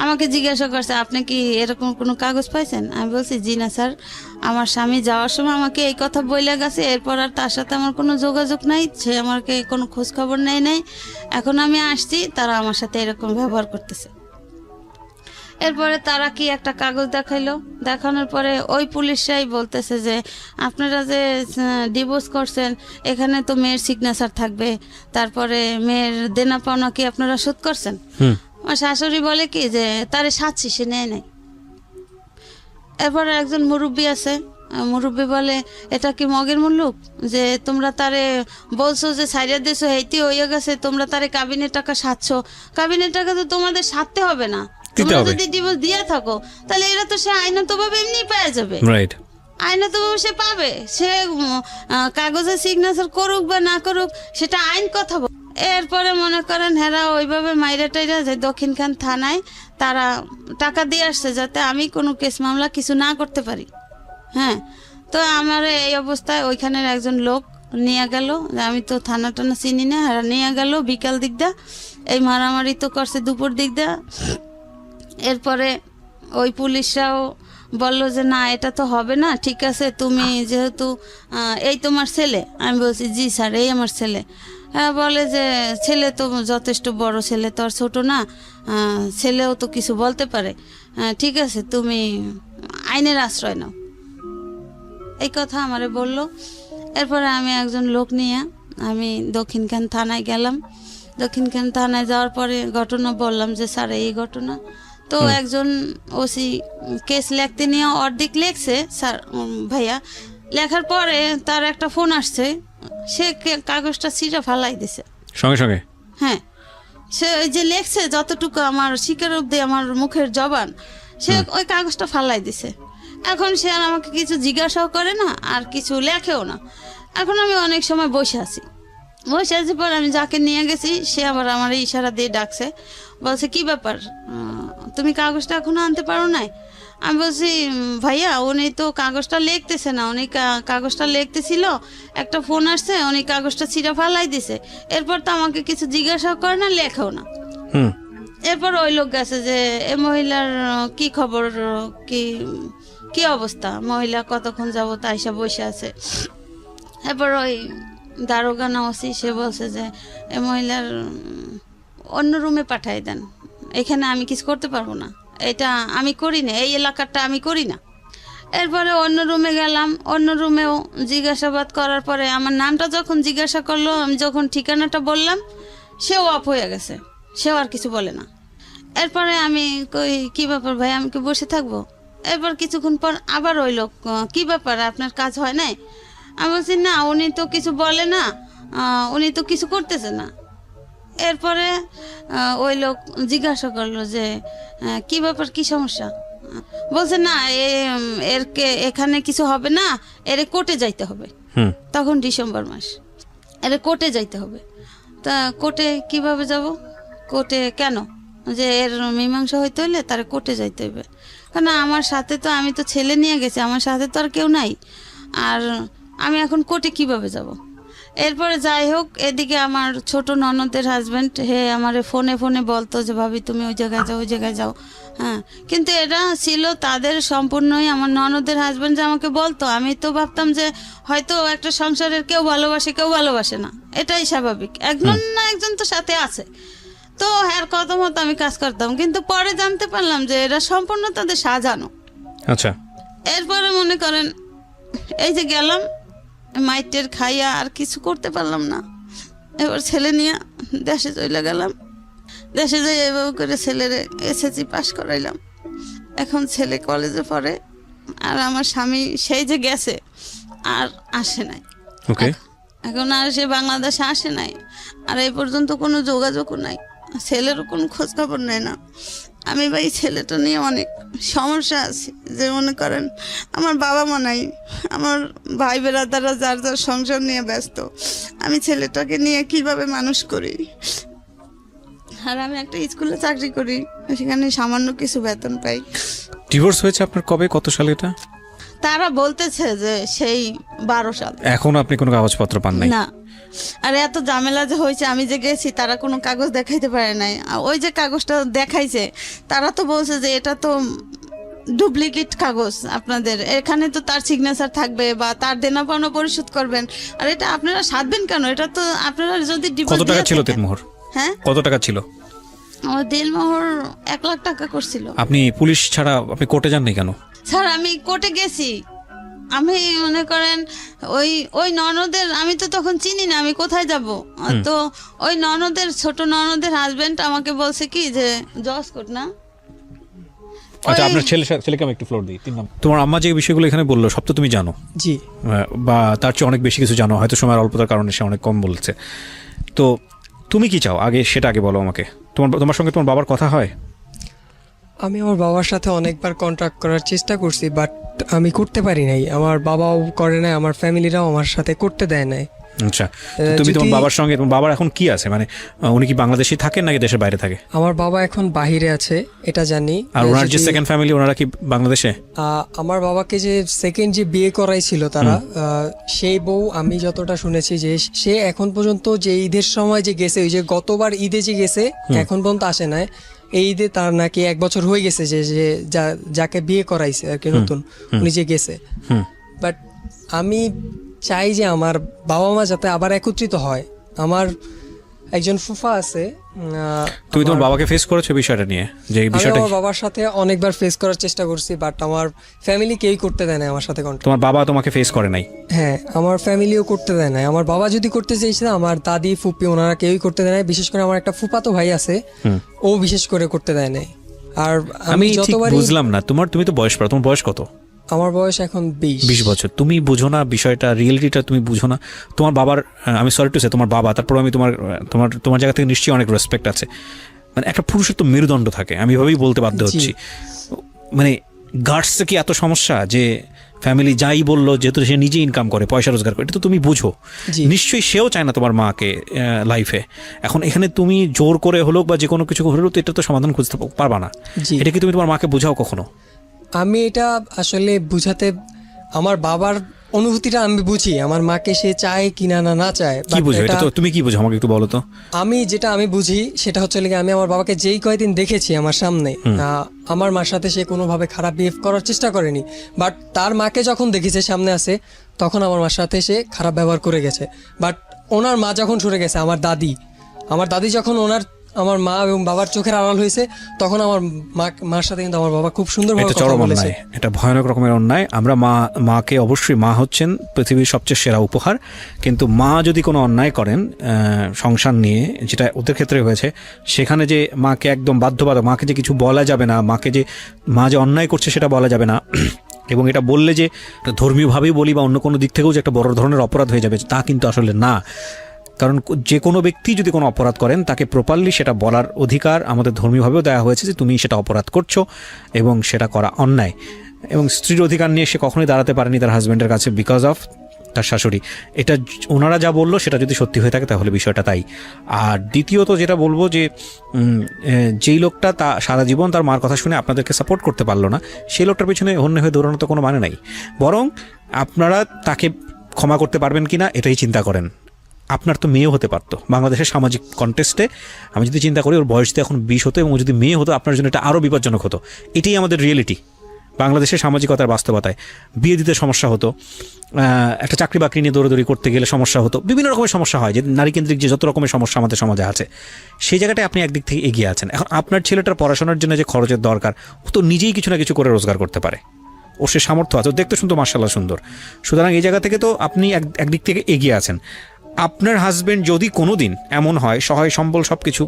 আমাকে জিজ্ঞাসা করছে আপনি কি এরকম কোনো কাগজ পাইছেন? আমি বলছি জি না স্যার, আমার স্বামী যাওয়ার সময় আমাকে এই কথা বইলা গেছে, এরপর আর তার সাথে আমার কোনো যোগাযোগ নাই, সে আমাকে কোনো খোঁজ খবর নেয় নাই, এখন আমি আসছি, তারা আমার সাথে এরকম ব্যবহার করতেছে। এরপরে তারা কি একটা কাগজ দেখাইলো, দেখানোর পরে ওই পুলিশরাই বলতেছে যে আপনারা যে ডিভোর্স করছেন, এখানে তো মেয়ের সিগনেচার থাকবে, তারপরে মেয়ের দেনা পাওনা কি আপনারা শোধ করছেন? আমার শাশুড়ি বলে কি যে তারে সাচ্ছি, সে নেয় নাই। এরপরে একজন মুরব্বী আছে, মুরব্বী বলে এটা কি মগের মুল্লুক যে তোমরা তারে বলছো যে সাইডে দিয়েছো, হেইতি হয়ে গেছে, তোমরা তারে কাবিনের টাকা সাচ্ছ, কাবিনের টাকা তো তোমাদের সারতে হবে না, তোমরা যদি ডিভোর্স দিয়ে থাকো তাহলে এরা তো সে আইনতভাবে এমনি পেয়ে যাবে, আইনতভাবে সে পাবে, সে কাগজে সিগনেচার করুক বা না করুক সেটা আইন কথা। এরপরে মনে করেন হেরা ওইভাবে মাইরা টাইরা যায় দক্ষিণখান থানায়, তারা টাকা দিয়ে আসছে যাতে আমি কোনো কেস মামলা কিছু না করতে পারি। হ্যাঁ, তো আমার এই অবস্থায় ওইখানের একজন লোক নিয়ে গেল, আমি তো থানা টানা চিনি না, হেরা নিয়ে গেল বিকাল দিক দা, এই মারামারি তো করছে দুপুর দিক দা। এরপরে ওই পুলিশরাও বললো যে না এটা তো হবে না, ঠিক আছে তুমি যেহেতু এই তোমার ছেলে, আমি বলছি জি স্যার এই আমার ছেলে। হ্যাঁ, বলে যে ছেলে তো যথেষ্ট বড়, ছেলে তো আর ছোট না, ছেলেও তো কিছু বলতে পারে, ঠিক আছে তুমি আইনের আশ্রয় নাও, এই কথা আমারে বললো। এরপরে আমি একজন লোক নিয়ে আমি দক্ষিণখান থানায় গেলাম। দক্ষিণখান থানায় যাওয়ার পরে ঘটনা বললাম যে স্যার এই ঘটনা। তো একজন ওসি কেস লিখতে নিয়ে অর্ধেক লেখছে স্যার ভাইয়া, লেখার পরে তার একটা ফোন আসছে, সে কাগজটা ছিঁড়ে ফালাই দিছে সঙ্গে সঙ্গে। হ্যাঁ, সে ওই যে লেখছে যতটুকু আমার শিকার অব্দি আমার মুখের জবান, সে ওই কাগজটা ফালাই দিছে। এখন সে আর আমাকে কিছু জিজ্ঞাসাও করে না আর কিছু লেখেও না। এখন আমি অনেক সময় বসে আছি, বসে আছি পর আমি যাকে নিয়ে গেছি সে আবার আমার ইশারা দিয়ে ডাকছে, বলছে কি ব্যাপার তুমি কাগজটা এখনো আনতে পারো নাই? আমি বলছি ভাইয়া উনি তো কাগজটা লিখতেছে না, উনি কাগজটা লিখতেছিল, একটা ফোন আসছে, উনি কাগজটা ছিঁড়ে ফালাই দিছে, এরপর তো আমাকে কিছু জিজ্ঞাসা করে না, লেখাও না। এরপর ওই লোক গেছে যে এ মহিলার কি খবর, কি অবস্থা, মহিলা কতক্ষণ যাবত আইসা বসে আছে। এরপর ওই দারোগা না ওসি সে বলছে যে এ মহিলার অন্য রুমে পাঠাই দেন, এখানে আমি কিছু করতে পারবো না, এটা আমি করি না, এই এলাকাটা আমি করি না। এরপরে অন্য রুমে গেলাম, অন্য রুমেও জিজ্ঞাসাবাদ করার পরে আমার নামটা যখন জিজ্ঞাসা করলো, আমি যখন ঠিকানাটা বললাম, সেও অফ হয়ে গেছে, সেও আর কিছু বলে না। এরপরে আমি কই কি ব্যাপার ভাই, আমি কি বসে থাকবো? এরপর কিছুক্ষণ পর আবার ওই লোক, কি ব্যাপার আপনার কাজ হয় নাই? আমি বলছি না, উনি তো কিছু বলে না, উনি তো কিছু করতেছে না। এরপরে ওই লোক জিজ্ঞাসা করলো যে কি ব্যাপার, কি সমস্যা? বলছে না এখানে কিছু হবে না, এরে কোর্টে যাইতে হবে। তখন ডিসেম্বর মাস, এরে কোর্টে যাইতে হবে। তা কোর্টে কিভাবে যাব? কোর্টে কেন? যে এর মীমাংসা হইতে হইলে তার কোর্টে যাইতে হবে। কারণ আমার সাথে তো, আমি তো ছেলে নিয়ে গেছি, আমার সাথে তো আর কেউ নাই, আর আমি এখন কোর্টে কিভাবে যাব? এরপরে যাই হোক, এদিকে আমার ছোট ননদের হাজব্যান্ড আমার ফোনে ফোনে বলতো যে ভাবি তুমি ওই জায়গায় যাও, ওই জায়গায় যাও। হ্যাঁ, কিন্তু এটা ছিল তাদের সম্পূর্ণই, আমার ননদের হাজব্যান্ড যে আমাকে বলতো, আমি তো ভাবতাম যে হয়তো একটা সংসারের কেউ ভালোবাসে, কেউ ভালোবাসে না, এটাই স্বাভাবিক, একজন না একজন তো সাথে আছে। তো এর কথা মতো আমি কাজ করতাম, কিন্তু পরে জানতে পারলাম যে এরা সম্পূর্ণ তাদের সাজানো। আচ্ছা। এরপরে মনে করেন এই যে গেলাম, মাইটের খাইয়া আর কিছু করতে পারলাম না। এবার ছেলে নিয়ে দেশে চলে গেলাম। দেশে যাই এভাবে করে ছেলের এসএসসি পাস করাইলাম। এখন ছেলে কলেজে পড়ে, আর আমার স্বামী সেই যে গেছে আর আসে নাই। এখন আর সে বাংলাদেশে আসে নাই, আর এই পর্যন্ত কোনো যোগাযোগও নাই, ছেলেরও কোনো খোঁজ খবর নেয় না। আমি ভাই ছেলেটা নিয়ে অনেক সমস্যা আছে, যে মনে করেন আমার বাবা মা নাই, আমার ভাই বেরাদাররা যার যার সংসার নিয়ে ব্যস্ত, আমি ছেলেটাকে নিয়ে কিভাবে মানুষ করি? আর আমি একটা স্কুলে চাকরি করি, সেখানে সামান্য কিছু বেতন পাই। ডিভোর্স হয়েছে আপনার কবে, কত সালে এটা? তারা বলতেছে যে সেই 12 সাল। এখন আপনি কোনো কাগজপত্র পান নাই? না। আর এত ঝামেলা যে হয়েছে, আমি যে গেছি তারা কোনো কাগজ দেখাইতে পারে নাই। ওই যে কাগজটা দেখাইছে, তারা তো বলছে যে এটা তো ডুপ্লিকেট কাগজ, আপনাদের এখানে তো তার সিগনেচার থাকবে বা তার দেনা পাওনা পরিশোধ করবেন, আর এটা আপনারা সাধবেন কেন? এটা তো আপনারা যদি কত টাকা ছিল দিলমোহর? হ্যাঁ, কত টাকা ছিল? আমার দিলমোহর 1 লাখ টাকা করছিল। আপনি পুলিশ ছাড়া আপনি কোর্টে যাননি কেন? স্যার আমি কোর্টে গেছি, আমি মনে করেন ওই ননদের, আমি তো তখন চিনি না আমি কোথায় যাব। তো ওই ননদের, ছোট ননদের হাজবেন্ড আমাকে বলছে কি যে জজ কোর্ট না। আচ্ছা, আপনার ছেলেকে আমি একটু ফ্লোর দিই। তোমার আম্মা যে বিষয়গুলো এখানে বললো সব তো তুমি জানো? জি। বা তার চেয়ে অনেক বেশি কিছু জানো, হয়তো সময়ের অল্পতার কারণে সে অনেক কম বলছে। তো তুমি কি চাও আগে, সেটা আগে বলো আমাকে। তোমার সঙ্গে তোমার বাবার কথা হয়? আমি আমার বাবার সাথে অনেকবার কন্ট্যাক্ট করার চেষ্টা করছি, বাট আমি করতে পারি নাই। আমার বাবাও করে নাই, আমার ফ্যামিলিরাও আমার সাথে করতে দেয় নাই। আচ্ছা, তুমি তোমার বাবার সঙ্গে, তোমার বাবার এখন কি আছে, মানে উনি কি বাংলাদেশে থাকেন নাকি দেশের বাইরে থাকে? আমার বাবা এখন বাহিরে আছে, এটা জানি। আর ওনার যে সেকেন্ড ফ্যামিলি, ওনারা কি বাংলাদেশে? আমার বাবাকে যে সেকেন্ড যে বিয়ে করাইছিল তারা, সেই বউ, আমি যতটা শুনেছি যে সে এখন পর্যন্ত যে ঈদের সময় যে গেছে, ওই যে গতবার ঈদে যে গেছে, এখন পর্যন্ত আসে নাই। এই ঈদে তার নাকি 1 বছর হয়ে গেছে যে যাকে বিয়ে করাইছে আর কি নতুন, উনি যে গেছে। বাট আমি চাই যে আমার বাবা মা যাতে আবার একত্রিত হয়। আমার একজন ফুফা আছে। তুমি তোমার বাবাকে ফেস করেছো বিষয়টা নিয়ে? যে বিষয়টা আমার বাবার সাথে অনেকবার ফেস করার চেষ্টা করছি, বাট আমার ফ্যামিলি কেউই করতে দেয় না আমার সাথে কন্ট্যাক্ট। তোমার বাবা তোমাকে ফেস করে নাই? হ্যাঁ, আমার ফ্যামিলিও করতে দেয় না। আমার বাবা যদি করতে চাইছে, আমার দাদি ফুপি ওনারা কেউই করতে দেয় না। বিশেষ করে আমার একটা ফুফাতো ভাই আছে, ও বিশেষ করে করতে দেয় না। আর আমি যতবারই বুঝলাম না, তুমি তো বয়স পড়ো, তোমার বয়স কত? আমার বয়স এখন 20 বছর। তুমি বুঝো না বিষয়টা, রিয়েলিটিটা তুমি বুঝো না। তোমার বাবার, আমি সরি টু সে, তোমার বাবা, তারপর আমি তোমার জায়গা থেকে নিশ্চয়ই অনেক রেসপেক্ট আছে। মানে একটা পুরুষের তো মেরুদণ্ড থাকে, আমি এভাবেই বলতে বাধ্য হচ্ছি। মানে গার্ডসে কি এত সমস্যা যে ফ্যামিলি যাই বললো, যেহেতু সে নিজে ইনকাম করে, পয়সা রোজগার করে, এটা তো তুমি বুঝো। নিশ্চয়ই সেও চায় না তোমার মাকে লাইফে। এখন এখানে তুমি জোর করে হলো বা যে কোনো কিছু হলেও তো এটা তো সমাধান খুঁজতে পারবা না। এটা কি তুমি তোমার মাকে বোঝাও কখনো? আমি এটা আসলে বুঝাতে, আমার বাবার অনুভূতিটা আমি বুঝি, আমার মাকে সে চায় কিনা না চায়। কি বুঝো এটা? তো তুমি কি বুঝো আমাকে একটু বলো তো। আমি বুঝি সেটা হচ্ছে আমি আমার বাবাকে যেই কয়দিন দেখেছি আমার সামনে, আমার মার সাথে সে কোনোভাবে খারাপ বিহেভ করার চেষ্টা করেনি। বাট তার মাকে যখন দেখেছে সামনে আছে, তখন আমার মার সাথে সে খারাপ ব্যবহার করে গেছে। বাট ওনার মা যখন সরে গেছে, আমার দাদি যখন ওনার আমার মা এবং বাবার চোখের আড়াল হয়েছে, তখন আমার মার সাথে কিন্তু আমার বাবা খুব সুন্দরভাবে এটা কথা চরম বলেছে। অন্যায়, এটা ভয়ানক রকমের অন্যায়। আমরা মাকে অবশ্যই, মা হচ্ছেন পৃথিবীর সবচেয়ে সেরা উপহার, কিন্তু মা যদি কোনো অন্যায় করেন সংসার নিয়ে, যেটা ওদের ক্ষেত্রে হয়েছে, সেখানে যে মাকে একদম বাধ্যবাধক, মাকে যে কিছু বলা যাবে না, মা যে অন্যায় করছে সেটা বলা যাবে না, এবং এটা বললে যে ধর্মীয়ভাবেই বলি বা অন্য কোনো দিক থেকেও যে একটা বড় ধরনের অপরাধ হয়ে যাবে, তা কিন্তু আসলে না। কারণ যে কোনো ব্যক্তি যদি কোনো অপরাধ করেন তাকে প্রপারলি সেটা বলার অধিকার আমাদের ধর্মীয়ভাবেও দেওয়া হয়েছে যে তুমি সেটা অপরাধ করছো এবং সেটা করা অন্যায়। এবং স্ত্রীর অধিকার নিয়ে সে কখনোই দাঁড়াতে পারেনি তার হাজব্যান্ডের কাছে বিকজ অফ তার শাশুড়ি। এটা ওনারা যা বললো সেটা যদি সত্যি হয়ে থাকে তাহলে বিষয়টা তাই। আর দ্বিতীয়ত যেটা বলবো যে যেই লোকটা তা সারা জীবন তার মার কথা শুনে আপনাদেরকে সাপোর্ট করতে পারলো না, সেই লোকটার পিছনে অন্য হয়ে দৌড়ানো তো কোনো মানে নাই। বরং আপনারা তাকে ক্ষমা করতে পারবেন কিনা এটাই চিন্তা করেন। আপনার তো মেয়েও হতে পারতো বাংলাদেশের সামাজিক কন্টেস্টে। আমি যদি চিন্তা করি ওর বয়স তো এখন 20 হতো, এবং যদি মেয়ে হতো আপনার জন্য এটা আরও বিপজ্জনক হতো। এটাই আমাদের রিয়েলিটি বাংলাদেশের সামাজিকতার বাস্তবতায়। বিয়ে দিতে সমস্যা হতো, একটা চাকরি বাকরি নিয়ে দৌড়াদৌড়ি করতে গেলে সমস্যা হতো, বিভিন্ন রকমের সমস্যা হয়, যে নারীকেন্দ্রিক যে যত রকমের সমস্যা আমাদের সমাজে আছে, সেই জায়গাটায় আপনি একদিক থেকে এগিয়ে আছেন। এখন আপনার ছেলেটার পড়াশোনার জন্য যে খরচের দরকার, ও তো নিজেই কিছু না কিছু করে রোজগার করতে পারে, ওর সে সামর্থ্য আছে, ও দেখতে শুনতো মাশাআল্লাহ সুন্দর। সুতরাং এই জায়গা থেকে তো আপনি একদিক থেকে এগিয়ে আছেন। আপনার হাজব্যান্ড যদি কোনো দিন এমন হয় সহায় সম্বল সব কিছু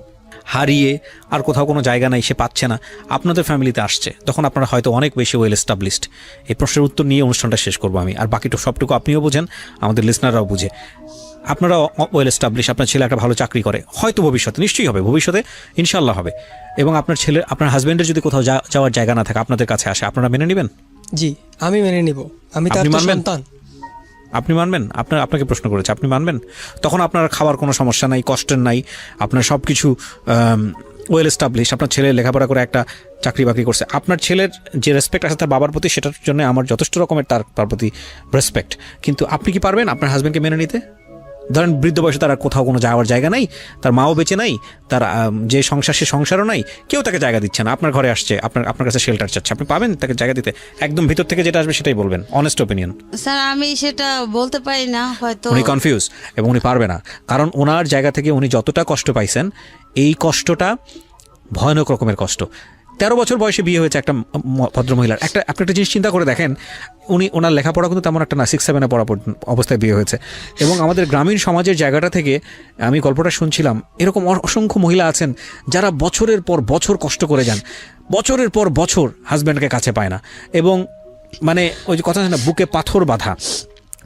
হারিয়ে আর কোথাও কোনো জায়গা নাই, সে পাচ্ছে না, আপনাদের ফ্যামিলিতে আসছে, তখন আপনারা হয়তো অনেক বেশি ওয়েল এস্টাবলিশড। এই প্রশ্নের উত্তর নিয়ে অনুষ্ঠানটা শেষ করবো আমি, আর বাকিটা সবটুকু আপনিও বোঝেন, আমাদের লিসনাররাও বুঝে। আপনারা ওয়েল এস্টাবলিশ, আপনার ছেলে একটা ভালো চাকরি করে, হয়তো ভবিষ্যতে নিশ্চয়ই হবে, ভবিষ্যতে ইনশাল্লাহ হবে, এবং আপনার হাজব্যান্ডের যদি কোথাও যাওয়ার জায়গা না থাকে আপনাদের কাছে আসে, আপনারা মেনে নেবেন? জি, আমি মেনে নিব। আমি তার সন্তান। আপনি মানবেন? আপনাকে প্রশ্ন করেছে, আপনি মানবেন? তখন আপনার খাওয়ার কোনো সমস্যা নাই, কষ্টের নাই, আপনার সব কিছু ওয়েল এস্টাবলিশ, আপনার ছেলে লেখাপড়া করে একটা চাকরি বাকরি করছে, আপনার ছেলের যে রেসপেক্ট আছে তার বাবার প্রতি, সেটার জন্য আমার যথেষ্ট রকমের তার প্রতি রেসপেক্ট। কিন্তু আপনি কি পারবেন আপনার হাজব্যান্ডকে মেনে নিতে? ধরেন বৃদ্ধ বয়সে তার কোথাও কোনো যাওয়ার জায়গা নাই, তার মাও বেঁচে নাই, তার যে সংসার সে সংসারও নাই, কেউ তাকে জায়গা দিচ্ছে না, আপনার ঘরে আসছে, আপনার কাছে শেল্টার চাচ্ছে, আপনি পাবেন তাকে জায়গা দিতে? একদম ভিতর থেকে যেটা আসবে সেটাই বলবেন, অনেস্ট ওপিনিয়ন। স্যার আমি সেটা বলতে পারি না, হয়তো উনি কনফিউজ এবং উনি পারবে না, কারণ ওনার জায়গা থেকে উনি যতটা কষ্ট পাইছেন, এই কষ্টটা ভয়ানক রকমের কষ্ট। 13 বছর বয়সে বিয়ে হয়েছে একটা ভদ্রমহিলার। আপনি একটা জিনিস চিন্তা করে দেখেন, ওনার লেখাপড়া কিন্তু তেমন একটা না, 6-7-এ পড়া অবস্থায় বিয়ে হয়েছে। এবং আমাদের গ্রামীণ সমাজের জায়গাটা থেকে আমি গল্পটা শুনছিলাম, এরকম অসংখ্য মহিলা আছেন যারা বছরের পর বছর কষ্ট করে যান, বছরের পর বছর হাজব্যান্ডকে কাছে পায় না, এবং মানে ওই যে কথা আছে না, বুকে পাথর বাঁধা,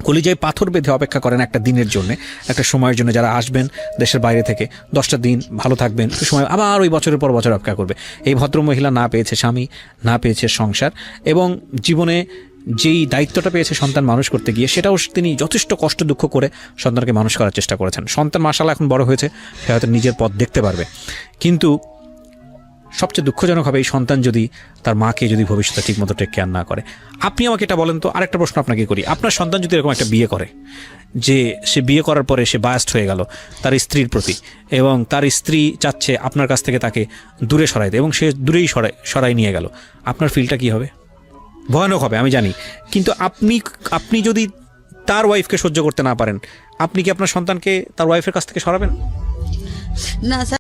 কলিজায় পাথর বেঁধে অপেক্ষা করেন একটা দিনের জন্য, একটা সময়ের জন্য, যারা আসবেন দেশের বাইরে থেকে, 10টা দিন ভালো থাকবেন, একটু সময়, আবার ওই বছরের পর বছর অপেক্ষা করবে। এই ভদ্রমহিলা না পেয়েছে স্বামী, না পেয়েছে সংসার, এবং জীবনে যেই দায়িত্বটা পেয়েছে সন্তান মানুষ করতে গিয়ে, সেটাও তিনি যথেষ্ট কষ্ট দুঃখ করে সন্তানকে মানুষ করার চেষ্টা করেছেন। সন্তান মাশাআল্লাহ এখন বড় হয়েছে, সে হয়তো নিজের পথ দেখতে পারবে, কিন্তু সবচেয়ে দুঃখজনক হবে এই সন্তান যদি তার মাকে যদি ভবিষ্যতে ঠিকমতো টেক কেয়ার না করে। আপনি আমাকে এটা বলেন তো, আরেকটা প্রশ্ন আপনাকে করি, আপনার সন্তান যদি এরকম একটা বিয়ে করে, যে সে বিয়ে করার পরে সে বায়াস্ট হয়ে গেল তার স্ত্রীর প্রতি, এবং তার স্ত্রী চাচ্ছে আপনার কাছ থেকে তাকে দূরে সরাইতে, এবং সে দূরেই সরাই নিয়ে গেল, আপনার ফিলটা কি হবে? ভয়ানক হবে আমি জানি, কিন্তু আপনি যদি তার ওয়াইফকে সহ্য করতে না পারেন, আপনি কি আপনার সন্তানকে তার ওয়াইফের কাছ থেকে সরাবেন? না স্যার।